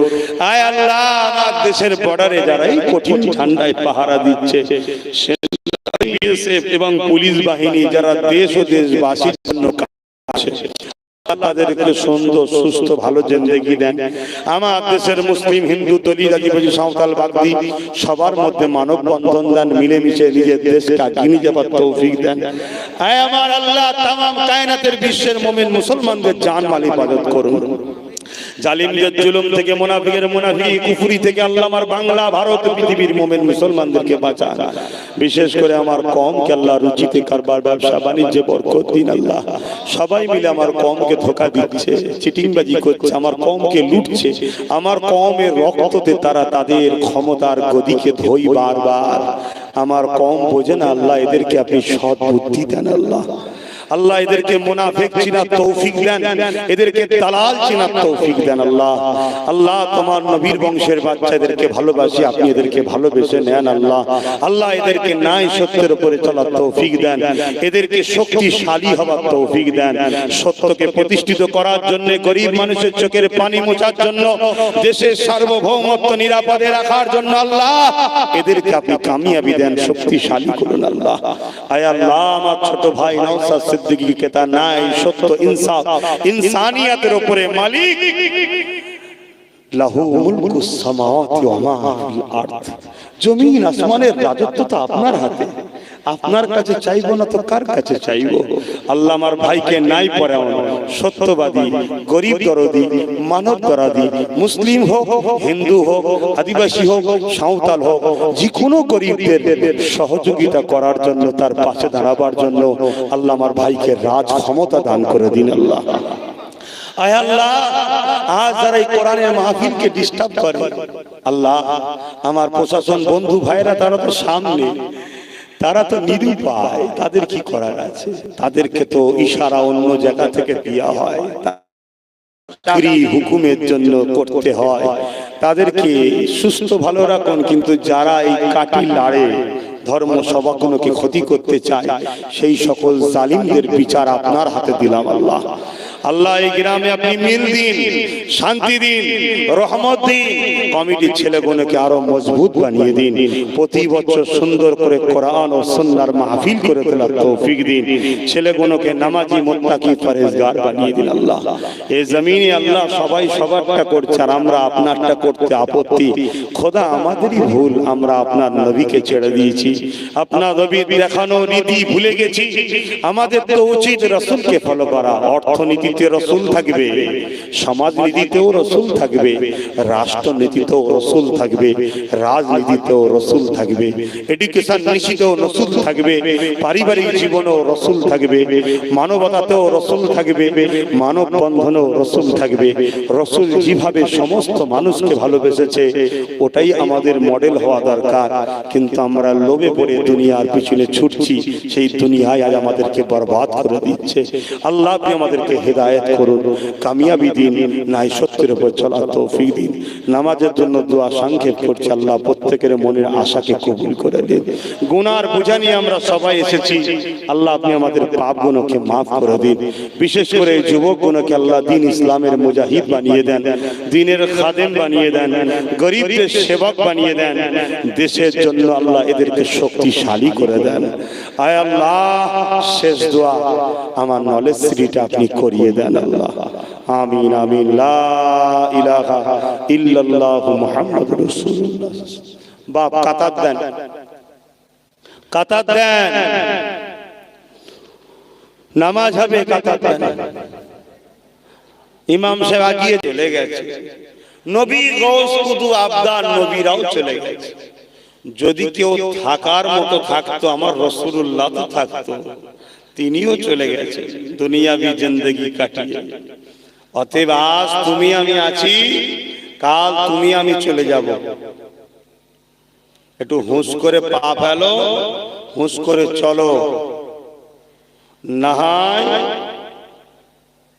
Speaker 1: আয় আল্লাহ, আমার দেশের বর্ডারে যারা এই কঠিন ঠান্ডায় পাহারা দিচ্ছে, এবং পুলিশ বাহিনী যারা দেশ ও দেশবাসীর জন্য কাজ করছে, তাদেরকে সুন্দর সুস্থ ভালো জিন্দেগি দেন। আমার দেশের মুসলিম হিন্দু দলিত আদিবাসী সাঁওতাল বাগদি সবার মধ্যে মানববন্ধন দেন, মিলেমিশে নিজের দেশকে এগিয়ে নিয়ে যাবার তৌফিক দেন। আয় আমার আল্লাহ, তামাম কায়নাতের বিশ্বের মুমিন মুসলমানদের জান মাল হিফাজত করুন। জালিমদের জুলুম থেকে, মুনাফিকের মুনাফিকি, কুফরি থেকে আল্লাহ আমার বাংলা, ভারত, পৃথিবীর মুমিন মুসলমানদেরকে বাঁচান। বিশেষ করে আমার কওমকে আল্লাহ রুচিতে কারবার, ব্যবসা বাণিজ্যে বরকত দিন। আল্লাহ, সবাই মিলে আমার কওমকে ধোঁকা দিচ্ছে, চিটিংবাজি করছে, আমার কওমকে লুটছে। আমার কওমের রক্ততে তারা তাদের ক্ষমতার গদিকে ধোই বারবার। আমার কওম বোঝে না আল্লাহ, এদেরকে আপনি সৎ বুদ্ধি দেন। আল্লাহ আল্লাহ এদেরকে মুনাফিক চিনার তৌফিক দেন, এদেরকে দালাল চিনার তৌফিক দেন। আল্লাহ আল্লাহ, তোমার নবীর বংশের বাচ্চাদেরকে ভালোবাসি, আপনি এদেরকে ভালোবেসে নেন। আল্লাহ আল্লাহ, এদেরকে ন্যায় সত্যের উপরে চলার তৌফিক দেন, এদেরকে শক্তিশালী হওয়ার তৌফিক দেন, সত্যকে প্রতিষ্ঠিত করার জন্য, গরিব মানুষের চোখের পানি মোছার জন্য, দেশের সার্বভৌমত্ব নিরাপদে রাখার জন্য আল্লাহ এদেরকে আপনি কামিয়াবি দেন, শক্তিশালী করুন। আল্লাহ আয় আল্লাহ, আমার ছোট ভাই নওশাদ সিদ্দিকীকে তার ন্যায় সত্য ইনসাফ ইনসানিয়াতের উপরে মালিক, লাহু মুলকুস সামাওয়াতি ওয়া মা ফিল আরদ, জমিন আসমানের রাজত্ব তো আপনার হাতে। আপনার কাছে চাইবো না তো কার কাছে চাইবো? আল্লাহ আমার ভাইকে নাই পরায়ণ, সত্যবাদী, গরিব দরদি, মানব দরদি, মুসলিম হোক, হিন্দু হোক, আদিবাসী হোক, সাঁওতাল হোক, যে কোনো গরিবদের সহযোগিতা করার জন্য, তার পাশে দাঁড়াবার জন্য আল্লাহ আমার ভাইকে রাজ ক্ষমতা দান করে দিন। আল্লাহ আয় আল্লাহ, আজ যারা এই কোরআনের মাহফিলকে ডিস্টার্ব করে, আল্লাহ আমার প্রশাসন বন্ধু ভাইরা, তারা তো সামনে, তারা তো নিরুপায়, তাদের কি করার আছে? তাদেরকে তো ইশারা অন্য জায়গা থেকে দেওয়া হয়, হুকুমের জন্য করতে হয়। তাদেরকে সুস্থ ভালো রাখুন, কিন্তু যারা এই কাটি লাড়ে, ধর্ম সভাগুলোকে ক্ষতি করতে চায়, সেই সকল জালিমদের বিচার আপনার হাতে দিলাম। আল্লাহ আল্লাহ, এই গ্রামে আপনি মিল দিন, শান্তি দিন, রহমত দিন, কমিটির ছেলেগুলোকে আরো মজবুত বানিয়ে দিন, প্রতি বছর সুন্দর করে কোরআন ও সুন্নাহর মাহফিল করে তোলার তৌফিক দিন, ছেলেগুলোকে নামাজি, মুত্তাকি, পরহেজগার বানিয়ে দিন। আল্লাহ এই জমিনে আল্লাহ সবাই সবারটা করছে, আর আমরা আপনারটা করতে আপত্তি। খোদা আমাদেরই ভুল, আমরা আপনার নবীকে ছেড়ে দিয়েছি, আপনার নবীর দেখানো রীতি ভুলে গেছি। আমাদের তো উচিত রাসূলকে ফলো করা, অর্থনীতি অর্থনীতিতে রসুল থাকবে, সমাজনীতিতেও রসুল থাকবে, রাষ্ট্রনীতিতেও রসুল থাকবে, রাজনীতিতেও রসুল থাকবে, এডুকেশন নীতিতেও রসুল থাকবে, পারিবারিক জীবনেও রসুল থাকবে, মানবতাতেও রসুল থাকবে, মানব বন্ধনেও রসুল থাকবে। রসুল যেভাবে সমস্ত মানুষকে ভালোবেসেছে ওটাই আমাদের মডেল হওয়া দরকার। কিন্তু আমরা লোভে পড়ে দুনিয়ার পিছনে ছুটছি, সেই দুনিয়ায় আজ আমাদেরকে বরবাদ করে দিচ্ছে। আল্লাহ আপনি আমাদেরকে হেদায়েত করুন, কামিয়াবি দিন, নাই সত্যের উপর চলার তৌফিক দিন। নামাজের জন্য দোয়া সংক্ষেপ করছি, আল্লাহ প্রত্যেকের মনের আশাকে কবুল করে দিন। গুনার বোঝা নিয়ে আমরা সবাই এসেছি, আল্লাহ আপনি আমাদের পাপগুলোকে মাফ করে দিন। বিশেষ করে যুবকগুলোকে আল্লাহ দিন ইসলামের মুজাহিদ বানিয়ে দেন, দিনের খাদেম বানিয়ে দেন, গরিবদের সেবক বানিয়ে দেন। দেশের জন্য আল্লাহ এদেরকে শক্তিশালী করে দেন। আয় আল্লাহ, শেষ দোয়া আমার নলেজ শ্রীটা আপনি করিয়ে দেন আল্লাহ। আমিন আমিন। লা ইলাহা ইল্লাল্লাহ মুহাম্মাদুর রাসূলুল্লাহ। বাপ কাতার দেন, কাতার দেন, নামাজ হবে, কাতার দেন। ইমাম সাহেব আগিয়ে চলে গেছে, নবী গৌস কুতু আবদার নবীরাও চলে গেছে। যদি কেউ থাকার মতো থাকতো আমার রাসূলুল্লাহ তো থাকতো, তিনিও চলে গেছে দুনিয়াবি জিন্দেগি কাটিয়ে। অতএব আজ তুমি আমি আছি, কাল তুমি আমি চলে যাব। একটু হুঁশ করে পা ফেলো, হুঁশ করে চলো, না হয়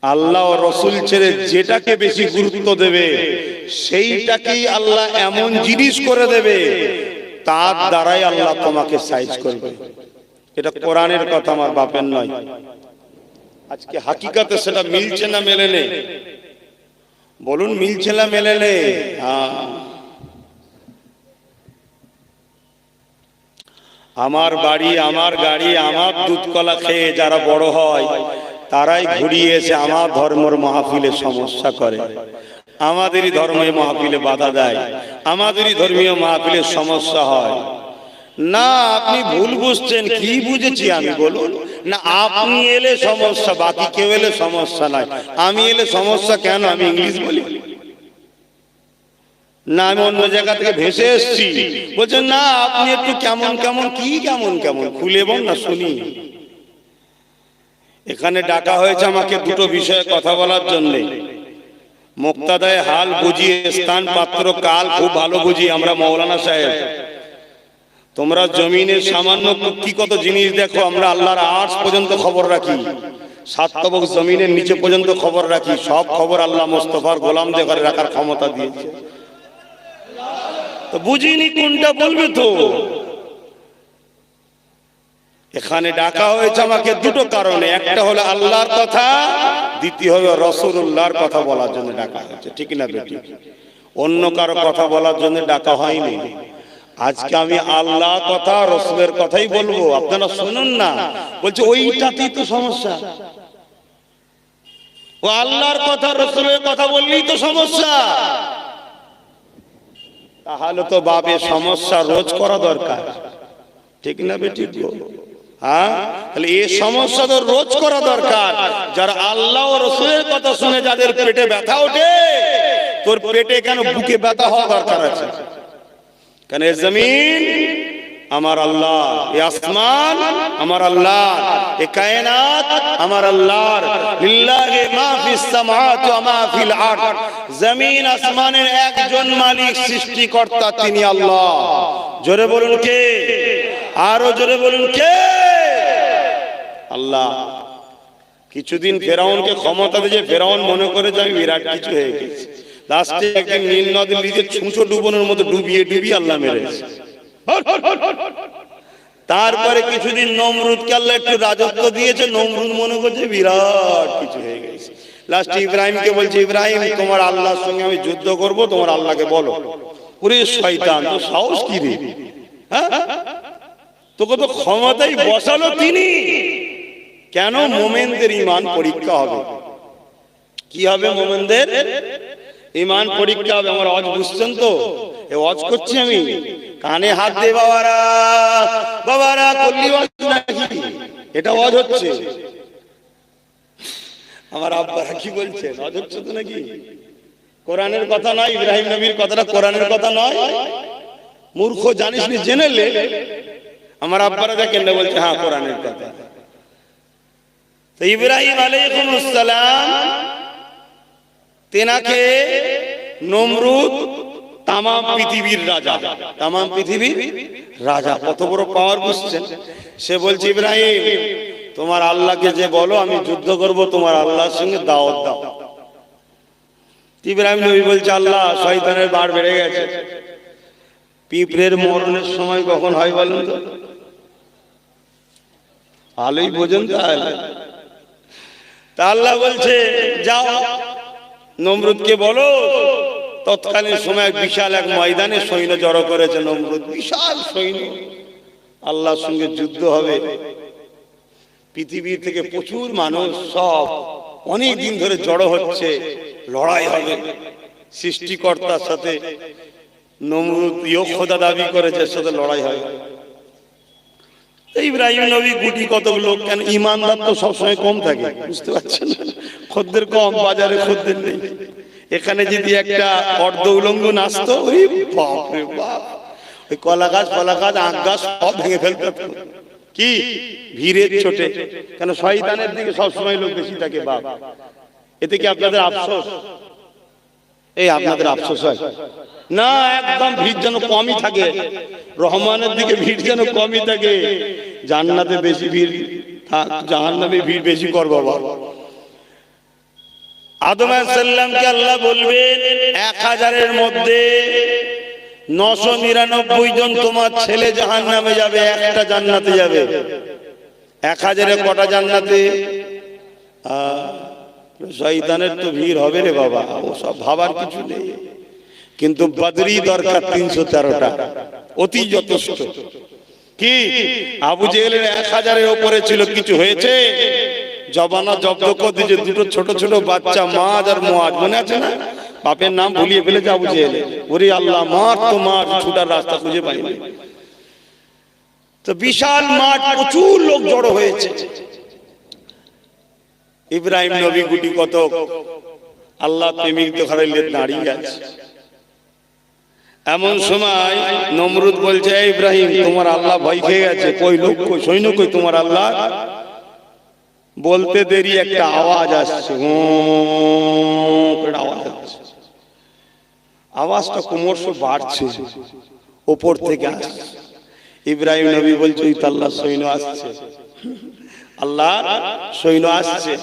Speaker 1: আল্লাহ ও রসুল ছেড়ে যেটাকে বেশি গুরুত্ব দেবে সেইটাকেই আল্লাহ এমন জিনিস করে দেবে, তার দ্বারাই আল্লাহ তোমাকে সাইজ করবে। এটা কোরআনের কথা, আমার বাপের নয়। আজকে হাকিকাতে সেটা মিলছে না মেলে নেই? বলুন মিলছে না মেলে নেই? হ্যাঁ, আমার বাড়ি, আমার গাড়ি, আমার দুধ কলা খেয়ে যারা বড় হয় তারাই ঘুরিয়ে এসে আমার ধর্মের মাহফিলে সমস্যা করে, আমাদেরই ধর্মের মাহফিলে বাধা দেয়, আমাদেরই ধর্মীয় মাহফিলে সমস্যা হয়। না, আপনি ভুল বুঝছেন। কি বুঝেছি আমি বলুন? না, আপনি এলে সমস্যা, বাকি কেউ এলে সমস্যা নাই। আমি এলে সমস্যা কেন? আমি ইংলিশ বলি না, আমি অন্য জায়গা থেকে ভেসে এসছি। বলছেন না, আপনি একটু কেমন কেমন, কি কেমন কেমন খুলে বল না শুনি। এখানে ডাকা হয়েছে আমাকে দুটো বিষয়ে কথা বলার জন্য। মুক্তাদায় হাল বুঝিয়ে স্থান পাত্র কাল খুব ভালো বুঝি আমরা। মৌলানা সাহেব, তোমরা জমিনের সামান্য কি কত জিনিস দেখো, আমরা আল্লাহর আরশ পর্যন্ত খবর রাখি, সাত তবক জমিনের নিচে পর্যন্ত খবর রাখি। সব খবর আল্লাহ মুস্তাফার গোলামদের ঘরে রাখার ক্ষমতা দিয়েছে। তো বুঝিনি কোনটা বলবে তো। এখানে ডাকা হয়েছে আমাকে দুটো কারণে, একটা হলো আল্লাহর কথা, দ্বিতীয় হলো রাসূলুল্লাহর কথা বলার জন্য ডাকা হয়েছে। ঠিক না বেটি? অন্য কারো কথা বলার জন্য ডাকা হয়নি। আজকে আমি আল্লাহ কথা, রাসূলের কথাই বলবো, আপনারা শুনুন না। বলছে ওইটাতেই তো সমস্যা, ও আল্লাহর কথা রাসূলের কথা বললেই তো সমস্যা। তাহলে তো বাবে সমস্যা রোজ করা দরকার। ঠিক না বেটি? হ্যাঁ, তাহলে এই সমস্যা তো রোজ করা দরকার। যারা আল্লাহ ও রাসূলের কথা শুনে যাদের পেটে ব্যথা ওঠে, তোর পেটে কেন বুকে ব্যথা হওয়া দরকার আছে? কেন এ জমিন আমার আল্লাহ, এ আসমান আমার আল্লাহ, এ কায়নাত আমার আল্লাহর। লিল্লাহি মা ফিস সামাওয়াতি ওয়া মা ফিল আরদ। জমিন আসমানের একজন মালিক, সৃষ্টিকর্তা তিনি আল্লাহ। জোরে বলুন কে? আরো জোরে বলুন কে? আল্লাহ। কিছুদিন ফেরাউনকে ক্ষমতা দিয়ে ফেরাউন মনে করে যে আমি বিরাট কিছু হয়ে গেছি। লাস্টে একদিন নীল নদীর নিচে ছুঁচো ডুবানোর মতো ডুবিয়ে ডুবিয়ে আল্লাহ মেরেছে। তারপরে কিছুদিন নমরুদকে আল্লাহ একটু রাজত্ব দিয়েছে, নমরুদ মনে করছে বিরাট কিছু হয়ে গেছে। লাস্টে ইব্রাহিমকে বলছে, ইব্রাহিম তোমার আল্লাহর সঙ্গে আমি যুদ্ধ করব, তোমার আল্লাহকে বলো। ওরে শয়তান, তো সাহস কি রে? হ্যাঁ, তোকে তো ক্ষমতাই বসালো তিনি। কেন? মোমেনদের ঈমান পরীক্ষা হবে। কি হবে? মোমেনদের ঈমান পরীক্ষা হবে। আমার ওয়াজ বুঝছেন তো? এই ওয়াজ করছি আমি, কানে হাত দে বাবারা, বাবারা করলি ওয়াজ নাকি? এটা ওয়াজ হচ্ছে। আমার আব্বারা কি বলছেন অধৈর্য তো নাকি? কোরআনের কথা নয়, ইব্রাহিম নবীর কথাটা কোরআনের কথা নয়। মূর্খ জানিস নি জেনেলে আমার আব্বারা দেখেন না, বলছে হ্যাঁ কোরআনের কথা। তো ইব্রাহিম আলাইহিস সালাম তেনাকে নমরুদ তামাম পৃথিবীর রাজা, তামাম পৃথিবীর রাজা, কত বড় পাওয়ার বুঝছেন? সে বলছে ইব্রাহিম তোমার আল্লাহকে যে বলো আমি যুদ্ধ করব, তোমার আল্লাহর সঙ্গে দাওয়াত দাও। ইব্রাহিম নবী বলছে আল্লাহ শয়তানের বার বেড়ে গেছে, পিঁপড়ের মরণের সময় কখন হয় বলেন তো? ভালোই বোঝেন তাহলে। তা আল্লাহ বলছে যাও নমরুদকে বলো তৎকালীন সময় বিশাল এক ময়দানে সৈন্য জড়ো করেছে নমরুদ, বিশাল সৈন্য, আল্লাহর সঙ্গে যুদ্ধ হবে। পৃথিবী থেকে প্রচুর মানুষ সব অনেক দিন ধরে জড়ো হচ্ছে, লড়াই হবে সৃষ্টিকর্তার সাথে। নমরুদ খোদা দাবি করেছে, সাথে লড়াই হবে। ইব্রাহিম নবী গুটি কতক লোক, কেন ইমানদার তো সবসময় কম থাকে, বুঝতে পারছেন? খদ্দের কম, বাজারে খদ্দের নেই। এখানে যদি একটা অর্ধ উলঙ্গ নাচতো, ওই বাপ রে বাপ, ওই কলা গাছ আখ গাছ সব ভেঙে ফেলতে। কি ভিড়ের ছোটে, কেন শয়তানের দিকে সবসময় লোক বেশি থাকে। বাপ এতে কি আপনাদের আফসোস? এই আপনাদের আফসোস হয় না? একদম ভিড় যেন কমই থাকে, রহমানের দিকে ভিড় যেন কমই থাকে। জান্নাতে বেশি ভিড় থাক, জাহান্নামে ভিড় বেশি কর বাবা। আদম আলাইহিস সালামকে আল্লাহ বলবেন 1000-এর মধ্যে 999 জন তোমার ছেলে জাহান্নামে যাবে, একটা জান্নাতে যাবে। 1000-এ কটা জান্নাতে? শয়তানের তো ভিড় হবে রে বাবা, ও সব ভাবার কিছু নেই। কিন্তু বদরি দরকার 313টা, অতি যথেষ্ট। কি আবু জেহেলের 1000-এর উপরে ছিল, কিছু হয়েছে? জবানা জব্দ করে দিয়েছে দুটো ছোট ছোট বাচ্চা, মাজ আর মুয়াজ, মনে আছে না? বাপের নাম ভুলিয়ে ফেলেছে আবু জেহেল। ওরে আল্লাহ, মার তো মার, ছুটার রাস্তা খুঁজে পাইনি। তো বিশাল মাঠ, প্রচুর লোক জড়ো হয়েছে। ইব্রাহিম নবী গুটি কত আল্লাহ প্রেমিক দেখাইলে দাঁড়িয়ে আছে। এমন সময় নমরুদ বলছে ইব্রাহিম তোমার আল্লাহ ভয় খেয়ে গেছে, কই লোক কই সৈন্য কই তোমার আল্লাহ? বলতে দেরি একটা আওয়াজ আসছে, আওয়াজ আসছে, আওয়াজটা ক্রমশ বাড়ছে, ওপর থেকে আসছে। ইব্রাহিম নবী বলছে ওই তো আল্লাহ সৈন্য আসছে, আল্লাহ সৈন্য আসছে।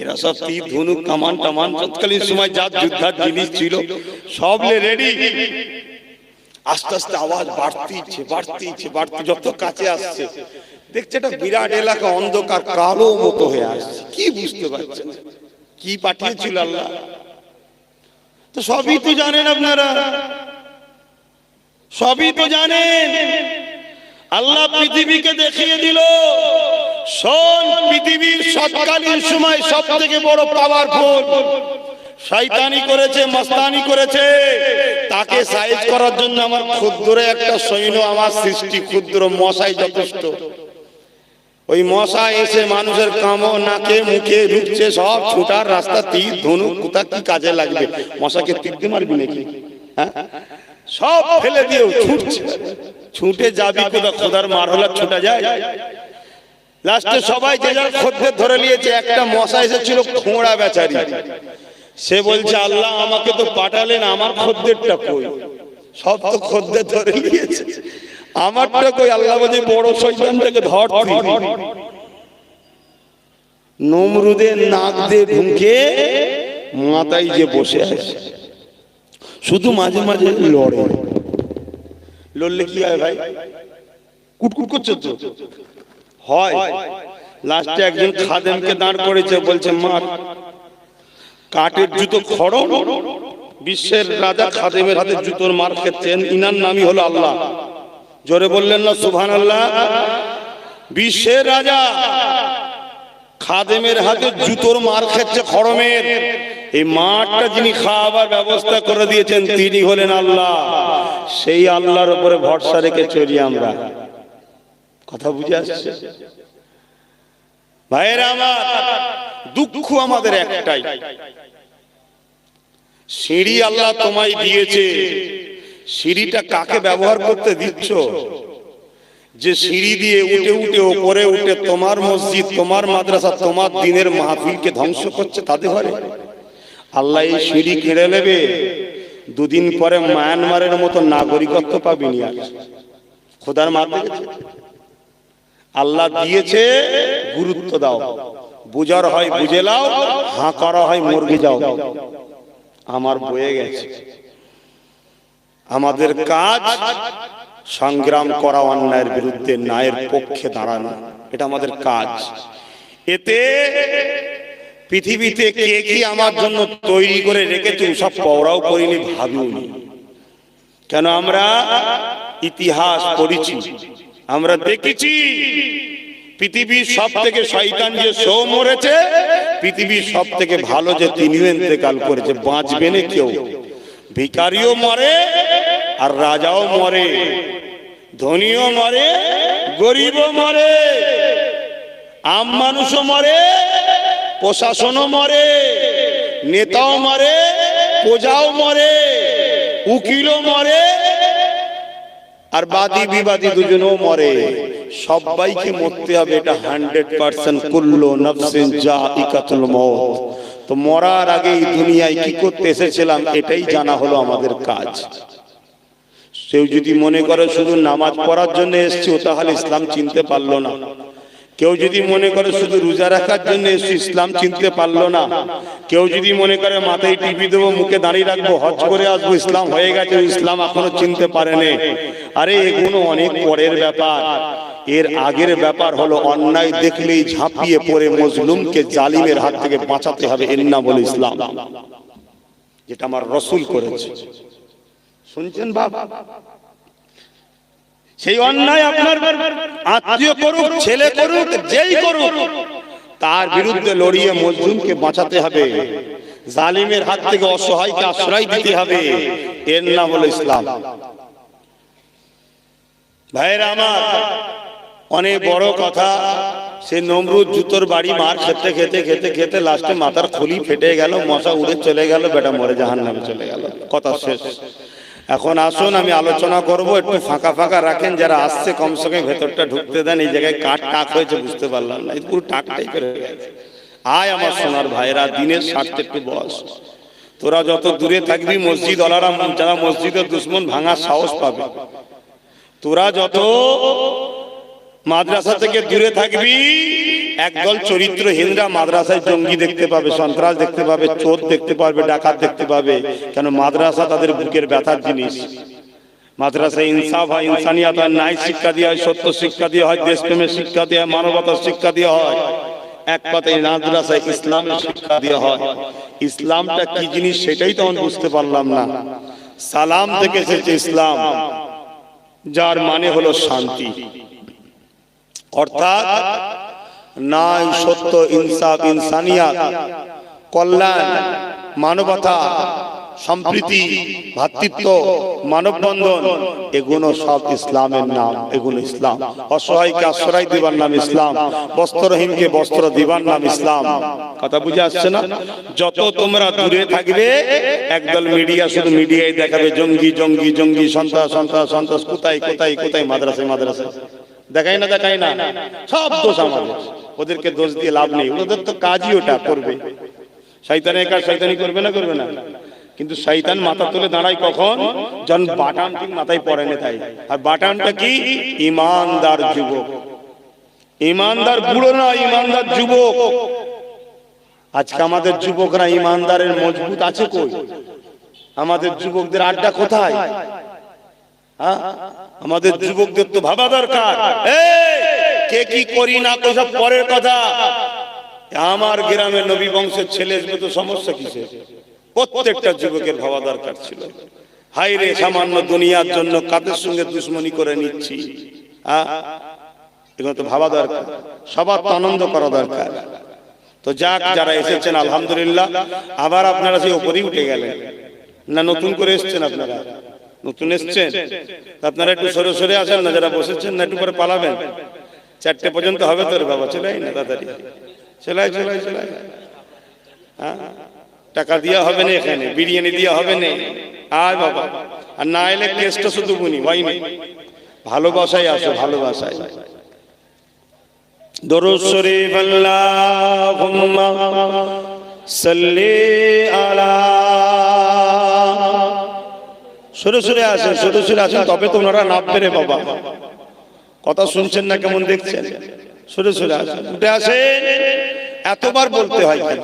Speaker 1: এরা সব তীর ধনুক কামান টামান তৎকালীন সময় যা যুদ্ধার জিনিস ছিল সব রেডি। আস্তে আস্তে আওয়াজ বাড়তিছে বাড়তিছে বাড়তি, যত কাছে আসছে দেখছে একটা বিরাট এলাকা অন্ধকার কালো মতো হয়ে আসছে। কি বুঝতে পারছেন কি পাঠিয়েছিল আল্লাহ? তো সবই তো জানেন আপনারা, সবই তো জানেন। আল্লাহ পৃথিবীকে দেখিয়ে দিল, শোন পৃথিবীর সৎকালীন সময় সব থেকে বড় পাওয়ারফুল শয়তানি করেছে, মস্তানি করেছে, তাকে সাইজ করার জন্য আমার ক্ষুদ্র একটা সৈন্য, আমার সৃষ্টি ক্ষুদ্র মশাই যথেষ্ট। ওই মশা এসে মানুষের কামো নাকে মুখে ঢুকছে, সব ছুটার রাস্তা, তীর ধনুক কোথা কি কাজে লাগবে? মশাকে তীর দিয়ে মারবি নাকি? হ্যাঁ, সব ফেলে দিয়েও ছুটছে, ছুটে যাবি কোথা? খোদার মার হলে ছুটা যায়? লাস্টে সবাই যে যার খদ্দের ধরে নিয়েছে। একটা মশা এসেছিল খোঁড়া বেচারি, সে বলছে আল্লাহ আমাকে তো পাঠালেন, আমার খদ্দেরটা কই? সব তো খদ্দের ধরে নিয়েছে, আমারটা কই? আল্লাহ বলছে বড় শয়তানটাকে ধর। নমরুদের নাক দিয়ে ঢুকে মাথায় যে বসে আছে, শুধু মাঝে মাঝে লড়ে। লড়লে কি হয় ভাই? কুটকুট করছে তো হয়। লাস্টে একজন খাদেমকে দাঁড় করেছে, বলছে মার। কাঠের জুতো খড়ম, বিশ্বের রাজা খাদেমের হাতে জুতোর মার খেচ্ছেন, ইনার নামই হলো আল্লাহ। জোরে বললেন না সুবহানাল্লাহ? বিশ্বের রাজা খাদেমের হাতে জুতোর মার খেচ্ছে খড়মের। এই মাঠটা যিনি খাওয়াবার ব্যবস্থা করে দিয়েছেন তিনি হলেন আল্লাহ। সেই আল্লাহর উপরে ভরসা রেখে চলি আমরা। কথা বুঝে আসছে ভাইরা আমার, দুঃখ আমাদের একটাই, সিঁড়ি আল্লাহ তোমায় দিয়েছে, সিঁড়িটা কাকে ব্যবহার করতে দিচ্ছ? যে সিঁড়ি দিয়ে উঠে উঠে ওপরে উঠে তোমার মসজিদ, তোমার মাদ্রাসা, তোমার দিনের মাহফিলকে ধ্বংস করছে, তাদের ঘরে আল্লাহ এই সিঁড়ি কেড়ে নেবে, দুদিন পরে মায়ানমারের মতো নাগরিকত্ব পাবিনি। আর খোদার মার দেখেছে, আল্লাহ দিয়েছে, গুরুত্ব দাও, বুঝার হয় বুঝে লাও, হাঁ করা হয় মর্গে যাও। আমার বয়ে গেছে, আমাদের কাজ সংগ্রাম করা, অন্যায়ের বিরুদ্ধে ন্যায়ের পক্ষে দাঁড়ানো, এটা আমাদের কাজ। এতে পৃথিবীতে কে কি আমার জন্য তৈরি করে রেখেছে সব পড়াও করিনি, ভাবিওনি। কেন? আমরা ইতিহাস পড়েছি, আমরা দেখেছি পৃথিবীর সব থেকে শয়তান যে সৌ মরেছে, পৃথিবীর সব থেকে ভালো যে তিনিও ইন্তেকাল করেছে। বাঁচবে না কেউ, ভিখারিও মরে আর রাজাও মরে, ধনীও মরে, গরিবও মরে, আম মানুষও মরে, প্রশাসনও মরে, নেতাও মরে, প্রজাও মরে, উকিলও মরে, আর বাদী বিবাদী দুজনেও মরে। সবাইকে মরতে হবে, এটা 100%। কুল্লু নাফসিন যায়িকাতুল মউত। তো মরার আগে এই দুনিয়ায় কি করতে এসেছিলাম এটাই জানা হলো আমাদের কাজ। কেউ যদি মনে করে শুধু নামাজ পড়ার জন্য এসছি, ও তাহলে ইসলাম চিনতে পারলো না। কেউ যদি মনে করে শুধু রোজা রাখার জন্য এসছি, ইসলাম চিনতে পারলো না। কেউ যদি মনে করে মাথায় টিপি দেবো, মুখে দাঁড়িয়ে রাখবো, হজ করে আসবো, ইসলাম হয়ে গেছে, ইসলাম এখনো চিনতে পারেনি। আরে এগুলো অনেক পরের ব্যাপার। এর আগের ব্যাপার হলো অন্যায় দেখলেই ঝাঁপিয়ে পড়ে মজলুমকে জালিমের হাত থেকে বাঁচাতে হবে, এর নাম বলে ইসলাম, যেটা আমার রসুল করেছে। শুনছেন বাবা? সেই অন্যায় আপনার আত্মীয় করুক, ছেলে করুক, যেই করুক, তার বিরুদ্ধে লড়িয়ে মজলুমকে বাঁচাতে হবে, জালিমের হাত থেকে অসহায়কে আশ্রয় দিতে হবে, এর নাম হলো ইসলাম। ভাইরা আমার, অনেক বড় কথা। সে নমরুদ জুতোর বাড়ি মার খেতে খেতে খেতে খেতে লাস্টে মাথার খুলি ফেটে গেল, মশা উড়ে চলে গেল, বেটা মরে জাহান্নামে চলে গেল, কথা শেষ। এখন আসুন আমি আলোচনা করব, একটু ফাঁকা ফাঁকা রাখেন, যারা আসছে কমসে কম ভেতরটা ঢুকতে দেন। এই জায়গায় কাঠ টাক হয়েছে বুঝতে পারলাম না, পুরো টাকটাই করে গেছে। আয় আমার সোনার ভাইরা, দিনের স্বার্থে একটু বস। তোরা যত দূরে থাকবি মসজিদ ওয়ালারা, যারা মসজিদের দুশ্মন, ভাঙার সাহস পাবে। তোরা যত মাদ্রাসা থেকে দূরে থাকবি, একদল চরিত্রহীনরা মাদ্রাসায় জঙ্গি দেখতে পাবে, সন্ত্রাস দেখতে পাবে, চোর দেখতে পাবে, ডাকাত দেখতে পাবে। কেন? মাদ্রাসা তাদের বুকের ব্যথার জিনিস। মাদ্রাসায় ইনসাফ হয়, ইনসানিয়াত হয়, ন্যায় শিক্ষা দেওয়া হয়, সত্য শিক্ষা দেওয়া হয়, দেশপ্রেমের শিক্ষা দেওয়া হয়, মানবতার শিক্ষা দেওয়া হয়। এক কথায় মাদ্রাসায় ইসলামের শিক্ষা দেওয়া হয়। ইসলামটা কি জিনিস সেটাই তো আমি বুঝতে পারলাম না। সালাম থেকে এসেছে ইসলাম, যার মানে হলো শান্তি, অর্থাৎ ন্যায়, সত্য, ইনসাফ, ইনসানিয়াত, কল্যাণ, মানবতা, সম্প্রীতি, ভ্রাতৃত্ব, মানববন্ধন, এগুলো সব ইসলামের নাম, এগুলো ইসলাম। অসহায়কে আশ্রয় দিবার নাম ইসলাম, বস্ত্রহীনকে বস্ত্র দিবার নাম ইসলাম। কথা বুঝে আসছে না? যত তোমরা দূরে থাকবে, একদল মিডিয়া শুধু মিডিয়ায় দেখাবে জঙ্গি জঙ্গি জঙ্গি, সন্ত্রাস সন্ত্রাস সন্ত্রাস, কোথায় কোথায় কোথায়, মাদ্রাসায় মাদ্রাসায় দেখাই না, দেখাই না, সব দোষ আমাদের। ওদেরকে দোষ দিয়ে লাভ নেই, ওদের তো কাজই ওটা করবে। শয়তানের কাজ শয়তানি করবে না, করবে না? কিন্তু শয়তান মাথা তুলে দাঁড়ায় কখন? যখন বাটাম ঠিক মাথায় পড়ে না, তাই। আর বাটামটা কি? ইমানদার যুবক, ইমানদার বুড়ো না, ইমানদার যুবক। আজকে আমাদের যুবকরা ইমানদারের মজবুত আছে কই? আমাদের যুবকদের আড্ডা কোথায়? আমাদের যুবকদের তো ভাবা দরকার, কে কি করি না তো সব পরের কথা। আমার গ্রামে নবী বংশের ছেলে তো সমস্যা কিসে? প্রত্যেকটা যুবকের ভাবা দরকার ছিল, হাই রে সামান্য দুনিয়ার জন্য কাদের সঙ্গে দুশ্মনী করে নিচ্ছি। এগুলো তো ভাবা দরকার, সবার তো আনন্দ করা দরকার। তো যাক, যারা এসেছেন আলহামদুলিল্লাহ। আবার আপনারা সেই উপরেই উঠে গেলেন না? নতুন করে এসছেন আপনারা? নতুন এসছেন আপনারা, একটু সরে সরে আসেন না। যারা বসেছেন না একটু পরে পালাবেন। 4টে পর্যন্ত হবে তোর বাবা, চলে আয় না তাড়াতাড়ি, চলে আয় চলে আয় চলে আয়। হ্যাঁ, টাকা দিয়া হবে না, এখানে বিরিয়ানি দিয়া হবে না, আয় বাবা। আর না এলে কেসটা শুধু বুনি হয়নি, ভালোবাসায় আসো, ভালোবাসায়। দরুদ শরীফ আল্লাহুম্মা সাল্লি আলা। সরে সরে আসেন, সরে সরে আসেন, তবে তো ওনারা নামবে রে বাবা। কথা শুনছেন না, কেমন দেখছেন? সরে সরে আসেন, উঠে আসেন, এতবার বলতে হয় কেন?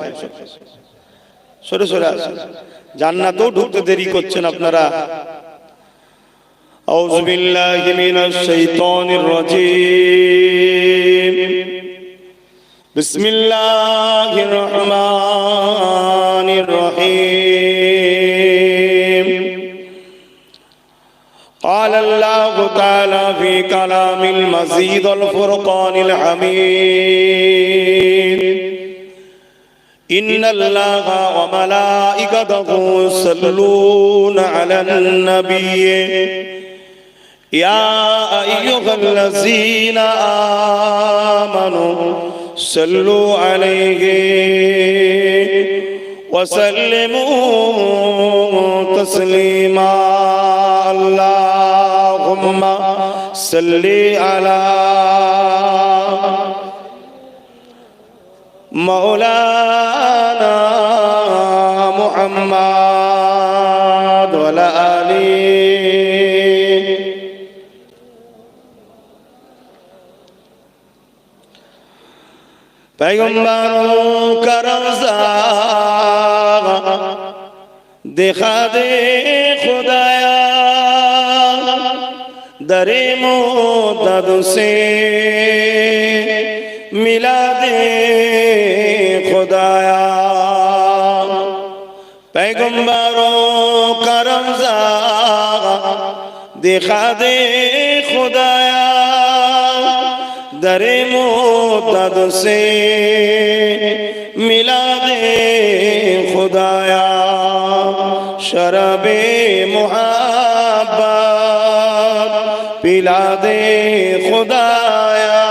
Speaker 1: সরে সরে আসেন, জান্নাতেও ঢুকতে দেরি করছেন আপনারা। আউযু বিল্লাহি মিনাশ শাইতানির রাজীম। বিসমিল্লাহির রহমানির রহিম। قال الله تعالى في كلام المزيد الفرقان الحميد إن الله وملائكته يصلون على النبي يا أيها الذين آمنوا صلوا عليه وسلموا تسليما اللهم صل على مولانا محمد وعلى آله पैगंबरों का रौज़ा दिखा दे खुदाया दरे मोदद से मिला दे खुदाया पैगंबरों का रौज़ा दिखा दे खुदाया दरे मोदद से मिला दे खुदाया शराबे मुहब्बत पिला दे खुदाया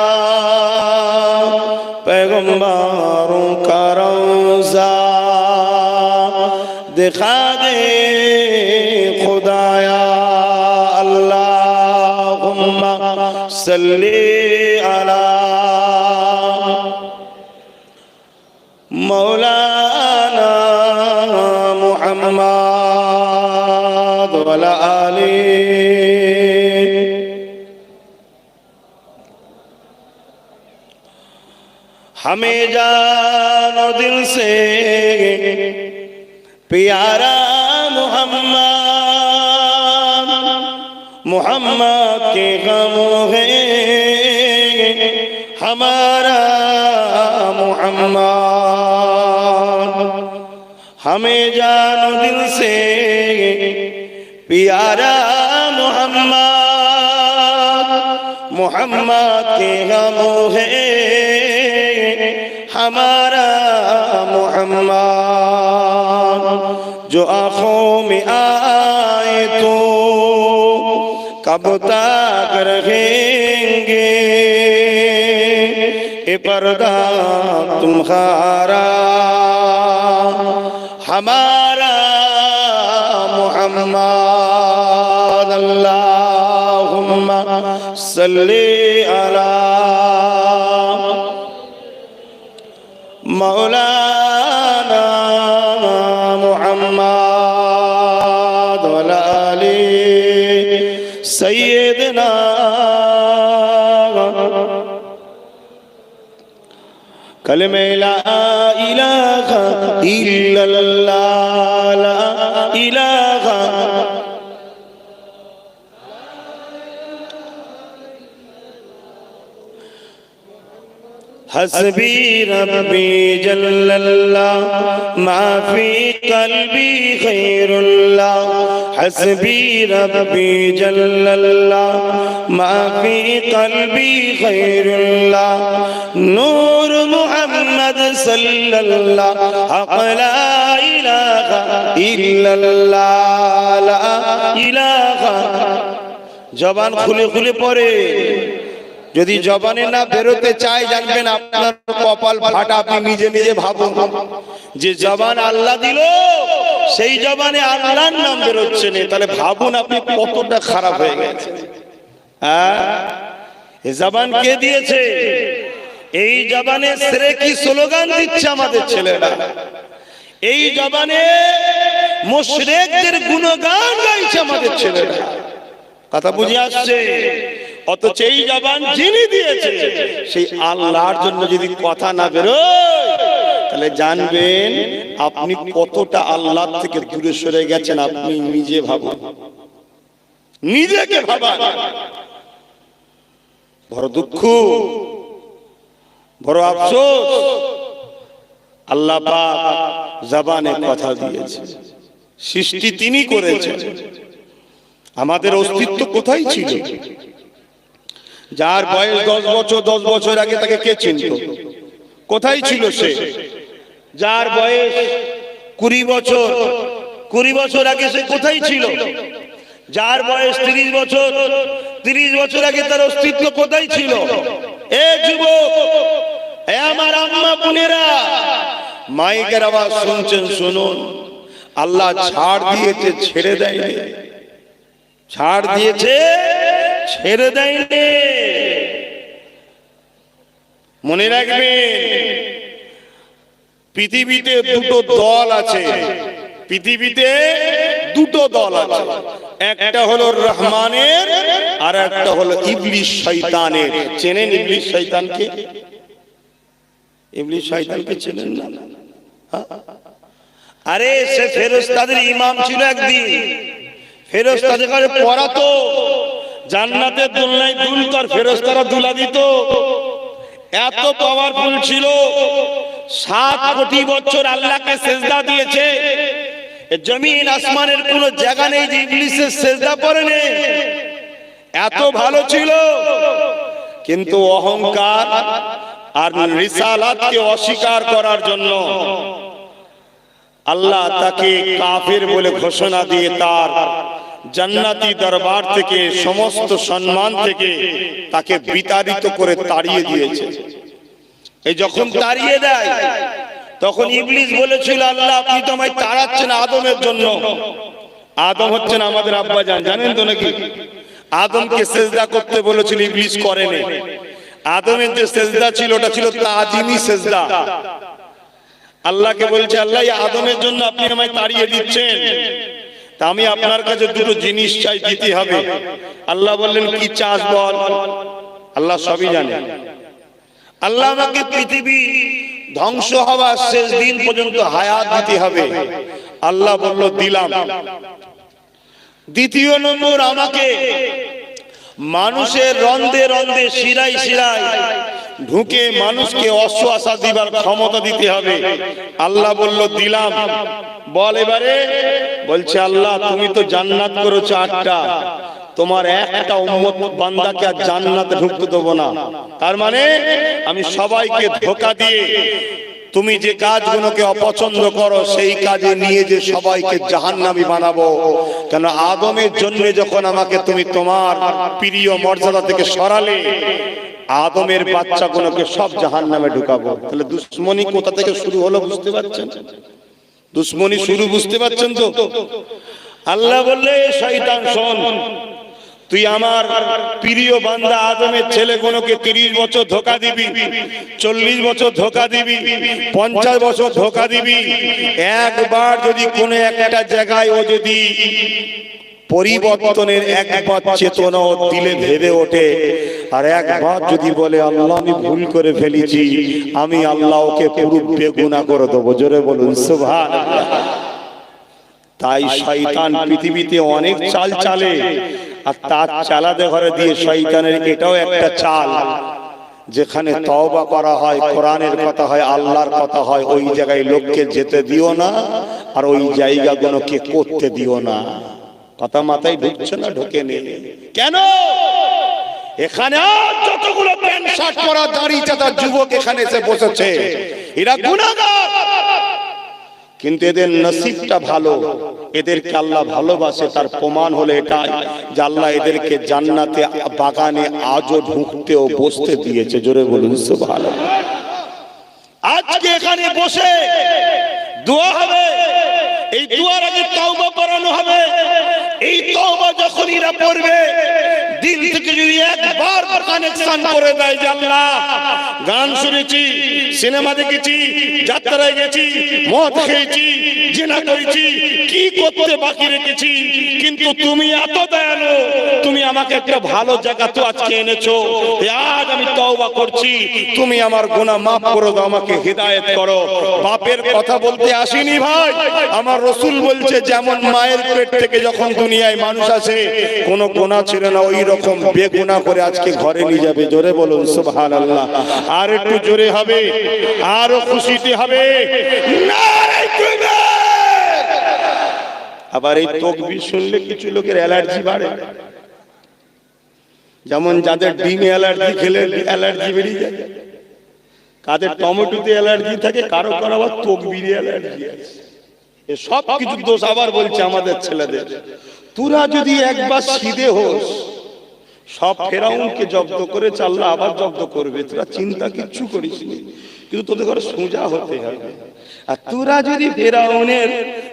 Speaker 1: पैगंबरों का रौज़ा दिखा दे खुदाया अल्लाहुम्मा सल्ली अला मौलाना मुहम्मद वाला आले। हमें जानो दिल से प्यारा मोहम्मद, मोहम्मद के गमों है हमारा मोहम्मद। हमें जानो दिल से प्यारा मोहम्मद, मोहम्मद के गमों है हमारा मोहम्मद। जो आँखों में आए तो कब तक रहेंगे ए पर्दा तुम्हारा हमारा मोहम्मद। अल्लाहुम्मा सल्ली अला मौलाना मुहम्मद वाला आले सैयदना। कलमे ला इलाहा इल्लल्लाह, ला इलाहा हस्बी रब्बी जल्लल्लाह माफी कल्बी खैरुल्लाह। हस्बी रब्बी जल्लल्लाह माफी कल्बी खैरुल्लाह। नूर मुहम्मद सल्लल्लाह हक़ ला इलाहा इल्लल्लाह, ला इलाहा। जबान खुले खुले पड़े যদি জবানে না বেরোতে চায় জানবেন আপনার কপাল ফাটা। আপনি নিজে নিজে ভাবুন যে জবান আল্লাহ দিল, সেই জবানে আল্লাহর নাম বেরোচ্ছে না, তাহলে ভাবুন আপনি কতটা খারাপ হয়ে গেছে। হ্যাঁ, এই জবান কে দিয়েছে? এই জবানে শিরকি স্লোগান দিচ্ছে আমাদের ছেলেরা, এই জবানে মুশরিকদের গুণগান গাইছে আমাদের ছেলেরা। কথা বুঝে আসছে? অথচ এই জবান যিনি দিয়েছে সেই আল্লাহর জন্য যদি কথা না বেরোয়, তাহলে জানবেন আপনি কতটা আল্লাহ থেকে দূরে সরে গেছেন। আপনি নিজে ভাবুন, নিজেকে ভাবান। বড় দুঃখ, বড় আফসোস, আল্লাহ পাক জবানে কথা দিয়েছে, সৃষ্টি তিনি করেছেন। আমাদের অস্তিত্ব কোথায় ছিল? যার বয়স 10 বছর, 10 বছর আগে তাকে কে চিনত? কোথায় ছিল সে? যার বয়স 20 বছর, 20 বছর আগে সে কোথায় ছিল? যার বয়স 30 বছর, 30 বছর আগে তার অস্তিত্ব কোথায় ছিল? এ যুবক, এ আমার আম্মা বোনেরা, মাইকের আওয়াজ শুনছেন, শুনুন। আল্লাহ ছাড় দিয়েছে, ছেড়ে দেয়নি। ছাড় দিয়েছে, ছেড়ে দেয়নি। মনে রাখবেন, পৃথিবীতে দুটো দল আছে। পৃথিবীতে দুটো দল আছে, একটা হলো রহমানের আর একটা হলো ইবলিস শয়তানের। চেনেন ইবলিস শয়তানকে? ইবলিস শয়তানকে চেনেন না? আরে সে ফেরেশতাদের ইমাম ছিল একদিন। ফেরেশতাদের কাছে পড়াতো, জান্নাতের দোলনায় দুলতো আর ফেরেশতারা দুলা দিত। এত পাওয়ারফুল ছিল, 7 কোটি বছর আল্লাহকে সেজদা দিয়েছে। জমিন আসমানের কোন জায়গা নেই যে ইবলিসের সেজদা করেনি। এত ভালো ছিল, কিন্তু অহংকার আর রিসালাতকে অস্বীকার করার জন্য আল্লাহ তাকে কাফের বলে ঘোষণা দিয়ে তার জান্নাতি দরবার থেকে, সমস্ত সম্মান থেকে তাকে বিতাড়িত করে তাড়িয়ে দিয়েছে। এই যখন তাড়িয়ে দেয়, তখন ইবলিস বলেছিল, আল্লাহ আপনি তো আমায় তাড়াচ্ছেন আদমের জন্য। আদম হচ্ছেন আমাদের আব্বা জান, জানেন তো নাকি? আদমকে সেজদা করতে বলেছিল, ইবলিস করেনি। আদমের যে সেজদা ছিল ওটা ছিল তাজিমি সেজদা। আল্লাহকে বলছে, আল্লাহ আদমের জন্য আপনি আমায় তাড়িয়ে দিচ্ছেন, তা আমি আপনার কাছে দুটো জিনিস চাই, দিতে হবে। আল্লাহ বললেন, কি চাস বল। আল্লাহ সবই জানে। আল্লাহ আমাকে পৃথিবী ধ্বংস হওয়ার শেষ দিন পর্যন্ত হায়াত দিতে হবে। আল্লাহ বলল, দিলাম। দ্বিতীয় নম্বর, আমাকে মানুষের রন্ধে রন্ধে, শিরায় শিরায় ঢুকে মানুষকে অশ্বাসা দিবার ক্ষমতা দিতে হবে। আল্লাহ বলল, দিলাম। বল এবারে। বলছে, আল্লাহ তুমি তো জান্নাত করেছো 8টা, তোমার একটা উম্মত বান্দাকে আর জান্নাতে ঢুকতে দেবো না। তার মানে আমি সবাইকে ধোঁকা দিয়ে তুমি যে কাজগুলোকে অপছন্দ করো সেই কাজে নিয়ে যে সবাইকে জাহান্নামী বানাবো। কেন আদমের জন্য যখন আমাকে তুমি তোমার প্রিয় মর্যাদা থেকে সরালে, আদমের বাচ্চাগুলোকে সব জাহান্নামে ঢুকাবো। তাহলে দুশ্মনী কোথা থেকে শুরু হলো বুঝতে পারছেন? দুশ্মনী শুরু বুঝতে পারছেন তো? আল্লাহ বললে, শয়তান শোন, তুই আমার প্রিয় বান্দা আদমের ছেলেগুলোকে 30 বছর ধোঁকা দিবি, 40 বছর ধোঁকা দিবি, 50 বছর ধোঁকা দিবি। একবার যদি কোনো একটা জায়গায় ও যদি পরিবর্তনের একবার চেতনা ও দিলে ভেবে ওঠে, আর একবার যদি বলে আল্লাহ আমি ভুল করে ফেলেছি, আমি আল্লাহ ওকে পুরো বেগুনাহ করে দেবো। জোরে বলুন সুবহানাল্লাহ। তাই শয়তান পৃথিবীতে অনেক চাল চালে, আর তার চালাতে ঘরে দিয়ে শয়তানের এটাও একটা চাল, যেখানে তওবা করা হয়, কোরআনের কথা হয়, আল্লাহর কথা হয়, ওই জায়গায় লোককে যেতে দিও না, আর ওই জায়গাগুলোকে করতে দিও না। কথা মাথায় ঢুকছে না? ঢোকে নে। কেন? এখানে যতগুলো প্যান্ট শার্ট পরা দাড়ি চাঁদা যুবক এখানে এসে বসেছে, এরা গুনাহগার, কিন্তু এদের নসিবটা ভালো। এদেরকে আল্লাহ ভালোবাসে তার প্রমাণ হলো এটাই যে আল্লাহ এদেরকে জান্নাতে বাগানে আজও ঢুকতে ও বসতে দিয়েছে। জোরে বলুন সুবহানাল্লাহ। আজকে এখানে বসে দোয়া হবে, এই দোয়ার আগে তওবা পড়ানো হবে। এই তওবা যখন এরা পড়বে দিল থেকে যদি একবার কানেকশন করে দেয় যে আল্লাহ গান শুনেছি, সিনেমা দেখেছি, যাত্রায় গেছি, মদ খেয়েছি, জিনা করেছি, কি করতে বাকি রেখেছি, কিন্তু তুমি এত দয়ালু, তুমি আমাকে একটা ভালো জায়গা তো আজকে এনেছো, আজ আমি তওবা করছি, তুমি আমার গুনাহ মাফ করে দাও, আমাকে হিদায়াত করো। বাপের কথা বলতে আসিনি ভাই, আমার রাসূল বলছে যেমন মায়ের পেট থেকে যখন দুনিয়ায় মানুষ আসে কোনো গুনাহ ছিল না, ওই রকম বেগুনাহ করে আজকে ঘরে নিয়ে যাবে। জোরে বলুন সুবহানাল্লাহ। আর একটু জোরে হবে, আরো খুশিতে হবে। নারে তাকবীর। আবার এই তাকবীর শুনলে কিছু লোকের অ্যালার্জি বাড়ে, যেমন যাদের ডিম অ্যালার্জি খেলে অ্যালার্জি বেরিয়ে যায়, কাদের টমেটোতে অ্যালার্জি থাকে, কারো কারো আবার তাকবীরে অ্যালার্জি আছে। এ সব কিছু দোষ আবার বলছে আমাদের ছেলেদের। তোরা যদি একবার সিধে হোস, সব ফেরাউনকে জব্দ করে আল্লাহ আবার জব্দ করবে, তোরা চিন্তা কিচ্ছু করিস নি, কিন্তু তোদের ঘরে সোজা হতে হবে। আর তোরা যদি ফেরাউনের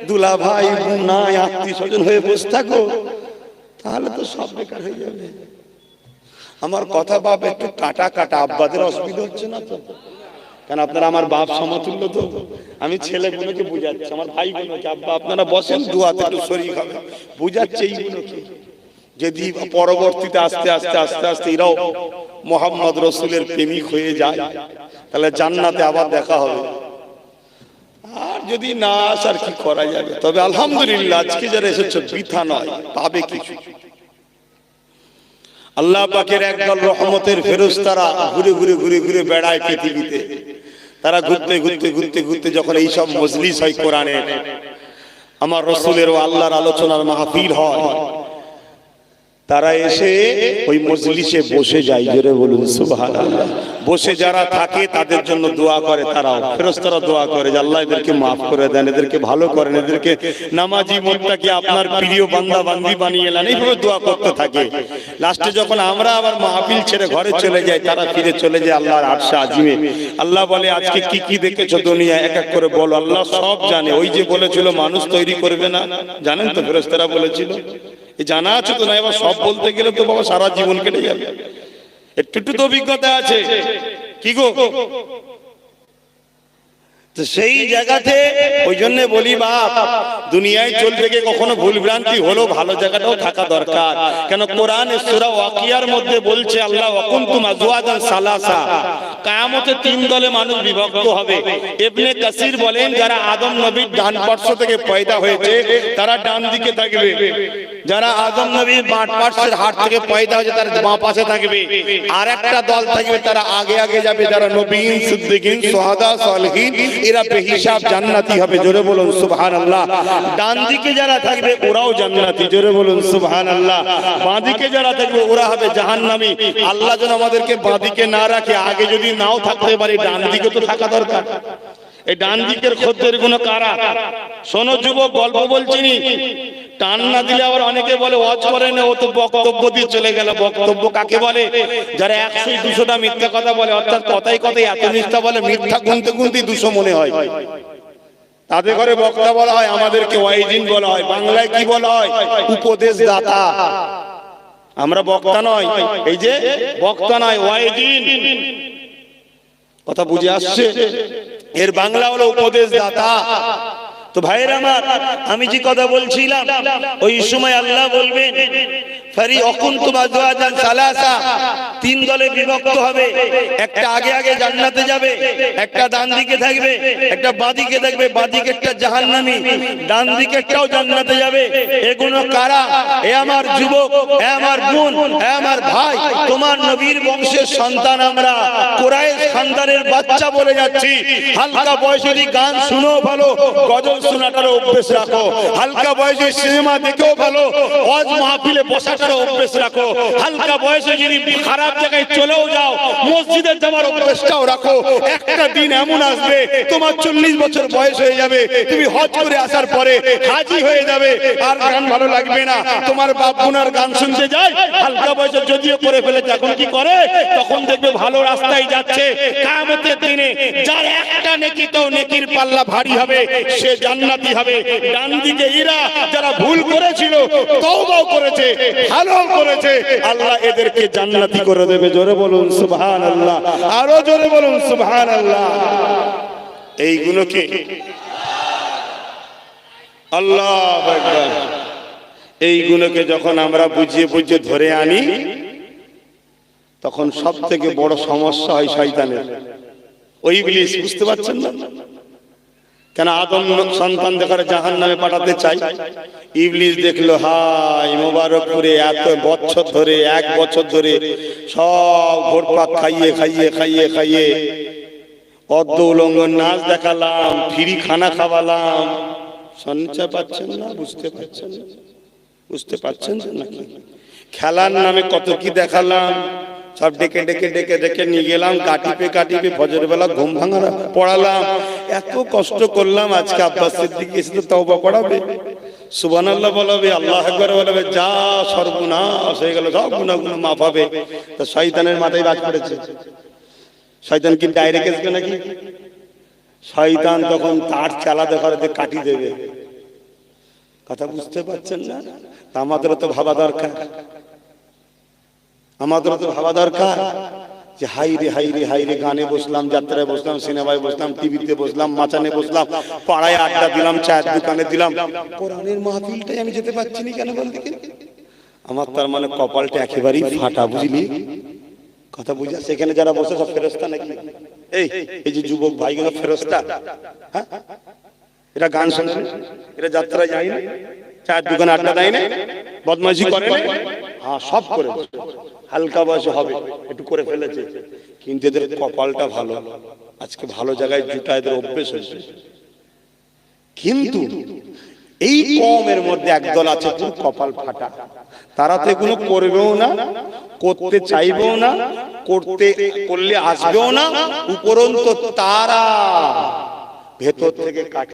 Speaker 1: দুলা ভাই নাই আত্মীয় স্বজন হয়ে বসে থাকো, তাহলে তো সব বেকার হয়ে যাবে। আমার কথা বাপ একটু কাটা কাটা, আব্বাদের অসুবিধা হচ্ছে না তো? কারণ আপনারা আমার বাপ সমতুল্য, তো আমি ছেলেগুলোকে বুঝাচ্ছি, আমার ভাইগুলোকে, আব্বা আপনারা বসেন দুয়াতে একটু শরীর হবে, বুঝাচ্ছে এইগুলোকে। যদি পরবর্তীতে আস্তে আস্তে আস্তে আস্তে এরাও মোহাম্মদ রসুলের প্রেমিক হয়ে যায়, তাহলে জান্নাতে আবার দেখা হবে। আর যদি না আসার কি করা যাবে? তবে আলহামদুলিল্লাহ আজকে যারা এসেছে বৃথা নয়, পাবে কিছু। আল্লাহ পাকের একদল রহমতের ফেরেশতারা ঘুরে ঘুরে ঘুরে ঘুরে বেড়ায় পৃথিবীতে। তারা ঘুরতে ঘুরতে ঘুরতে ঘুরতে যখন এই সব মজলিস হয় কোরআনের, আমার রসুলের ও আল্লাহর আলোচনার মাহফিল হয়, তারা এসে ওই মজলিসে বসে যায়। জোরে বলুন সুবহানাল্লাহ। বসে যারা থাকে তাদের জন্য দোয়া করে, তারাও ফেরেশতারা দোয়া করে যে আল্লাহ এদেরকে মাফ করে দেন, এদেরকে ভালো করেন, এদেরকে নামাজি মুত্তাকি আপনার প্রিয় বান্দা বান্দি বানিয়ে নেন। এইভাবে দোয়া করতে থাকে। লাস্টে যখন আমরা আবার মাহফিল ছেড়ে ঘরে চলে যাই, তারা ফিরে চলে যায় আল্লাহর আরশে আজিমে। আল্লাহ বলে আজকে কি কি দেখেছো দুনিয়ায়, এক এক করে বলো। আল্লাহ সব জানে। ওই যে বলেছিল মানুষ তৈরি করবে না, জানেন তো ফেরেশতারা বলেছিল? জানা আছে তো? না, এবার সব বলতে গেলে তো বাবা সারা জীবন কেটে যাবে। একটু তো অভিজ্ঞতা আছে কি গো? তো সেই জায়গাতে ওই জন্য বলি বাপ, দুনিয়ায় চলতে গিয়ে কখনো ভুল ভ্রান্তি হলো, ভালো জায়গাটাও থাকা দরকার। কেন কোরআন সূরা ওয়াকিয়ার মধ্যে বলছে আল্লাহ ওয়াকুনতুম আজওয়াজান সালাসা, কিয়ামতে তিন দলে মানুষ বিভক্ত হবে। ইবনে কাসির বলেন যারা আদম নবীর ডান পার্শ্ব থেকে পয়দা হয়েছে তারা ডান দিকে থাকবে, যারা আদম নবীর বাঁ পার্শ্বের হাত থেকে পয়দা হয়েছে তারা বাঁ পাশে থাকবে। আর একটা দল থাকবে তারা আগে আগে যাবে, যারা নবীন, সিদ্দিকিন, শুহাদা, সালেহিন, এরা বেহিসাব জান্নাতি হবে। জোরে বলুন সুবহানাল্লাহ। ডান দিকে যারা থাকবে ওরাও জান্নাতি। জোরে বলুন সুবহানাল্লাহ। বাঁ দিকে যারা থাকবে ওরা হবে জাহান্নামী। আল্লাহ যেন আমাদেরকে বাঁ দিকে না রাখে। আগে যদি নাও থাকতে পারি, ডান দিকে তো থাকা দরকার। এই ডান দিকের খদ্দের গুলো কারা? শোনো যুবক, গল্প বলছি নি, টান না দিলে আবার অনেকে বলে ওয়াজ করে না, ও তো বক্তব্য দিয়ে চলে গেল। বক্তব্য কাকে বলে? যারা 100-200টা মিথ্যা কথা বলে, অর্থাৎ কথাই কথাই এত মিথ্যা বলে, মিথ্যা গুনতে গুনতে 200 মনে হয়। তাদের ঘরে বক্তা বলা হয়, আমাদেরকে ওয়াইজিন বলা হয়। বাংলায় কি বলা হয়? উপদেশদাতা। আমরা বক্তা নয়, এই যে বক্তা নয়, ওয়াইজিন। কথা বুঝে আসছে? এর বাংলা হলো উপদেশদাতা। তো ভাইয়ের আমার, আমি যে কথা বলছিলাম, ওই সময় আল্লাহ বলবেন তিন দলে বিভক্ত হবে। একটা আগে আগে জান্নাতে যাবে, একটা ডান দিকে থাকবে, একটা বাঁ দিকে থাকবে। বাঁ দিকে একটা জাহান্নামী, ডান দিকে একটাও জান্নাতে যাবে। এগুলো কারা? এ আমার যুবক, এ আমার বোন, এ আমার ভাই, তোমার নবীর বংশের সন্তান আমরা, কুরাইশ খানদানের বাচ্চা বলে যাচ্ছি। হালকা বয়সে গান শুনো ভালো, গজল শোনাটার অভ্যেস রাখো। হালকা বয়সে সিনেমা দেখেও ভালো, ওয়াজ মাহফিলে বসাটা আসার অভ্যেস রাখো, হালকা বয়সে যদি খারাপ জায়গায় চলেও যাও মসজিদে যাওয়ার অভ্যেসটাও রাখো। একটা দিন এমন আসবে তোমার 40 বছর বয়স হয়ে যাবে, তুমি হজ করে আসার পরে হাজি হয়ে যাবে, আর গান ভালো লাগবে না। তোমার বাপ বোনার গান শুনতে যায়, হালকা বয়সে যদিও করে ফেলেছে, এখন কি করে, তখন দেখবে ভালো রাস্তায় যাচ্ছে। কিয়ামতের দিনে যার একটা নেকিতেও নেকির পাল্লা ভারী হবে সে জান্নাতি হবে। ডান দিকে এরা যারা ভুল করেছিল, তওবা করেছে, ভালো করেছে, আল্লাহ এদেরকে জান্নাতি করে দেবে। জোরে বলুন সুবহানাল্লাহ, আরো জোরে বলুন সুবহানাল্লাহ। এইগুলোকে আল্লাহু আকবার, এইগুলোকে যখন আমরা বুঝিয়ে বুঝিয়ে ধরে আনি তখন সব থেকে বড় সমস্যা হয় শয়তানের। ওই ইবলিস, বুঝতে পারছেন না কেন আদম সন্তান দেখার জাহান্নামে পাঠাতে চাই। ইবলিস দেখলো হাই মোবারকপুরে এত বছর ধরে, 1 বছর ধরে সব ঘোরপাক খাইয়ে খাইয়ে খাইয়ে খাইয়ে অর্ধ উলঙ্গ নাচ দেখালাম, ফ্রি খানা খাওয়ালাম, সঞ্চয় পাচ্ছেন না, বুঝতে পারছেন না, বুঝতে পারছেন নাকি? খেলার নামে কত কি দেখালাম, সব ডেকে ডেকে ডেকে ডেকে নিয়ে গেলাম, কাটিপে কাটিপে ফজর বেলা ঘুম ভাঙা পড়ালাম, এত কষ্ট করলাম। আজকে আব্বাস সিদ্দিক এসে তওবা পড়াবে, সুবহানাল্লাহ বলাবে, আল্লাহু আকবার বলাবে, যা সর্বনাশ হয়ে গেল, সব গুনাহগুলো মাফ হবে। তো শয়তানের মাথায় বাজ পড়েছে। শয়তান কি ডাইরেক্ট আসবে নাকি? শয়তান তখন তার চালা দেখাতে কাটি দেবে। কথা বুঝতে পারছেন না? আমাদেরও তো ভাবা দরকার, আমাদেরও তো ভাবা দরকার যে হাইরে হাইরে হাইরে, গানে বসলাম, যাত্রায় বসলাম, সিনেমায় বসলাম, টিভিতে বসলাম, মাচানে বসলাম, পাড়ায় আড্ডা দিলাম, চায়ের দোকানে দিলাম, কোরআনের মাহফিলটাই আমি যেতে পারছি না কেন বলতে? আমার তার মানে কপালটা একেবারেই ফাটা, বুঝলি? কথা বুঝা? সেখানে যারা বসে সব ফেরেশতা নাকি? এই যে যুবক ভাইগুলো ফেরেশতা, হ্যাঁ? এরা গান শোনে, এরা যাত্রায় যায় না, চায়ের দোকানে আড্ডা দেয় না, বদমাইশি করে না, হ্যাঁ সব করে, হালকা বয়সে হবে একটু করে ফেলেছে, কিন্তু এদের কপালটা ভালো, আজকে ভালো জায়গায় জুটা এদের অভ্যেস হয়েছে। কিন্তু এই কওমের মধ্যে একদল আছে পুরো কপাল ফাটা, তারা তো এগুলো করবেও না, করতে চাইবেও না, করলে আসবেও না, উপরন্তু তারা ভেতর থেকে কাটে।